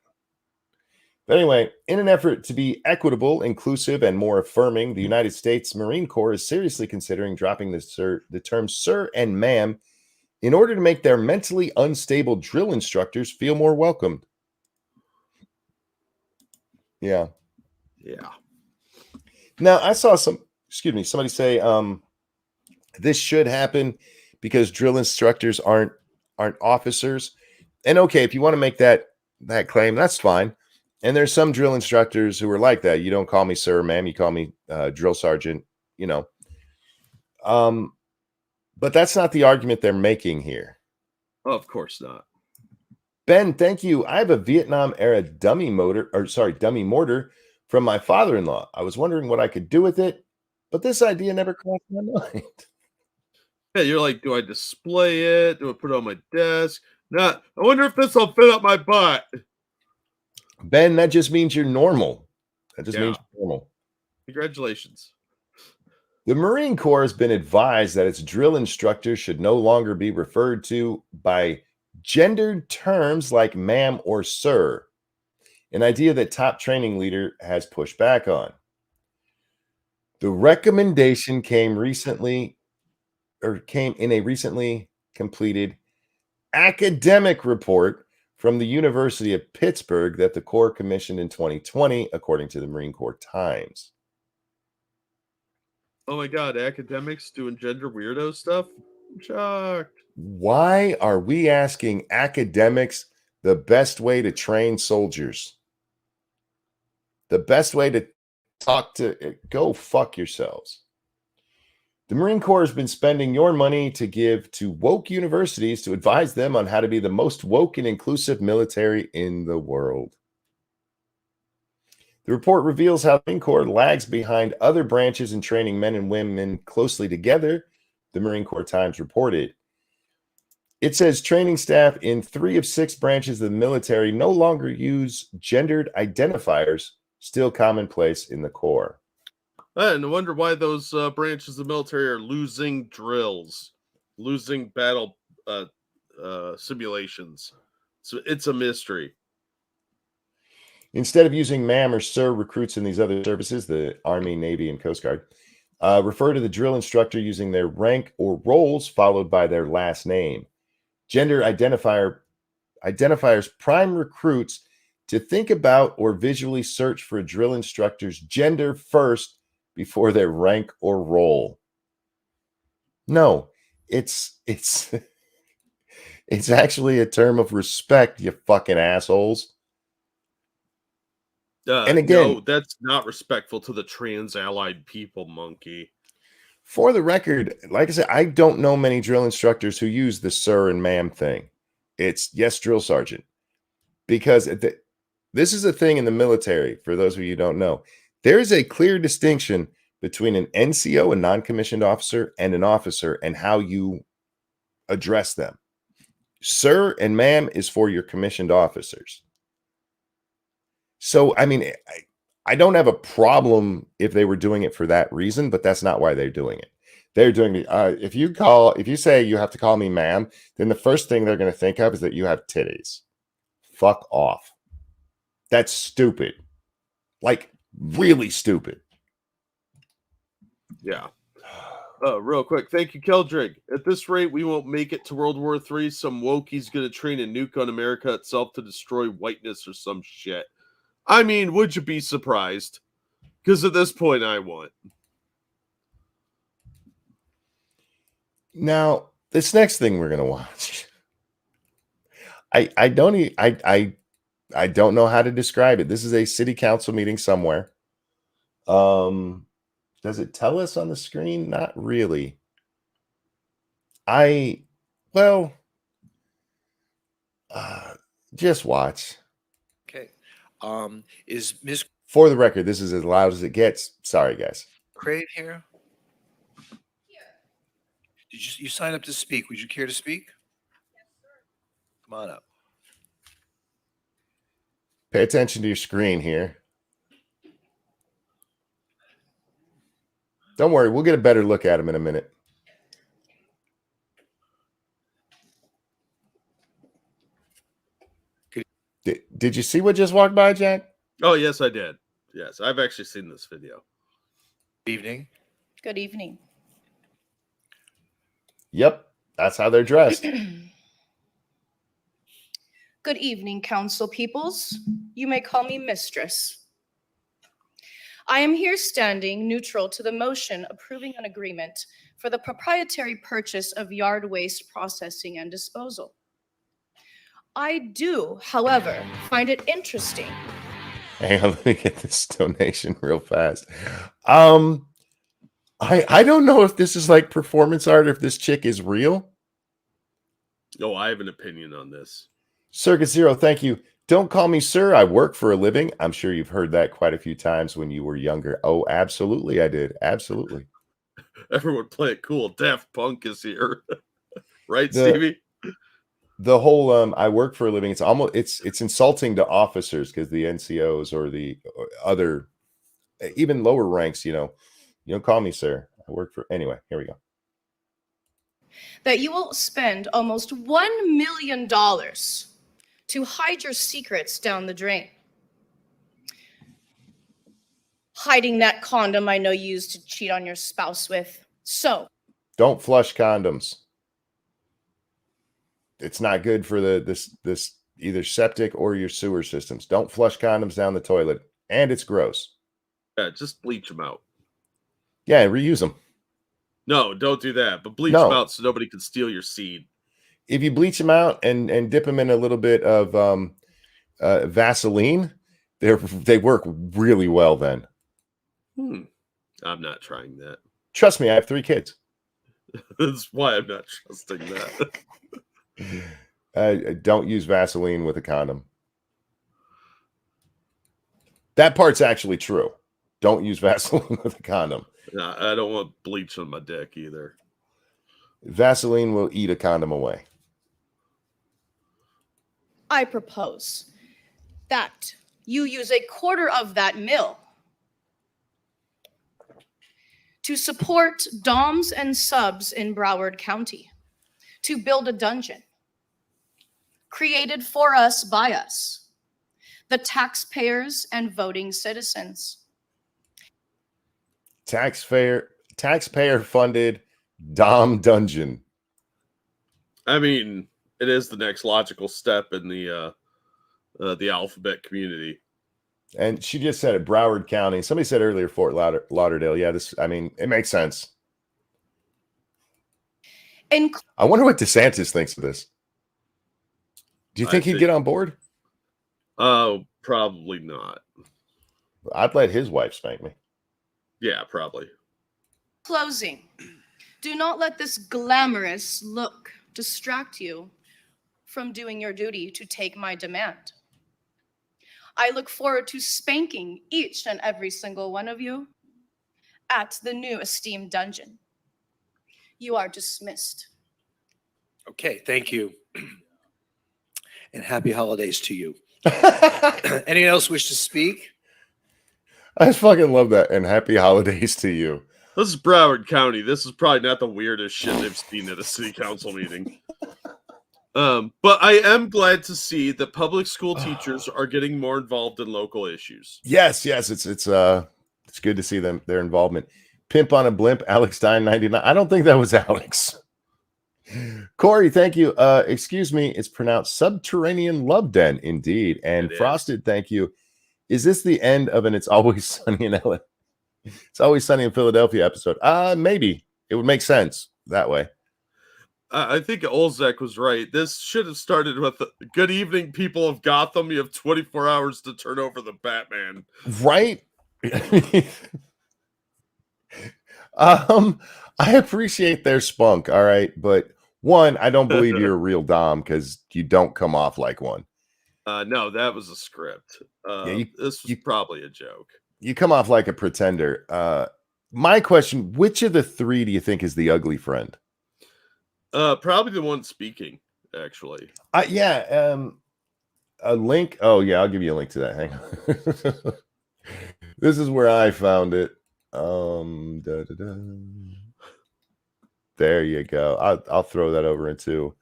But anyway, in an effort to be equitable, inclusive, and more affirming, the United States Marine Corps is seriously considering dropping the term sir and ma'am in order to make their mentally unstable drill instructors feel more welcomed. Yeah. Yeah. Now, I saw somebody say this should happen because drill instructors aren't officers. And okay, if you want to make that claim, that's fine. And there's some drill instructors who are like that. You don't call me sir, ma'am. You call me drill sergeant, you know. But that's not the argument they're making here. Oh, of course not. Ben, thank you. I have a Vietnam era dummy mortar from my father-in-law. I was wondering what I could do with it, but this idea never crossed my mind. Yeah, you're like, do I display it? Do I put it on my desk? Not. I wonder if this will fit up my butt. Ben, that just means you're normal. That just means you're normal. Congratulations. The Marine Corps has been advised that its drill instructors should no longer be referred to by gendered terms like ma'am or sir, an idea that top training leader has pushed back on. The recommendation came in a recently completed academic report from the University of Pittsburgh that the Corps commissioned in 2020, according to the Marine Corps Times. Oh my God, academics doing gender weirdo stuff? I'm shocked. Why are we asking academics the best way to train soldiers? The best way to talk to go fuck yourselves. The Marine Corps has been spending your money to give to woke universities to advise them on how to be the most woke and inclusive military in the world. The report reveals how the Marine Corps lags behind other branches in training men and women closely together, the Marine Corps Times reported. It says training staff in 3 of 6 branches of the military no longer use gendered identifiers, still commonplace in the Corps. And I wonder why those branches of the military are losing drills, losing battle simulations. So it's a mystery. Instead of using ma'am or sir, recruits in these other services, the Army, Navy, and Coast Guard, refer to the drill instructor using their rank or roles followed by their last name. Gender identifiers prime recruits to think about or visually search for a drill instructor's gender first before their rank or role. No, it's it's actually a term of respect, you fucking assholes. And again, no, that's not respectful to the trans-allied people, monkey. For the record, like I said, I don't know many drill instructors who use the sir and ma'am thing. It's yes, drill sergeant. Because this is a thing in the military, for those of you who don't know. There is a clear distinction between an NCO, a non-commissioned officer, and an officer, and how you address them. Sir and ma'am is for your commissioned officers. So, I mean, I don't have a problem if they were doing it for that reason, but that's not why they're doing it. They're doing it. If you say you have to call me ma'am, then the first thing they're going to think of is that you have titties. Fuck off. That's stupid. Like, really stupid. Yeah. Real quick. Thank you, Keldrig. At this rate, we won't make it to World War III. Some wokie's going to train a nuke on America itself to destroy whiteness or some shit. I mean, would you be surprised? Because at this point, I won't. Now, this next thing we're gonna watch, I don't know how to describe it. This is a city council meeting somewhere. Does it tell us on the screen? Not really. Just watch. Okay. Is Ms. For the record, this is as loud as it gets. Sorry, guys. Crave here? Did you sign up to speak? Would you care to speak? Yes, sir. Come on up. Pay attention to your screen here. Don't worry, we'll get a better look at him in a minute. Did you see what just walked by, Jack? Oh, yes, I did. Yes, I've actually seen this video. Good evening. Good evening. Yep, that's how they're dressed. Good evening, council peoples. You may call me mistress. I am here standing neutral to the motion approving an agreement for the proprietary purchase of yard waste processing and disposal. I do, however, find it interesting. Hang on, let me get this donation real fast. I don't know if this is like performance art or if this chick is real. Oh, I have an opinion on this. Circuit Zero, thank you. Don't call me sir. I work for a living. I'm sure you've heard that quite a few times when you were younger. Oh, absolutely, I did. Absolutely. Everyone play it cool. Daft Punk is here. Right, Stevie? The whole I work for a living, it's insulting to officers because the NCOs or the other even lower ranks, you don't call me sir. I work for anyway, here we go. That you will spend almost $1 million to hide your secrets down the drain. Hiding that condom I know you used to cheat on your spouse with. So don't flush condoms. It's not good for this either septic or your sewer systems. Don't flush condoms down the toilet, and it's gross. Yeah, just bleach them out. Yeah, reuse them. No, don't do that. But bleach them out so nobody can steal your seed. If you bleach them out and dip them in a little bit of Vaseline, they work really well then. I'm not trying that. Trust me, I have 3 kids. That's why I'm not trusting that. Don't use Vaseline with a condom. That part's actually true. Don't use Vaseline with a condom. No, I don't want bleach on my dick either. Vaseline will eat a condom away. I propose that you use a quarter of that mill to support DOMs and subs in Broward County, to build a dungeon created for us by us, the taxpayers and voting citizens. Taxpayer funded Dom dungeon. I mean, it is the next logical step in the alphabet community. And she just said it, Broward County. Somebody said earlier Fort Lauderdale. Yeah, it makes sense. And I wonder what DeSantis thinks of this. Do you think he'd get on board? Oh, probably not. I'd let his wife spank me. Yeah, probably. closing, do not let this glamorous look distract you from doing your duty to take my demand. I look forward to spanking each and every single one of you at the new esteemed dungeon. You are dismissed. Okay, thank you. And happy holidays to you. Anyone else wish to speak? I just fucking love that. And happy holidays to you. This is Broward County. This is probably not the weirdest shit they've seen at a city council meeting. But I am glad to see that public school teachers are getting more involved in local issues. Yes, it's good to see their involvement. Pimp on a Blimp, Alex Stein 99. I don't think that was Alex. Corey, thank you. Excuse me, it's pronounced Subterranean Love Den, indeed. And Frosted, thank you. Is this the end of an It's Always Sunny in LA? It's Always Sunny in Philadelphia episode? Maybe. It would make sense that way. I think Olzek was right. This should have started with good evening, people of Gotham. You have 24 hours to turn over the Batman. Right? I appreciate their spunk, all right, but one, I don't believe you're a real Dom because you don't come off like one. No, that was a script. This was probably a joke. You come off like a pretender. My question, which of the three do you think is the ugly friend? Probably the one speaking, actually. A link. Oh, yeah, I'll give you a link to that. Hang on. This is where I found it. There you go. I'll throw that over into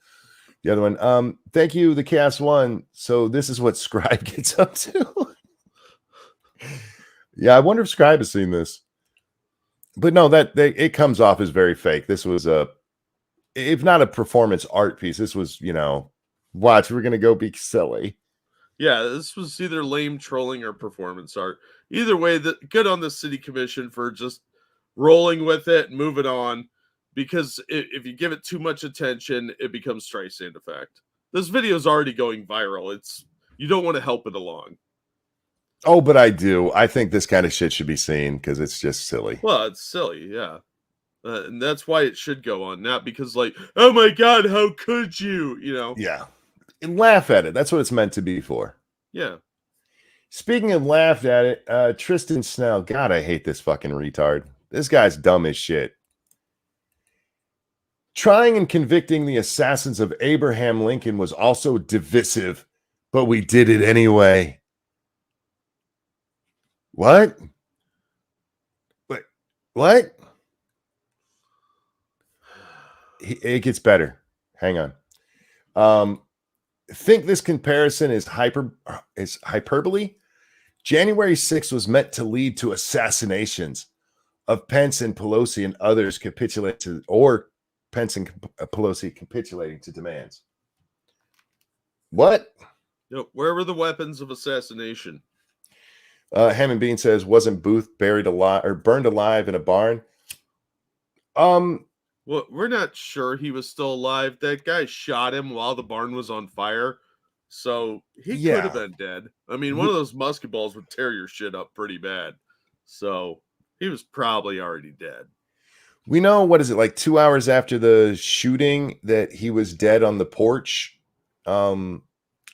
the other one. Thank you, the Cast One. So this is what Scribe gets up to. Yeah, I wonder if Scribe has seen this. But no, it comes off as very fake. This was if not a performance art piece, this was, watch, we're gonna go be silly. Yeah, this was either lame trolling or performance art. Either way, good on the city commission for just rolling with it and moving on. Because if you give it too much attention, it becomes Streisand effect. This video is already going viral. You don't want to help it along. Oh, but I do. I think this kind of shit should be seen because it's just silly. Well, it's silly, yeah. And that's why it should go on. Not because oh my God, how could you? Yeah. And laugh at it. That's what it's meant to be for. Yeah. Speaking of laughed at it, Tristan Snell. God, I hate this fucking retard. This guy's dumb as shit. Trying and convicting the assassins of Abraham Lincoln was also divisive, but we did it anyway. What? Wait, what? It gets better. Hang on. Think this comparison is hyperbole? January 6th was meant to lead to assassinations of Pence and Pelosi and others Pence and Pelosi capitulating to demands. What? Where were the weapons of assassination? Hammond Bean says, wasn't Booth buried alive or burned alive in a barn? Well, we're not sure he was still alive. That guy shot him while the barn was on fire. So he could have been dead. I mean, one of those musket balls would tear your shit up pretty bad. So he was probably already dead. We know, what is it, like 2 hours after the shooting that he was dead on the porch, and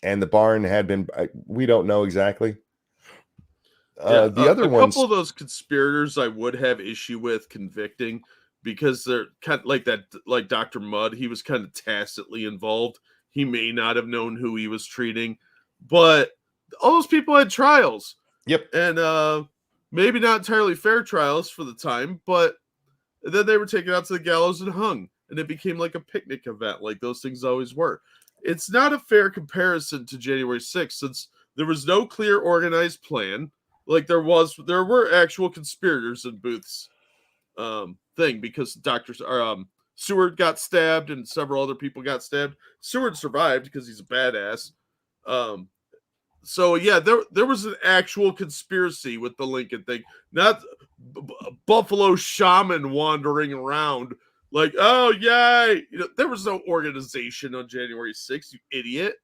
the barn had been. We don't know exactly. Yeah, The other a couple ones, of those conspirators I would have issue with convicting because they're kind of like that, like Dr. Mudd. He was kind of tacitly involved. He may not have known who he was treating, but all those people had trials. yep. And maybe not entirely fair trials for the time, but then they were taken out to the gallows and hung, and it became like a picnic event, like those things always were. It's not a fair comparison to January 6th, since there was no clear organized plan. Like there were actual conspirators in Booth's thing, because Seward got stabbed and several other people got stabbed. Seward survived because he's a badass. So yeah, there was an actual conspiracy with the Lincoln thing, not Buffalo shaman wandering around like, oh yay, there was no organization on January 6th, you idiot.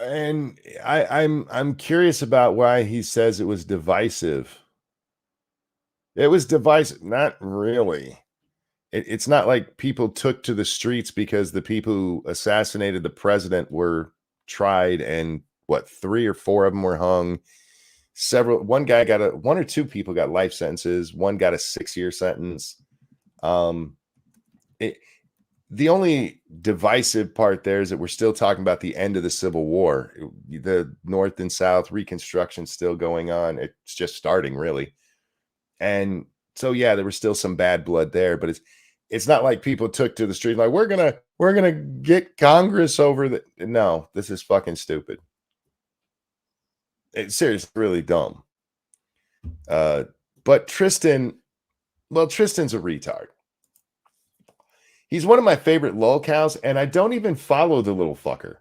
And I'm curious about why he says it was divisive. It was divisive, not really. It's not like people took to the streets because the people who assassinated the president were tried, and what, 3 or 4 of them were hung. One or two people got life sentences. One got a 6-year sentence. The only divisive part there is that we're still talking about the end of the Civil War. The North and South Reconstruction still going on. It's just starting, really. And so, yeah, there was still some bad blood there, but it's not like people took to the street like, we're gonna get Congress over the. No, this is fucking stupid. It's seriously really dumb. But Tristan's a retard. He's one of my favorite lolcows, and I don't even follow the little fucker.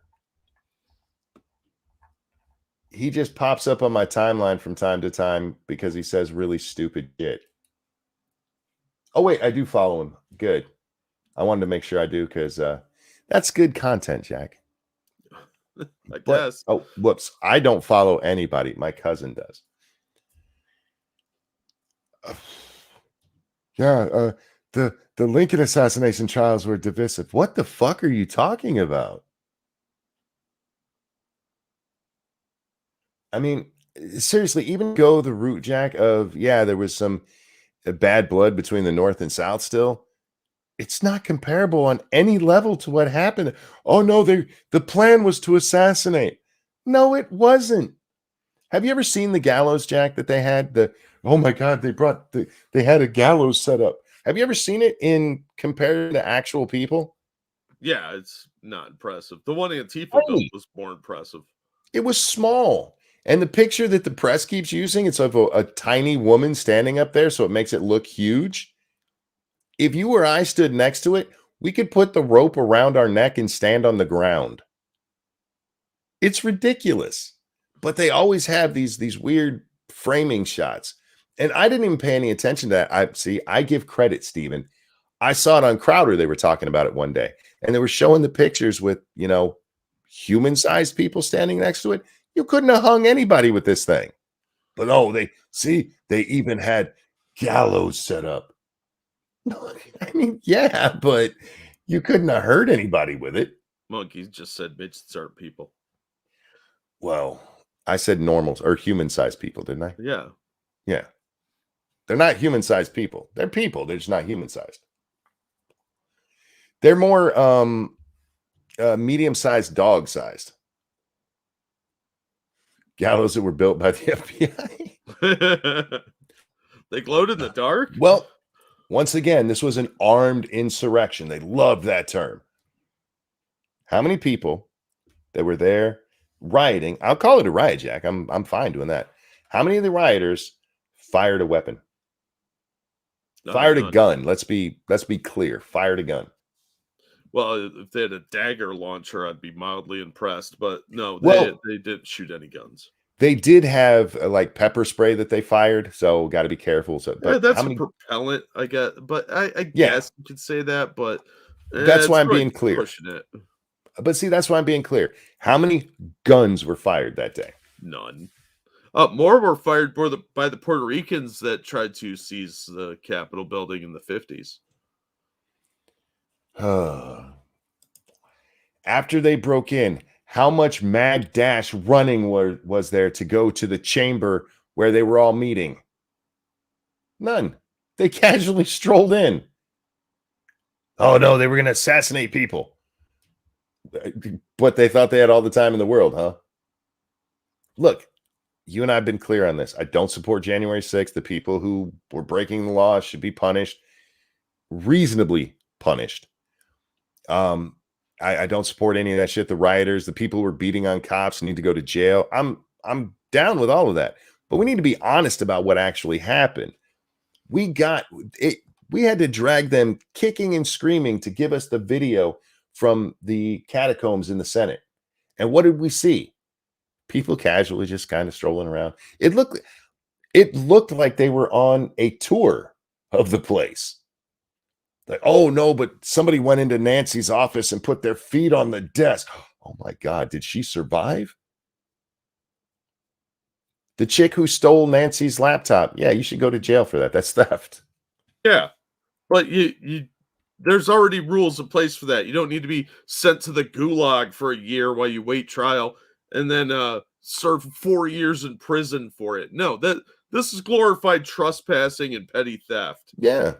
He just pops up on my timeline from time to time because he says really stupid shit. Oh, wait, I do follow him. Good. I wanted to make sure I do, because that's good content, Jack. I guess. Oh, whoops. I don't follow anybody. My cousin does. The Lincoln assassination trials were divisive. What the fuck are you talking about? I mean, seriously, even go the route, Jack, of, yeah, there was some bad blood between the North and South still. It's not comparable on any level to what happened. Oh, no, the plan was to assassinate. No, it wasn't. Have you ever seen the gallows, Jack, that they had? Oh, my God, they had a gallows set up. Have you ever seen it in compared to actual people? Yeah, it's not impressive. The one Antifa built was more impressive. It was small. And the picture that the press keeps using, it's of a tiny woman standing up there, so it makes it look huge. If you or I stood next to it, we could put the rope around our neck and stand on the ground. It's ridiculous. But they always have these weird framing shots. And I didn't even pay any attention to that. I give credit, Stephen. I saw it on Crowder. They were talking about it one day. And they were showing the pictures with, human-sized people standing next to it. You couldn't have hung anybody with this thing. But they even had gallows set up. No, I mean, yeah, but you couldn't have hurt anybody with it. Monkeys just said midgets aren't people. Well, I said normals or human-sized people, didn't I? Yeah. Yeah. They're not human-sized people. They're people. They're just not human-sized. They're more medium-sized, dog-sized. Gallows that were built by the FBI. They glowed in the dark? Well, once again, this was an armed insurrection. They loved that term. How many people that were there rioting? I'll call it a riot, Jack. I'm fine doing that. How many of the rioters fired a weapon? Fired a gun. Let's be clear. Fired a gun. Well, if they had a dagger launcher, I'd be mildly impressed. But no, they didn't shoot any guns. They did have like pepper spray that they fired, so got to be careful. So, but yeah, that's a propellant, I guess. But I guess you could say that. But that's why I'm being clear. Pushing it. But see, that's why I'm being clear. How many guns were fired that day? None. More were fired by the Puerto Ricans that tried to seize the Capitol building in the 50s. After they broke in, how much mad dash running was there to go to the chamber where they were all meeting? None. They casually strolled in. Oh, no, they were going to assassinate people. But they thought they had all the time in the world, huh? Look, you and I have been clear on this. I don't support January 6th. The people who were breaking the law should be punished, reasonably punished. I don't support any of that shit. The rioters, the people who were beating on cops need to go to jail. I'm down with all of that. But we need to be honest about what actually happened. We had to drag them kicking and screaming to give us the video from the catacombs in the Senate. And what did we see? People casually just kind of strolling around. It looked like they were on a tour of the place. Like, oh no, but somebody went into Nancy's office and put their feet on the desk. Oh my God, did she survive? The chick who stole Nancy's laptop. Yeah, you should go to jail for that. That's theft. Yeah. But there's already rules in place for that. You don't need to be sent to the gulag for a year while you wait trial and then serve 4 years in prison for it. No, this is glorified trespassing and petty theft. Yeah.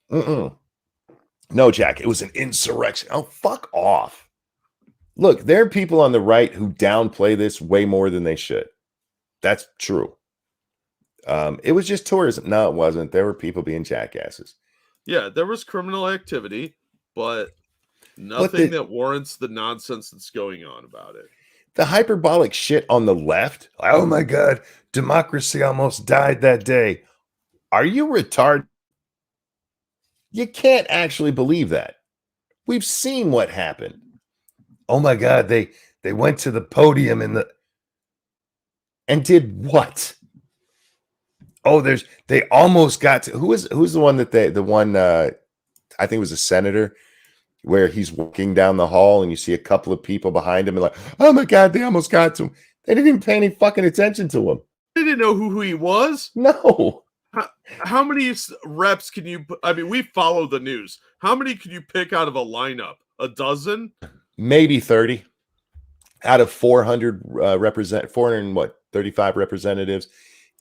No, Jack, it was an insurrection. Oh, fuck off. Look, there are people on the right who downplay this way more than they should. That's true. It was just tourism. No, it wasn't. There were people being jackasses. Yeah, there was criminal activity, but nothing that warrants the nonsense that's going on about it. The hyperbolic shit on the left. Oh my God, democracy almost died that day. Are you retarded? You can't actually believe that. We've seen what happened. Oh my God, they went to the podium and did what? Oh, they almost got to who's the one that I think it was a senator where he's walking down the hall and you see a couple of people behind him and like, oh my God, they almost got to him. They didn't even pay any fucking attention to him. They didn't know who he was. No. How many reps can you? I mean, we follow the news. How many can you pick out of a lineup? A dozen? Maybe 30 out of 400 435 representatives,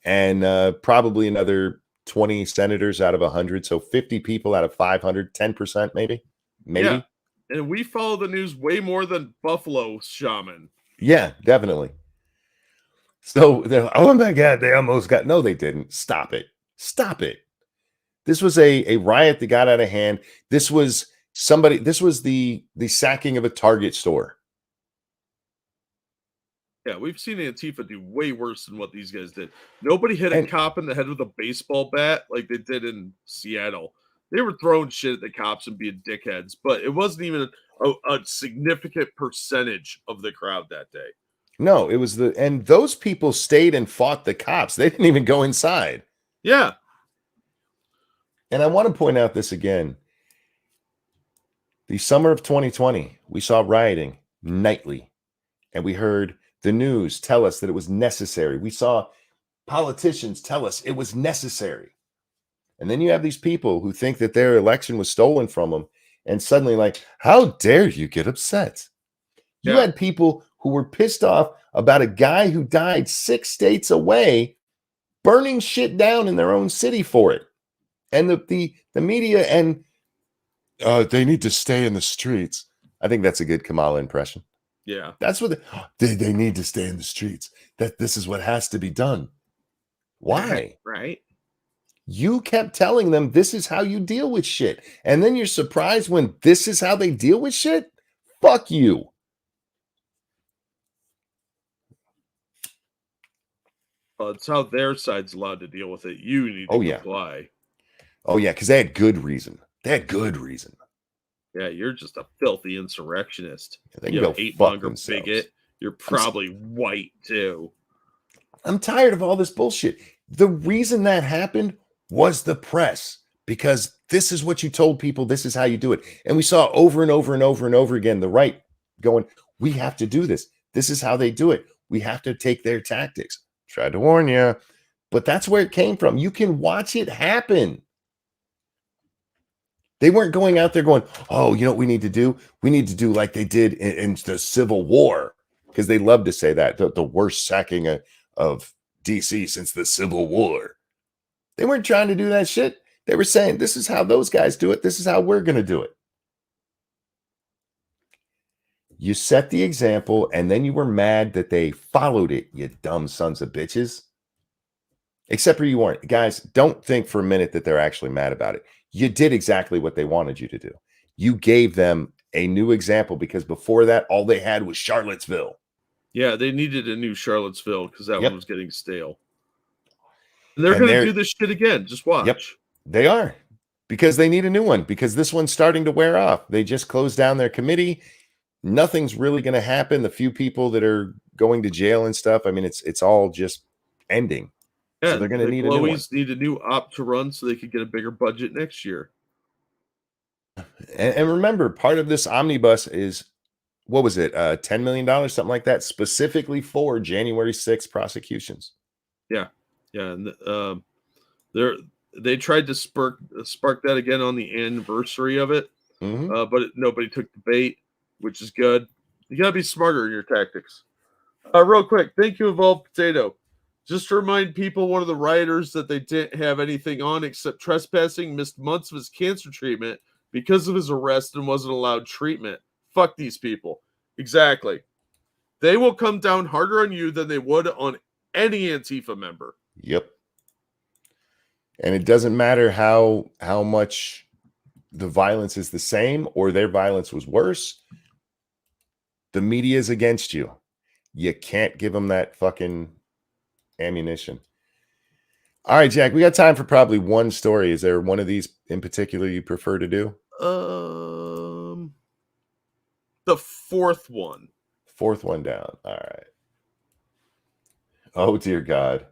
and probably another 20 senators out of 100. So 50 people out of 500, 10% maybe. Yeah. And we follow the news way more than Buffalo Shaman. Yeah, definitely. So they're like, oh my God, they almost got. No, they didn't. Stop it. Stop it. This was a riot that got out of hand. This was the sacking of a Target store. Yeah, we've seen Antifa do way worse than what these guys did. Nobody hit a cop in the head with a baseball bat like they did in Seattle. They were throwing shit at the cops and being dickheads, but it wasn't even a significant percentage of the crowd that day. No, it was and those people stayed and fought the cops. They didn't even go inside. Yeah. And I want to point out this again. The summer of 2020, we saw rioting nightly, and we heard the news tell us that it was necessary. We saw politicians tell us it was necessary. And then you have these people who think that their election was stolen from them, and suddenly like, how dare you get upset? You had people who were pissed off about a guy who died 6 states away, burning shit down in their own city for it. And the media and they need to stay in the streets. I think that's a good Kamala impression. Yeah. That's what they need to stay in the streets. That this is what has to be done. Why? Right. You kept telling them this is how you deal with shit. And then you're surprised when this is how they deal with shit? Fuck you. It's how their side's allowed to deal with it. You need to comply. Oh, yeah, because they had good reason. They had good reason. Yeah, you're just a filthy insurrectionist. They You're can a go hate-monger bigot. You're probably white, too. I'm tired of all this bullshit. The reason that happened was the press, because this is what you told people. This is how you do it. And we saw over and over and over and over again the right going, we have to do this. This is how they do it. We have to take their tactics. Tried to warn you, but that's where it came from. You can watch it happen. They weren't going out there going, oh, you know what we need to do? We need to do like they did in the Civil War, because they love to say that, the worst sacking of DC since the Civil War. They weren't trying to do that shit. They were saying, this is how those guys do it. This is how we're going to do it. You set the example, and then you were mad that they followed it, you dumb sons of bitches. Except for you weren't. Guys, don't think for a minute that they're actually mad about it. You did exactly what they wanted you to do. You gave them a new example, because before that, all they had was Charlottesville. Yeah, they needed a new Charlottesville because that Yep. one was getting stale. And they're going to do this shit again. Just watch. Yep, they are. Because they need a new one. Because this one's starting to wear off. They just closed down their committee. Nothing's really going to happen. The few people that are going to jail and stuff, I mean, it's all just ending. Yeah, So they're going to need a new one. Chloe's need a new op to run so they could get a bigger budget next year. And remember, part of this omnibus is, what was it, $10 million, something like that, specifically for January 6th prosecutions. Yeah, and they tried to spark that again on the anniversary of it, but nobody took the bait, which is good. You gotta be smarter in your tactics. Real quick, thank you, Evolved Potato. Just to remind people, one of the rioters that they didn't have anything on except trespassing missed months of his cancer treatment because of his arrest and wasn't allowed treatment. Fuck these people. Exactly. They will come down harder on you than they would on any Antifa member. Yep. And it doesn't matter how much the violence is the same or their violence was worse. The media is against you. You can't give them that fucking ammunition. All right, Jack, we got time for probably one story. Is there one of these in particular you prefer to do? The fourth one. Fourth one down. All right. Oh, dear God.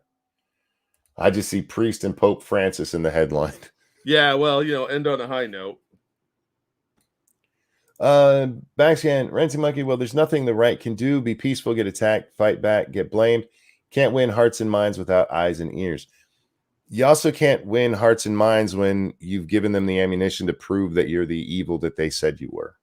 I just see Priest and Pope Francis in the headline. Yeah, well, end on a high note. Backscan, Renty Monkey, well, there's nothing the right can do. Be peaceful, get attacked, fight back, get blamed. Can't win hearts and minds without eyes and ears. You also can't win hearts and minds when you've given them the ammunition to prove that you're the evil that they said you were.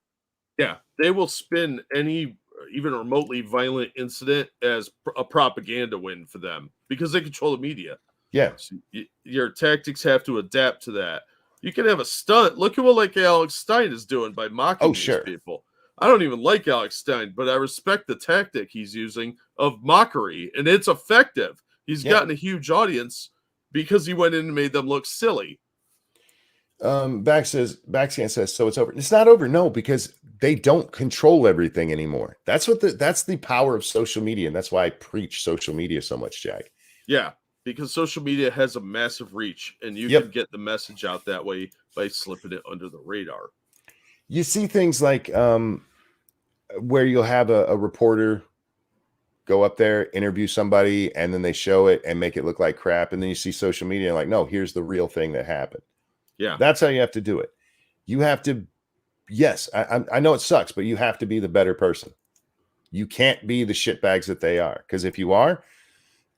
Yeah, they will spin any even remotely violent incident as a propaganda win for them because they control the media. Yeah. So your tactics have to adapt to that. You can have a stunt. Look at what Alex Stein is doing by mocking these people. I don't even like Alex Stein, but I respect the tactic he's using of mockery, and it's effective. He's gotten a huge audience because he went in and made them look silly. Backscan says, so it's over. It's not over, no, because they don't control everything anymore. That's the power of social media, and that's why I preach social media so much, Jack. Yeah, because social media has a massive reach, and you can get the message out that way by slipping it under the radar. You see things like where you'll have a reporter go up there, interview somebody, and then they show it and make it look like crap. And then you see social media and like, no, here's the real thing that happened. Yeah. That's how you have to do it. You have to, yes, I know it sucks, but you have to be the better person. You can't be the shitbags that they are. Because if you are,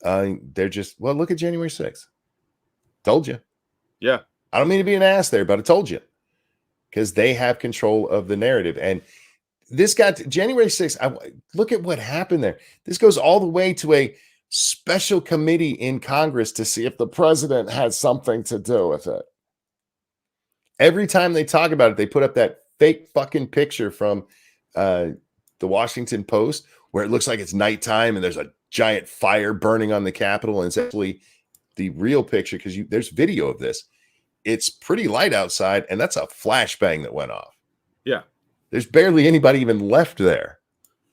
they're just, well, look at January 6th. Told you. Yeah. I don't mean to be an ass there, but I told you. Because they have control of the narrative. And this got to January 6th. Look at what happened there. This goes all the way to a special committee in Congress to see if the president had something to do with it. Every time they talk about it, they put up that fake fucking picture from the Washington Post where it looks like it's nighttime and there's a giant fire burning on the Capitol. And it's actually the real picture because there's video of this. It's pretty light outside, and that's a flashbang that went off. Yeah. There's barely anybody even left there.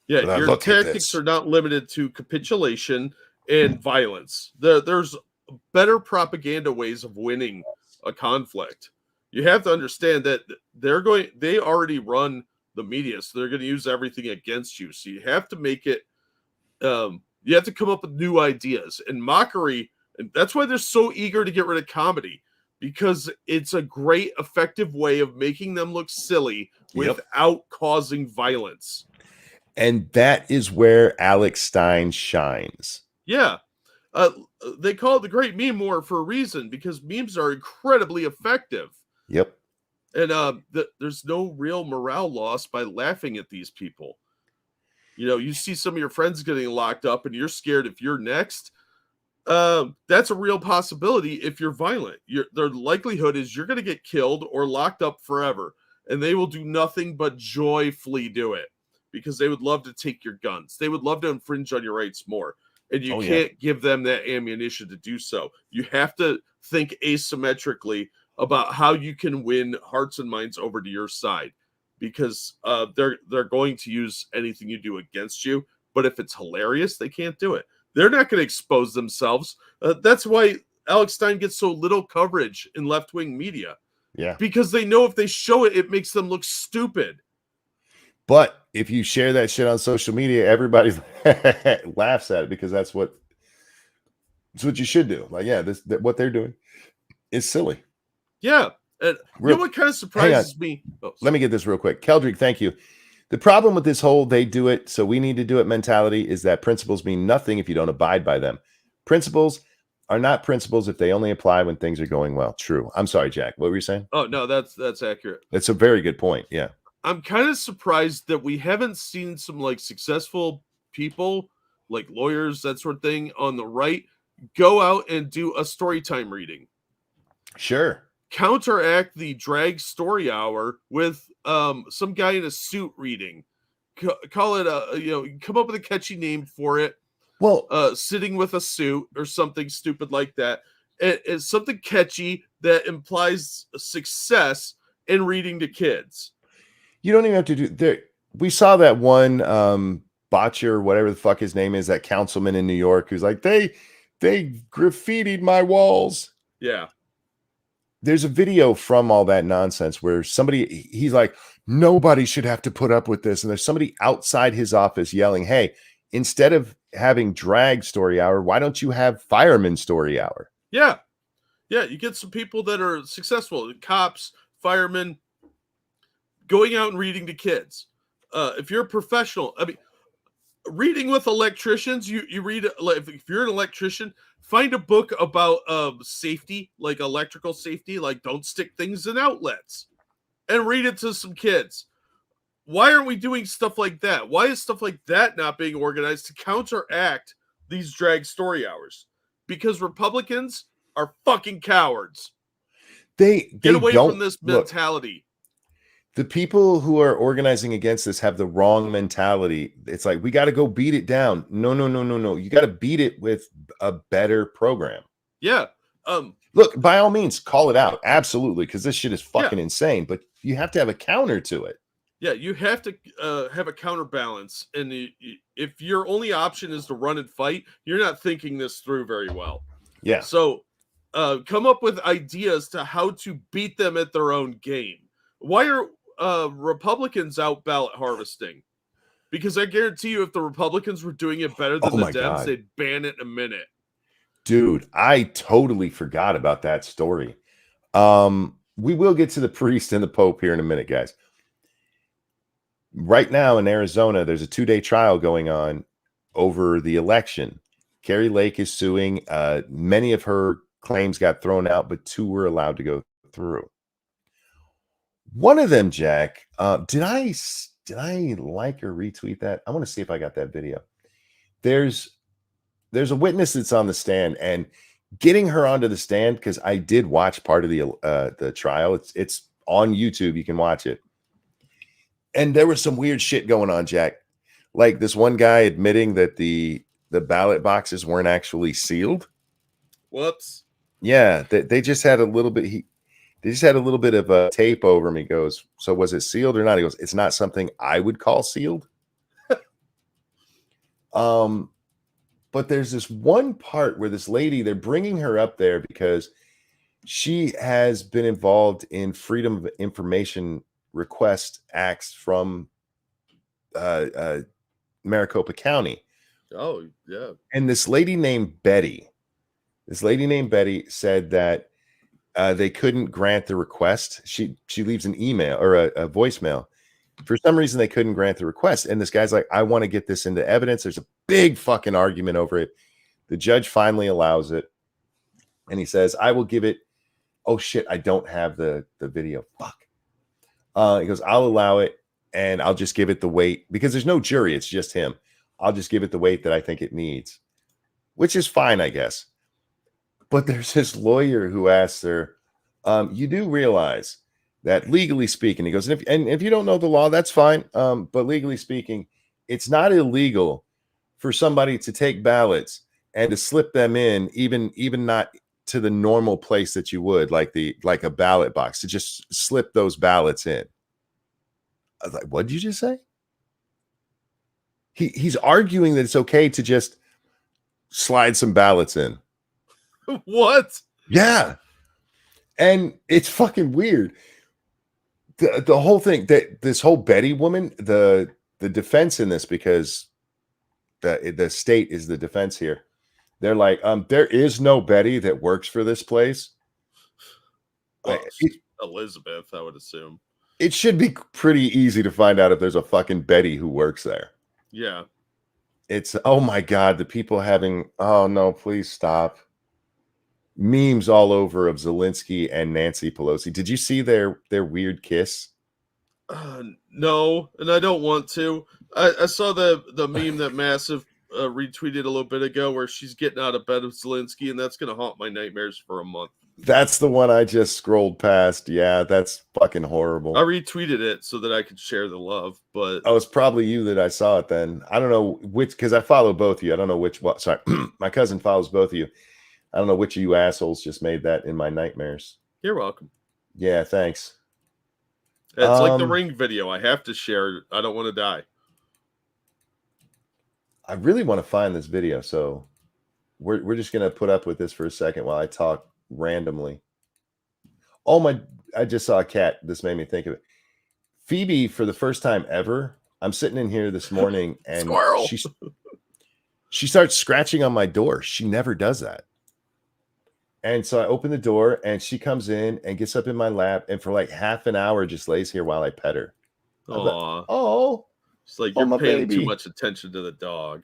Yeah, your tactics are not limited to capitulation and violence. There's better propaganda ways of winning a conflict. You have to understand that they already run the media, so they're going to use everything against you. So you have to make it, you have to come up with new ideas. And mockery, and that's why they're so eager to get rid of comedy. Because it's a great, effective way of making them look silly without causing violence. And that is where Alex Stein shines. Yeah. They call it the great meme war for a reason, because memes are incredibly effective. Yep. And there's no real morale loss by laughing at these people. You know, you see some of your friends getting locked up and you're scared if you're next. That's a real possibility if you're violent. The likelihood is you're going to get killed or locked up forever. And they will do nothing but joyfully do it because they would love to take your guns. They would love to infringe on your rights more. And you can't give them that ammunition to do so. You have to think asymmetrically about how you can win hearts and minds over to your side, because they're going to use anything you do against you. But if it's hilarious, they can't do it. They're not going to expose themselves. That's why Alex Stein gets so little coverage in left-wing media. Yeah. Because they know if they show it, it makes them look stupid. But if you share that shit on social media, everybody laughs at it, because that's what you should do. Like, yeah, what they're doing is silly. Yeah. And you know what kind of surprises me? Oh, let me get this real quick. Keldrick, thank you. The problem with this whole "they do it, so we need to do it" mentality is that principles mean nothing if you don't abide by them. Principles are not principles if they only apply when things are going well. True. I'm sorry, Jack. What were you saying? Oh, no, that's accurate. That's a very good point. Yeah. I'm kind of surprised that we haven't seen some like successful people, like lawyers, that sort of thing, on the right, go out and do a story time reading. Sure. Counteract the drag story hour with some guy in a suit reading. Call it come up with a catchy name for it. Well, sitting with a suit or something stupid like that. It's something catchy that implies success in reading to kids. You don't even have to do there. We saw that one Botcher, whatever the fuck his name is, that councilman in New York who's like, they graffitied my walls. Yeah. There's a video from all that nonsense where he's like, nobody should have to put up with this. And there's somebody outside his office yelling, hey, instead of having drag story hour, why don't you have fireman story hour? Yeah. Yeah. You get some people that are successful, cops, firemen, going out and reading to kids. If you're a professional, I mean, reading with electricians, you read, if you're an electrician, find a book about safety, like electrical safety, like don't stick things in outlets, and read it to some kids. Why aren't we doing stuff like that? Why is stuff like that not being organized to counteract these drag story hours? Because Republicans are fucking cowards. They get away from this mentality. The people who are organizing against this have the wrong mentality. It's like, we got to go beat it down. No. You got to beat it with a better program. Yeah. Look, by all means, call it out. Absolutely. Because this shit is fucking insane. But you have to have a counter to it. Yeah, you have to have a counterbalance. And if your only option is to run and fight, you're not thinking this through very well. Yeah. So come up with ideas to how to beat them at their own game. Why are Republicans out ballot harvesting? Because I guarantee you, if the Republicans were doing it better than the Dems, they'd ban it in a minute. Dude, I totally forgot about that story. We will get to the priest and the Pope here in a minute, guys. Right now in Arizona, there's a 2-day trial going on over the election. Carrie Lake is suing. Many of her claims got thrown out, but 2 were allowed to go through. One of them, Jack, did I like or retweet that? I want to see if I got that video. There's a witness that's on the stand, and getting her onto the stand, because I did watch part of the trial. It's on YouTube. You can watch it. And there was some weird shit going on, Jack. Like this one guy admitting that the ballot boxes weren't actually sealed. Whoops. Yeah, they just had a little bit. They just had a little bit of tape over him. He goes, so was it sealed or not? He goes, it's not something I would call sealed. But there's this one part where this lady, they're bringing her up there because she has been involved in Freedom of Information request acts from Maricopa County. Oh, yeah. And this lady named Betty said that they couldn't grant the request. She leaves an email or a voicemail For some reason, they couldn't grant the request. And this guy's like, I want to get this into evidence. There's a big fucking argument over it. The judge finally allows it. And he says, I will give it. Oh, shit. I don't have the video. Fuck. He goes, I'll allow it. And I'll just give it the weight because there's no jury. It's just him. I'll just give it the weight that I think it needs, which is fine, I guess. But there's this lawyer who asks her, you do realize that legally speaking, he goes, and if you don't know the law, that's fine. But legally speaking, it's not illegal for somebody to take ballots and to slip them in, even not to the normal place that you would, like a ballot box, to just slip those ballots in. I was like, what did you just say? He's arguing that it's okay to just slide some ballots in. What? Yeah. And it's fucking weird. The whole thing, that this whole Betty woman, the defense in this, because the state is the defense here. They're like, there is no Betty that works for this place. Well, Elizabeth, I would assume. It should be pretty easy to find out if there's a fucking Betty who works there. Yeah. It's, oh my God, the people having, oh no, please stop. Memes all over of Zelensky and Nancy Pelosi. Did you see their weird kiss? No, and I don't want to. I saw the meme that Massive retweeted a little bit ago where she's getting out of bed with Zelensky, and that's going to haunt my nightmares for a month. That's the one I just scrolled past. Yeah, that's fucking horrible. I retweeted it so that I could share the love, but oh, it's probably you that I saw it then. I don't know which, because I follow both of you. I don't know which one. Sorry, my cousin follows both of you. I don't know which of you assholes just made that in my nightmares. You're welcome. Yeah, thanks. It's like the Ring video. I have to share it. I don't want to die. I really want to find this video, so we're just gonna put up with this for a second while I talk randomly. Oh my! I just saw a cat. This made me think of it. Phoebe, for the first time ever, I'm sitting in here this morning and Squirrel. she starts scratching on my door. She never does that. And so I open the door and she comes in and gets up in my lap and for like half an hour just lays here while I pet her. Aww. Oh, it's like you're my paying baby. too much attention to the dog.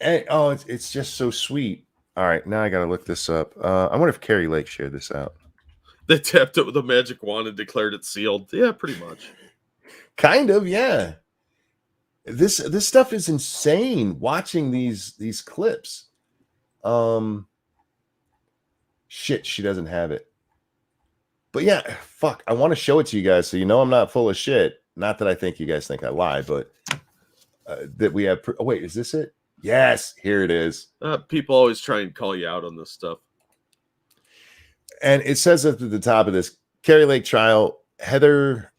And, oh, it's just so sweet. All right, now I got to look this up. I wonder if Carrie Lake shared this out. They tapped it with a magic wand and declared it sealed. Yeah, pretty much. Kind of, yeah. This stuff is insane. Watching these clips. Shit, she doesn't have it. But yeah, fuck. I want to show it to you guys so you know I'm not full of shit. Not that I think you guys think I lie, but that we have. Oh wait, is this it? Yes, here it is. People always try and call you out on this stuff. And it says at the top of this Carrie Lake trial, Heather.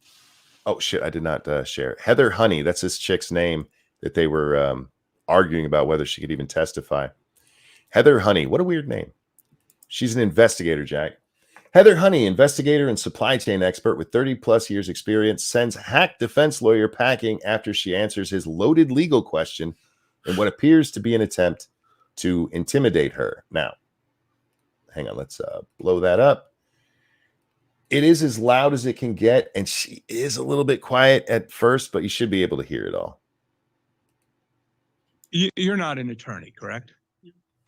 Oh shit, I did not share. Heather Honey, that's this chick's name that they were arguing about whether she could even testify. Heather Honey, what a weird name. She's an investigator, Jack. Heather Honey, investigator and supply chain expert with 30 plus years experience, sends hack defense lawyer packing after she answers his loaded legal question in what appears to be an attempt to intimidate her. Now, hang on, let's blow that up. It is as loud as it can get, and she is a little bit quiet at first, but you should be able to hear it all. You're not an attorney, correct?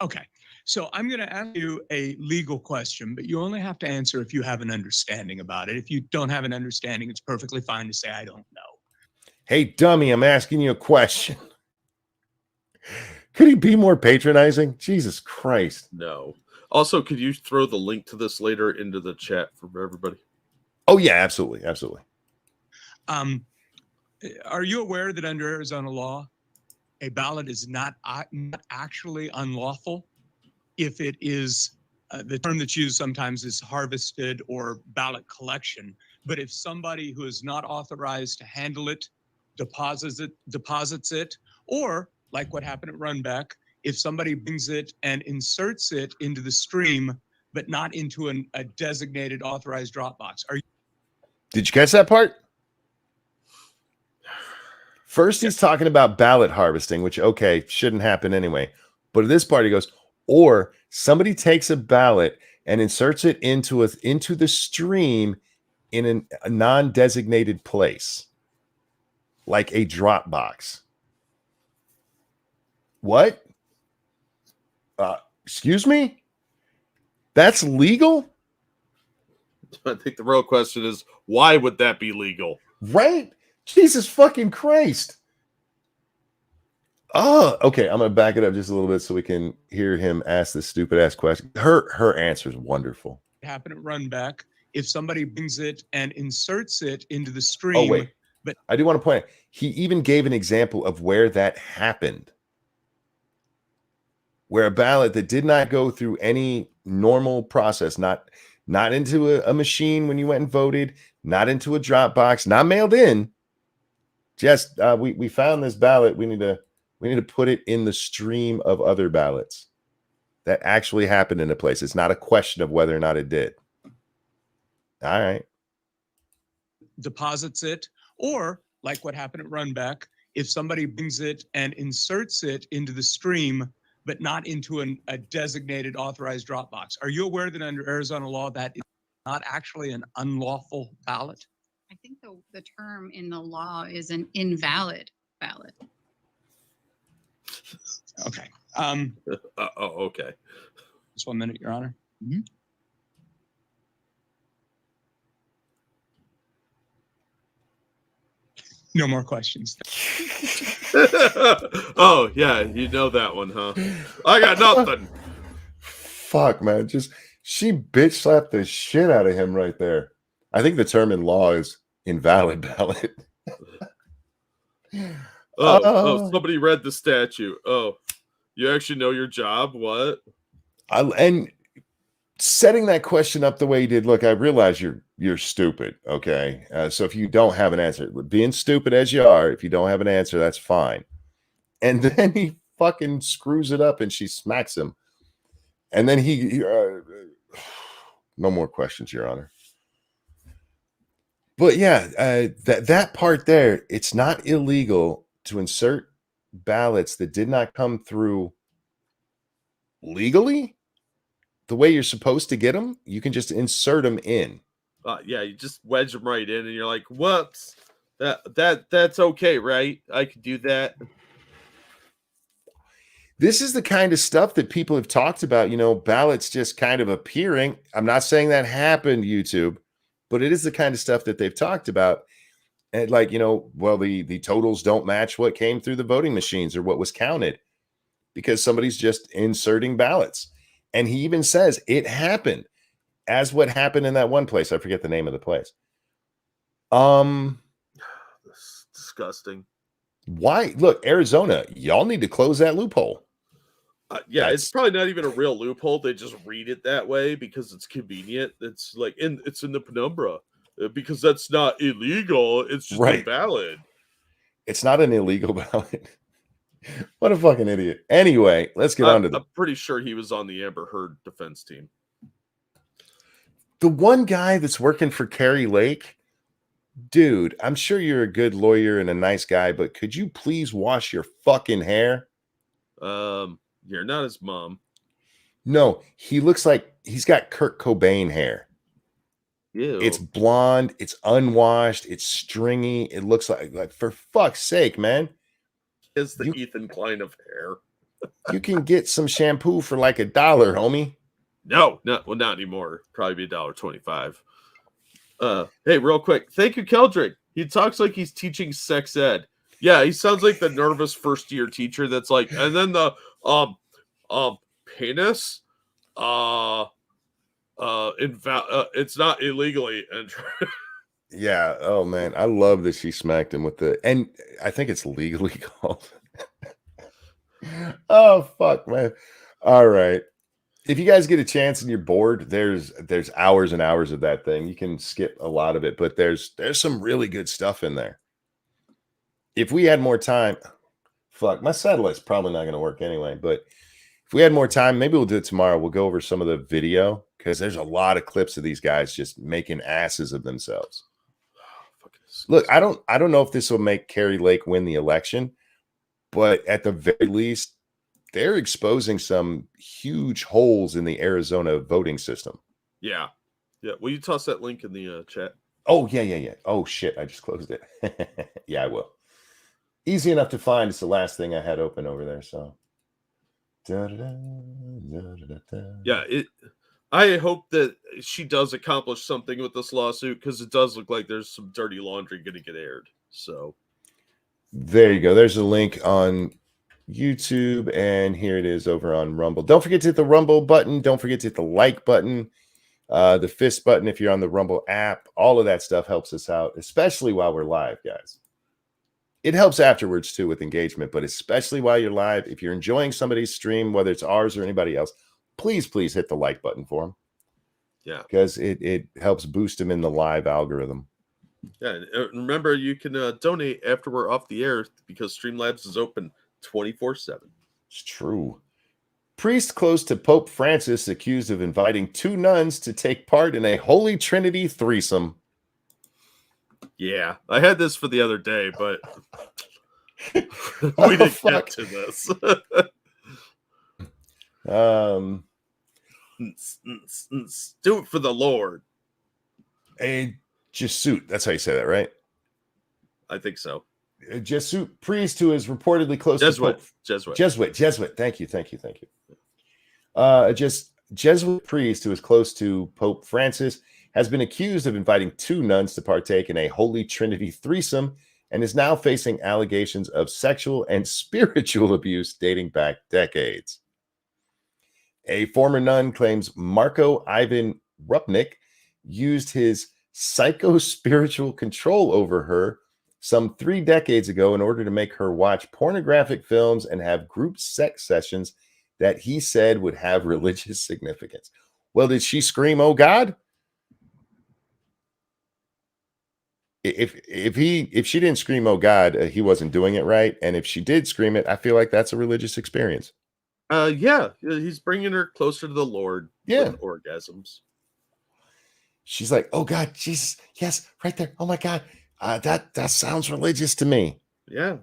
Okay. So I'm going to ask you a legal question, but you only have to answer if you have an understanding about it. If you don't have an understanding, it's perfectly fine to say, I don't know. Hey, dummy, I'm asking you a question. Could he be more patronizing? Jesus Christ. No. Also, could you throw the link to this later into the chat for everybody? Oh, yeah, absolutely. Absolutely. Are you aware that under Arizona law, a ballot is not actually unlawful if it is, the term that's used sometimes is harvested or ballot collection, but if somebody who is not authorized to handle it deposits it, or like what happened at Runback, if somebody brings it and inserts it into the stream, but not into a designated authorized drop box. Did you catch that part? First, he's talking about ballot harvesting, which, okay, shouldn't happen anyway. But at this part, he goes, or somebody takes a ballot and inserts it into the stream in a non-designated place. like a drop box. What? Excuse me? That's legal? I think the real question is, why would that be legal? Right? Jesus fucking Christ. Oh, okay. I'm gonna back it up just a little bit so we can hear him ask this stupid ass question. Her answer is wonderful. Happen at run back if somebody brings it and inserts it into the Oh, stream. wait. But I do want to point out, he even gave an example of where that happened. Where a ballot that did not go through any normal process, not into a machine when you went and voted, not into a drop box, not mailed in. Just we found this ballot. We need to put it in the stream of other ballots that actually happened in a place. It's not a question of whether or not it did. All right. deposits it, or like what happened at Runback, if somebody brings it and inserts it into the stream, but not into a designated authorized drop box. Are you aware that under Arizona law, that is not actually an unlawful ballot? I think the term in the law is an invalid ballot. Okay. Okay. Just 1 minute, Your Honor. No more questions. Oh, yeah, you know that one, huh? I got nothing. Fuck, man. She bitch slapped the shit out of him right there. I think the term in law is invalid ballot. Somebody read the statute. Oh, you actually know your job? What? And setting that question up the way you did, look, I realize you're stupid, okay? So if you don't have an answer, being stupid as you are, if you don't have an answer, that's fine. And then he fucking screws it up and she smacks him. And then he no more questions, Your Honor. But yeah, that part there, it's not illegal to insert ballots that did not come through legally the way you're supposed to get them. You can just insert them in. Yeah, you just wedge them right in, and you're like, "Whoops, that's okay, right? I could do that." This is the kind of stuff that people have talked about, ballots just kind of appearing. I'm not saying that happened, YouTube, but it is the kind of stuff that they've talked about. And like, well, the totals don't match what came through the voting machines or what was counted because somebody's just inserting ballots. And he even says it happened as what happened in that one place. I forget the name of the place. That's disgusting. Why? Look, Arizona, y'all need to close that loophole. Yeah, it's probably not even a real loophole. They just read it that way because it's convenient. It's like it's in the penumbra because that's not illegal. It's just invalid. It's not an illegal ballot. What a fucking idiot. Anyway, let's get on to I'm pretty sure he was on the Amber Heard defense team. The one guy that's working for Carrie Lake. Dude, I'm sure you're a good lawyer and a nice guy, but could you please wash your fucking hair? You're not his mom. No, he looks like he's got Kurt Cobain hair. Ew. It's blonde, it's unwashed, it's stringy. It looks like for fuck's sake, man. It's the Ethan Klein of hair. You can get some shampoo for like $1, homie. No, not anymore. Probably be $1.25. Hey, real quick. Thank you, Keldrick. He talks like he's teaching sex ed. Yeah, he sounds like the nervous first year teacher that's like, and then the penis it's not illegally entered. Yeah. Oh man, I love that she smacked him with and I think it's legally called. Oh fuck, man. All right. If you guys get a chance and you're bored, there's hours and hours of that thing. You can skip a lot of it, but there's some really good stuff in there. If we had more time, fuck, my satellite's probably not going to work anyway, but if we had more time, maybe we'll do it tomorrow. We'll go over some of the video because there's a lot of clips of these guys just making asses of themselves. Look, I don't know if this will make Carrie Lake win the election, but at the very least, they're exposing some huge holes in the Arizona voting system. Yeah. Will you toss that link in the chat? Oh, yeah. Oh, shit. I just closed it. Yeah, I will. Easy enough to find. It's the last thing I had open over there. So, da-da-da. Yeah, I hope that she does accomplish something with this lawsuit, because it does look like there's some dirty laundry going to get aired. So There you go. There's a link on YouTube, and here it is over on Rumble. Don't forget to hit the Rumble button. Don't forget to hit the like button, the fist button if you're on the Rumble app. All of that stuff helps us out, especially while we're live, guys. It helps afterwards too with engagement, but especially while you're live. If you're enjoying somebody's stream, whether it's ours or anybody else, please hit the like button for them. yeah. Because it helps boost them in the live algorithm. Yeah, and remember, you can donate after we're off the air, because Streamlabs is open 24/7. It's true. Priest close to Pope Francis accused of inviting 2 nuns to take part in a Holy Trinity threesome. Yeah, I had this for the other day, but we Oh, didn't fuck. get to this. Do it for the Lord. A Jesuit. That's how you say that, right? I think so. A Jesuit priest who is reportedly close to Pope. Jesuit. Thank you. Jesuit priest who is close to Pope Francis has been accused of inviting 2 nuns to partake in a Holy Trinity threesome and is now facing allegations of sexual and spiritual abuse dating back decades. A former nun claims Marco Ivan Rupnik used his psycho-spiritual control over her some 3 decades ago in order to make her watch pornographic films and have group sex sessions that he said would have religious significance. Well, did she scream, "Oh God"? If she didn't scream, "Oh God," he wasn't doing it right. And if she did scream it, I feel like that's a religious experience. Yeah, he's bringing her closer to the Lord. Yeah. With orgasms. She's like, "Oh God, Jesus, yes, right there. Oh my God, that sounds religious to me." Yeah,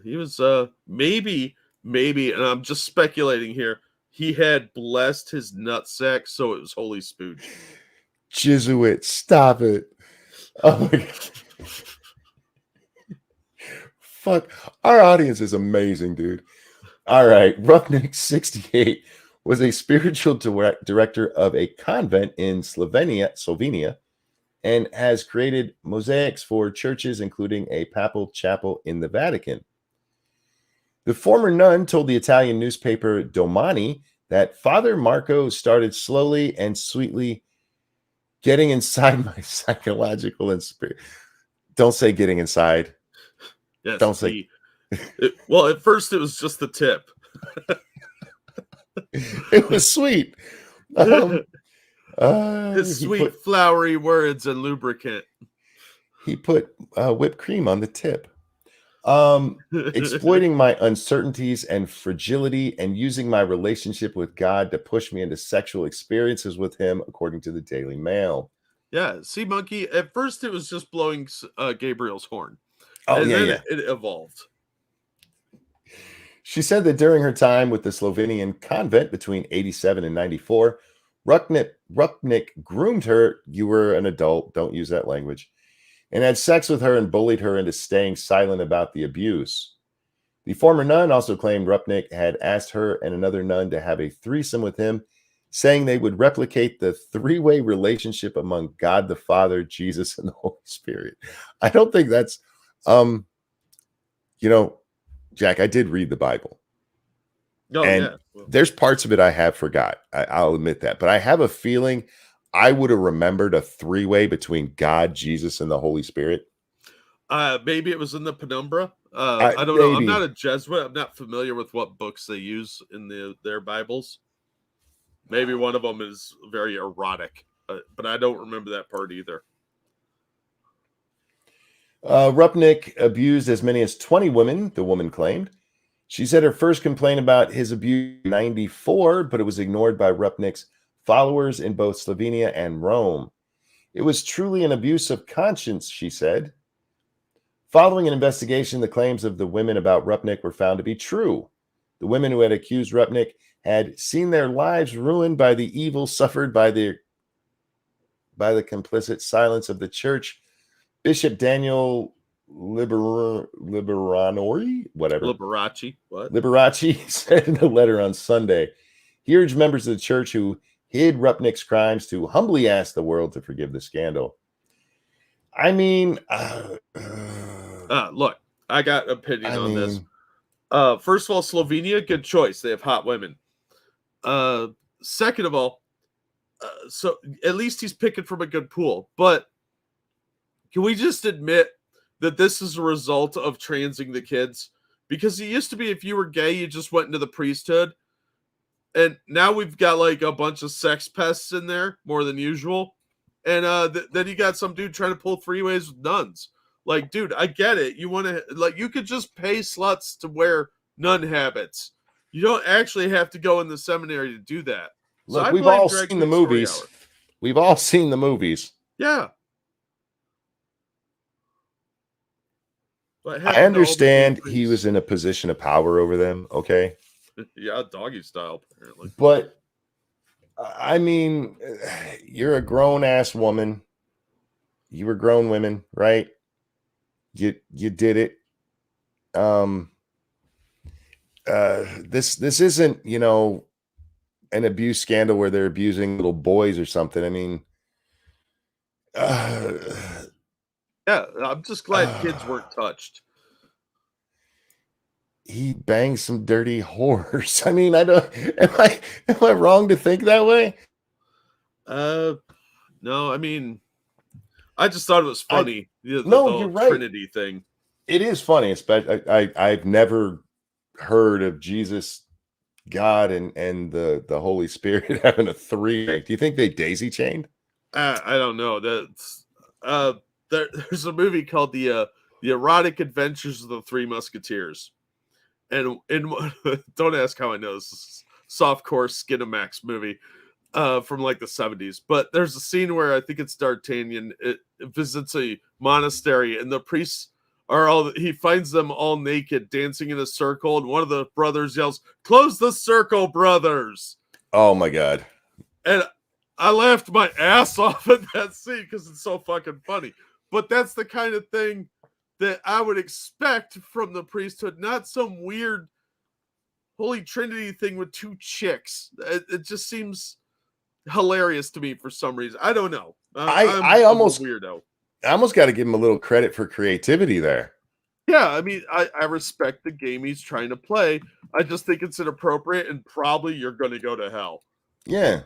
he was maybe, and I'm just speculating here, he had blessed his nutsack, so it was holy spooge. Jesuit, stop it. Oh my God. Fuck. Our audience is amazing, dude. All right. Rupnik, 68, was a spiritual director of a convent in Slovenia, and has created mosaics for churches, including a papal chapel in the Vatican. The former nun told the Italian newspaper Domani that Father Marco started slowly and sweetly getting inside my psychological and spirit. Don't say getting inside. Yes, Don't say. Well, at first it was just the tip. It was sweet. His sweet, flowery words and lubricant. He put whipped cream on the tip. Exploiting my uncertainties and fragility and using my relationship with God to push me into sexual experiences with him, according to the Daily Mail. Yeah, see, Monkey, at first it was just blowing Gabriel's horn. Oh, and yeah, then yeah. It evolved. She said that during her time with the Slovenian convent between 87 and 94, Rupnik groomed her. You were an adult. Don't use that language. And had sex with her and bullied her into staying silent about the abuse. The former nun also claimed Rupnik had asked her and another nun to have a threesome with him, saying they would replicate the 3-way relationship among God the Father, Jesus, and the Holy Spirit. I don't think that's, Jack, I did read the Bible. Oh, and yeah. There's parts of it I have forgot. I'll admit that. But I have a feeling I would have remembered a 3-way between God, Jesus, and the Holy Spirit. Maybe it was in the Penumbra. I don't know. I'm not a Jesuit. I'm not familiar with what books they use in their Bibles. Maybe one of them is very erotic, but I don't remember that part either. Rupnik abused as many as 20 women, the woman claimed. She said her first complaint about his abuse in 94, but it was ignored by Rupnik's followers in both Slovenia and Rome. It was truly an abuse of conscience, she said. Following an investigation, the claims of the women about Rupnik were found to be true. The women who had accused Rupnik had seen their lives ruined by the evil suffered by the complicit silence of the church. Bishop Daniel Liberanori, whatever. Liberace. What? Liberace said in a letter on Sunday, he urged members of the church who hid Rupnick's crimes to humbly ask the world to forgive the scandal. I mean, Look, I got an opinion on this. mean, First of all, Slovenia, good choice. They have hot women. Second of all, so at least he's picking from a good pool. But can we just admit that this is a result of transing the kids? Because it used to be if you were gay, you just went into the priesthood. And now we've got like a bunch of sex pests in there, more than usual. And then you got some dude trying to pull freeways with nuns. Like, dude, I get it. You want to, like, you could just pay sluts to wear nun habits. You don't actually have to go in the seminary to do that. look, I we've blame all Greg seen the for Story movies. Hour. We've all seen the movies. Yeah. What happened I to all the understand gay he was priests? in a position of power over them, okay? Yeah, doggy style, apparently. But I mean, you're a grown ass woman. You were grown women, right? You did it. This isn't, an abuse scandal where they're abusing little boys or something. I mean, Yeah, I'm just glad kids weren't touched. he banged some dirty whores. I mean, I don't. Am I wrong to think that way? No, I mean, I just thought it was funny. The you're right. Trinity thing. It is funny, especially I've never heard of Jesus, God, and the Holy Spirit having a three. Do you think they daisy chained? I don't know. That's there's a movie called the Erotic Adventures of the Three Musketeers, and don't ask how I know this is a softcore Skinamax movie from like the 70s. But there's a scene where I think it's D'Artagnan. It visits a monastery, and the priests he finds them all naked, dancing in a circle, and one of the brothers yells, "Close the circle, brothers!" Oh my God! And I laughed my ass off at that scene because it's so fucking funny. But that's the kind of thing that I would expect from the priesthood, not some weird Holy Trinity thing with two chicks. It just seems hilarious to me for some reason. I don't know. I'm a weirdo. I almost got to give him a little credit for creativity there. Yeah, I mean, I respect the game he's trying to play. I just think it's inappropriate, and probably you're going to go to hell. Yeah.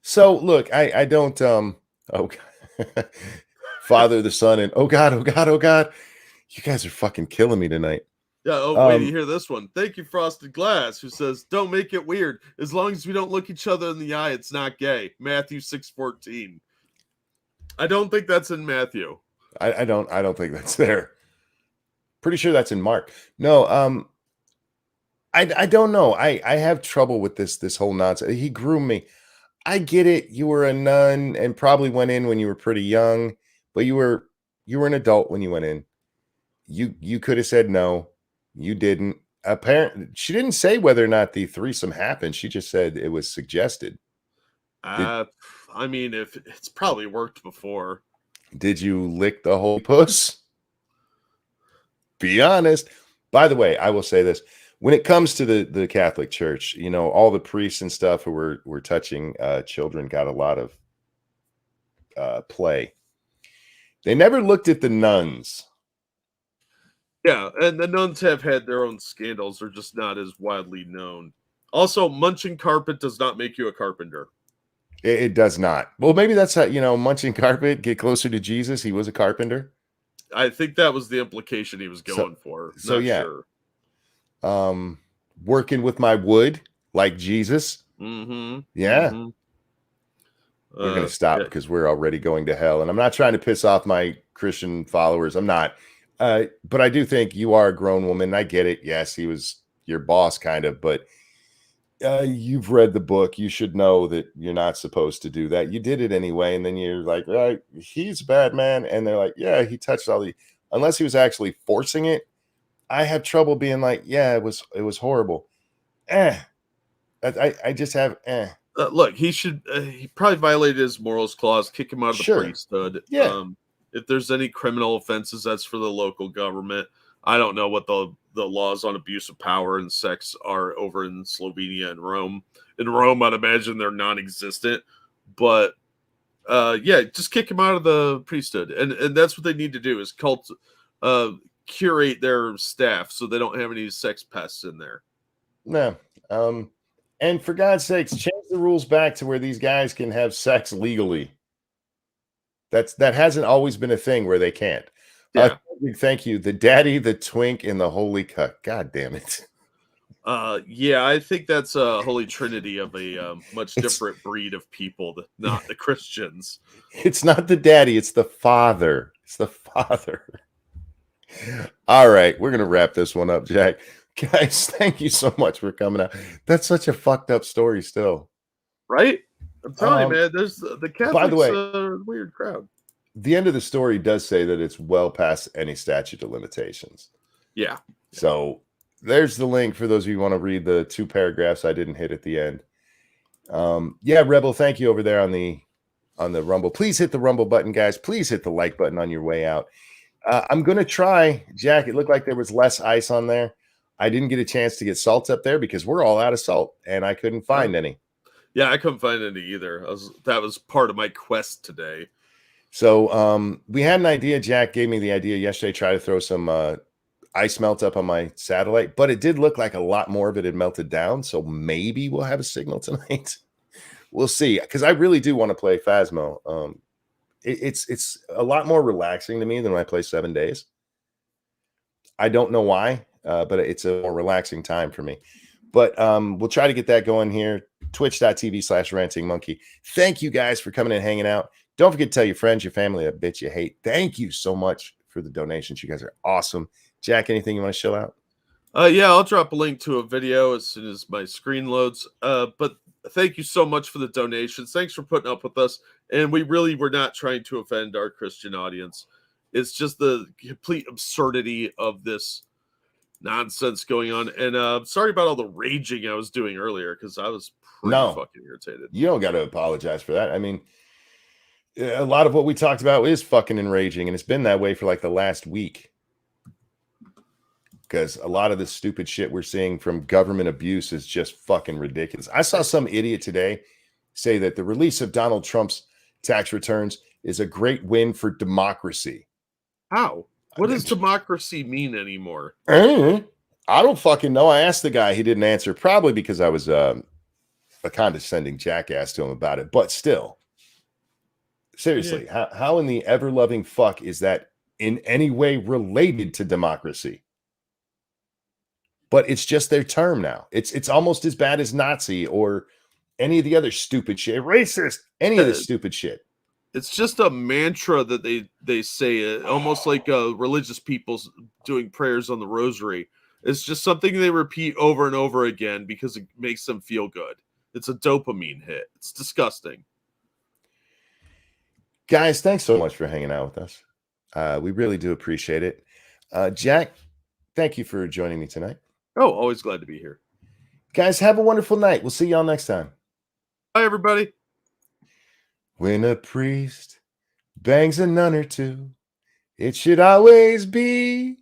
So look, I don't. Oh, Father, the Son, and oh God, you guys are fucking killing me tonight. Yeah. Oh, wait, you hear this one? Thank you, Frosted Glass, who says, "Don't make it weird. As long as we don't look each other in the eye, it's not gay." Matthew 6:14. I don't think that's in Matthew. I don't think that's there. Pretty sure that's in Mark. No, I don't know. I have trouble with this whole nonsense. He groomed me. I get it. You were a nun and probably went in when you were pretty young, but you were an adult when you went in. You could have said no. You didn't. Apparently, she didn't say whether or not the threesome happened. She just said it was suggested. I mean, if it's probably worked before. Did you lick the whole puss? Be honest. By the way, I will say this. When it comes to the Catholic Church, all the priests and stuff who were touching children got a lot of play. They never looked at the nuns. Yeah, and the nuns have had their own scandals. They're just not as widely known. Also, munching carpet does not make you a carpenter. It does not. Well, maybe that's how, munching carpet, get closer to Jesus. He was a carpenter. I think that was the implication he was going for. So yeah. Sure. Working with my wood like Jesus. Mm-hmm. Yeah. Mm-hmm. We're going to stop because we're already going to hell. And I'm not trying to piss off my Christian followers. I'm not. But I do think you are a grown woman. I get it. Yes, he was your boss kind of, but you've read the book. You should know that you're not supposed to do that. You did it anyway. And then you're like, right, he's a bad man. And they're like, yeah, he touched all the, unless he was actually forcing it. I have trouble being like, yeah, it was horrible. I just have, Look, he should, he probably violated his morals clause, kick him out of the priesthood. Yeah. If there's any criminal offenses, that's for the local government. I don't know what the laws on abuse of power and sex are over in Slovenia and Rome. In Rome, I'd imagine they're non-existent. But yeah, just kick him out of the priesthood, and that's what they need to do is curate their staff so they don't have any sex pests in there. No. And for God's sakes, change the rules back to where these guys can have sex legally. That hasn't always been a thing where they can't. Yeah. Thank you. The daddy, the twink, and the holy cuck. God damn it. Yeah, I think that's a holy trinity of a much different breed of people, not the Christians. It's not the daddy, it's the father. It's the father. All right, we're going to wrap this one up, Jack. Guys, thank you so much for coming out. That's such a fucked up story still. Right? I'm telling you, man, there's the Catholics by the way, are a weird crowd. The end of the story does say that it's well past any statute of limitations. Yeah. So there's the link for those of you who want to read the 2 paragraphs I didn't hit at the end. Yeah, Rebel, thank you over there on the Rumble. Please hit the Rumble button, guys. Please hit the like button on your way out. I'm going to try, Jack. It looked like there was less ice on there. I didn't get a chance to get salt up there because we're all out of salt and I couldn't find any. Yeah, I couldn't find any either. That was part of my quest today. So we had an idea. Jack gave me the idea yesterday, try to throw some ice melt up on my satellite, but it did look like a lot more of it had melted down. So maybe we'll have a signal tonight. We'll see. Because I really do want to play Phasmo. It's a lot more relaxing to me than when I play 7 days. I don't know why, but it's a more relaxing time for me. But we'll try to get that going here. Twitch.tv/rantingmonkey. Thank you guys for coming and hanging out. Don't forget to tell your friends, your family, that bitch you hate. Thank you so much for the donations. You guys are awesome. Jack, anything you want to show out? Yeah, I'll drop a link to a video as soon as my screen loads. But thank you so much for the donations. Thanks for putting up with us. And we really were not trying to offend our Christian audience. It's just the complete absurdity of this nonsense going on. And sorry about all the raging I was doing earlier because I was pretty fucking irritated. You don't got to apologize for that. I mean, a lot of what we talked about is fucking enraging, and it's been that way for like the last week. Because a lot of the stupid shit we're seeing from government abuse is just fucking ridiculous. I saw some idiot today say that the release of Donald Trump's tax returns is a great win for democracy. How? What does democracy mean anymore? I don't fucking know. I asked the guy. He didn't answer, probably because I was a condescending jackass to him about it. But still, seriously, Yeah. how in the ever-loving fuck is that in any way related to democracy? But it's just their term now. It's almost as bad as Nazi or any of the other stupid shit, racist, any of this stupid shit. It's just a mantra that they say, almost like religious people doing prayers on the rosary. It's just something they repeat over and over again because it makes them feel good. It's a dopamine hit. It's disgusting. Guys, thanks so much for hanging out with us. We really do appreciate it. Jack, thank you for joining me tonight. Oh, always glad to be here. Guys, have a wonderful night. We'll see y'all next time. Bye, everybody. When a priest bangs a nun or two, it should always be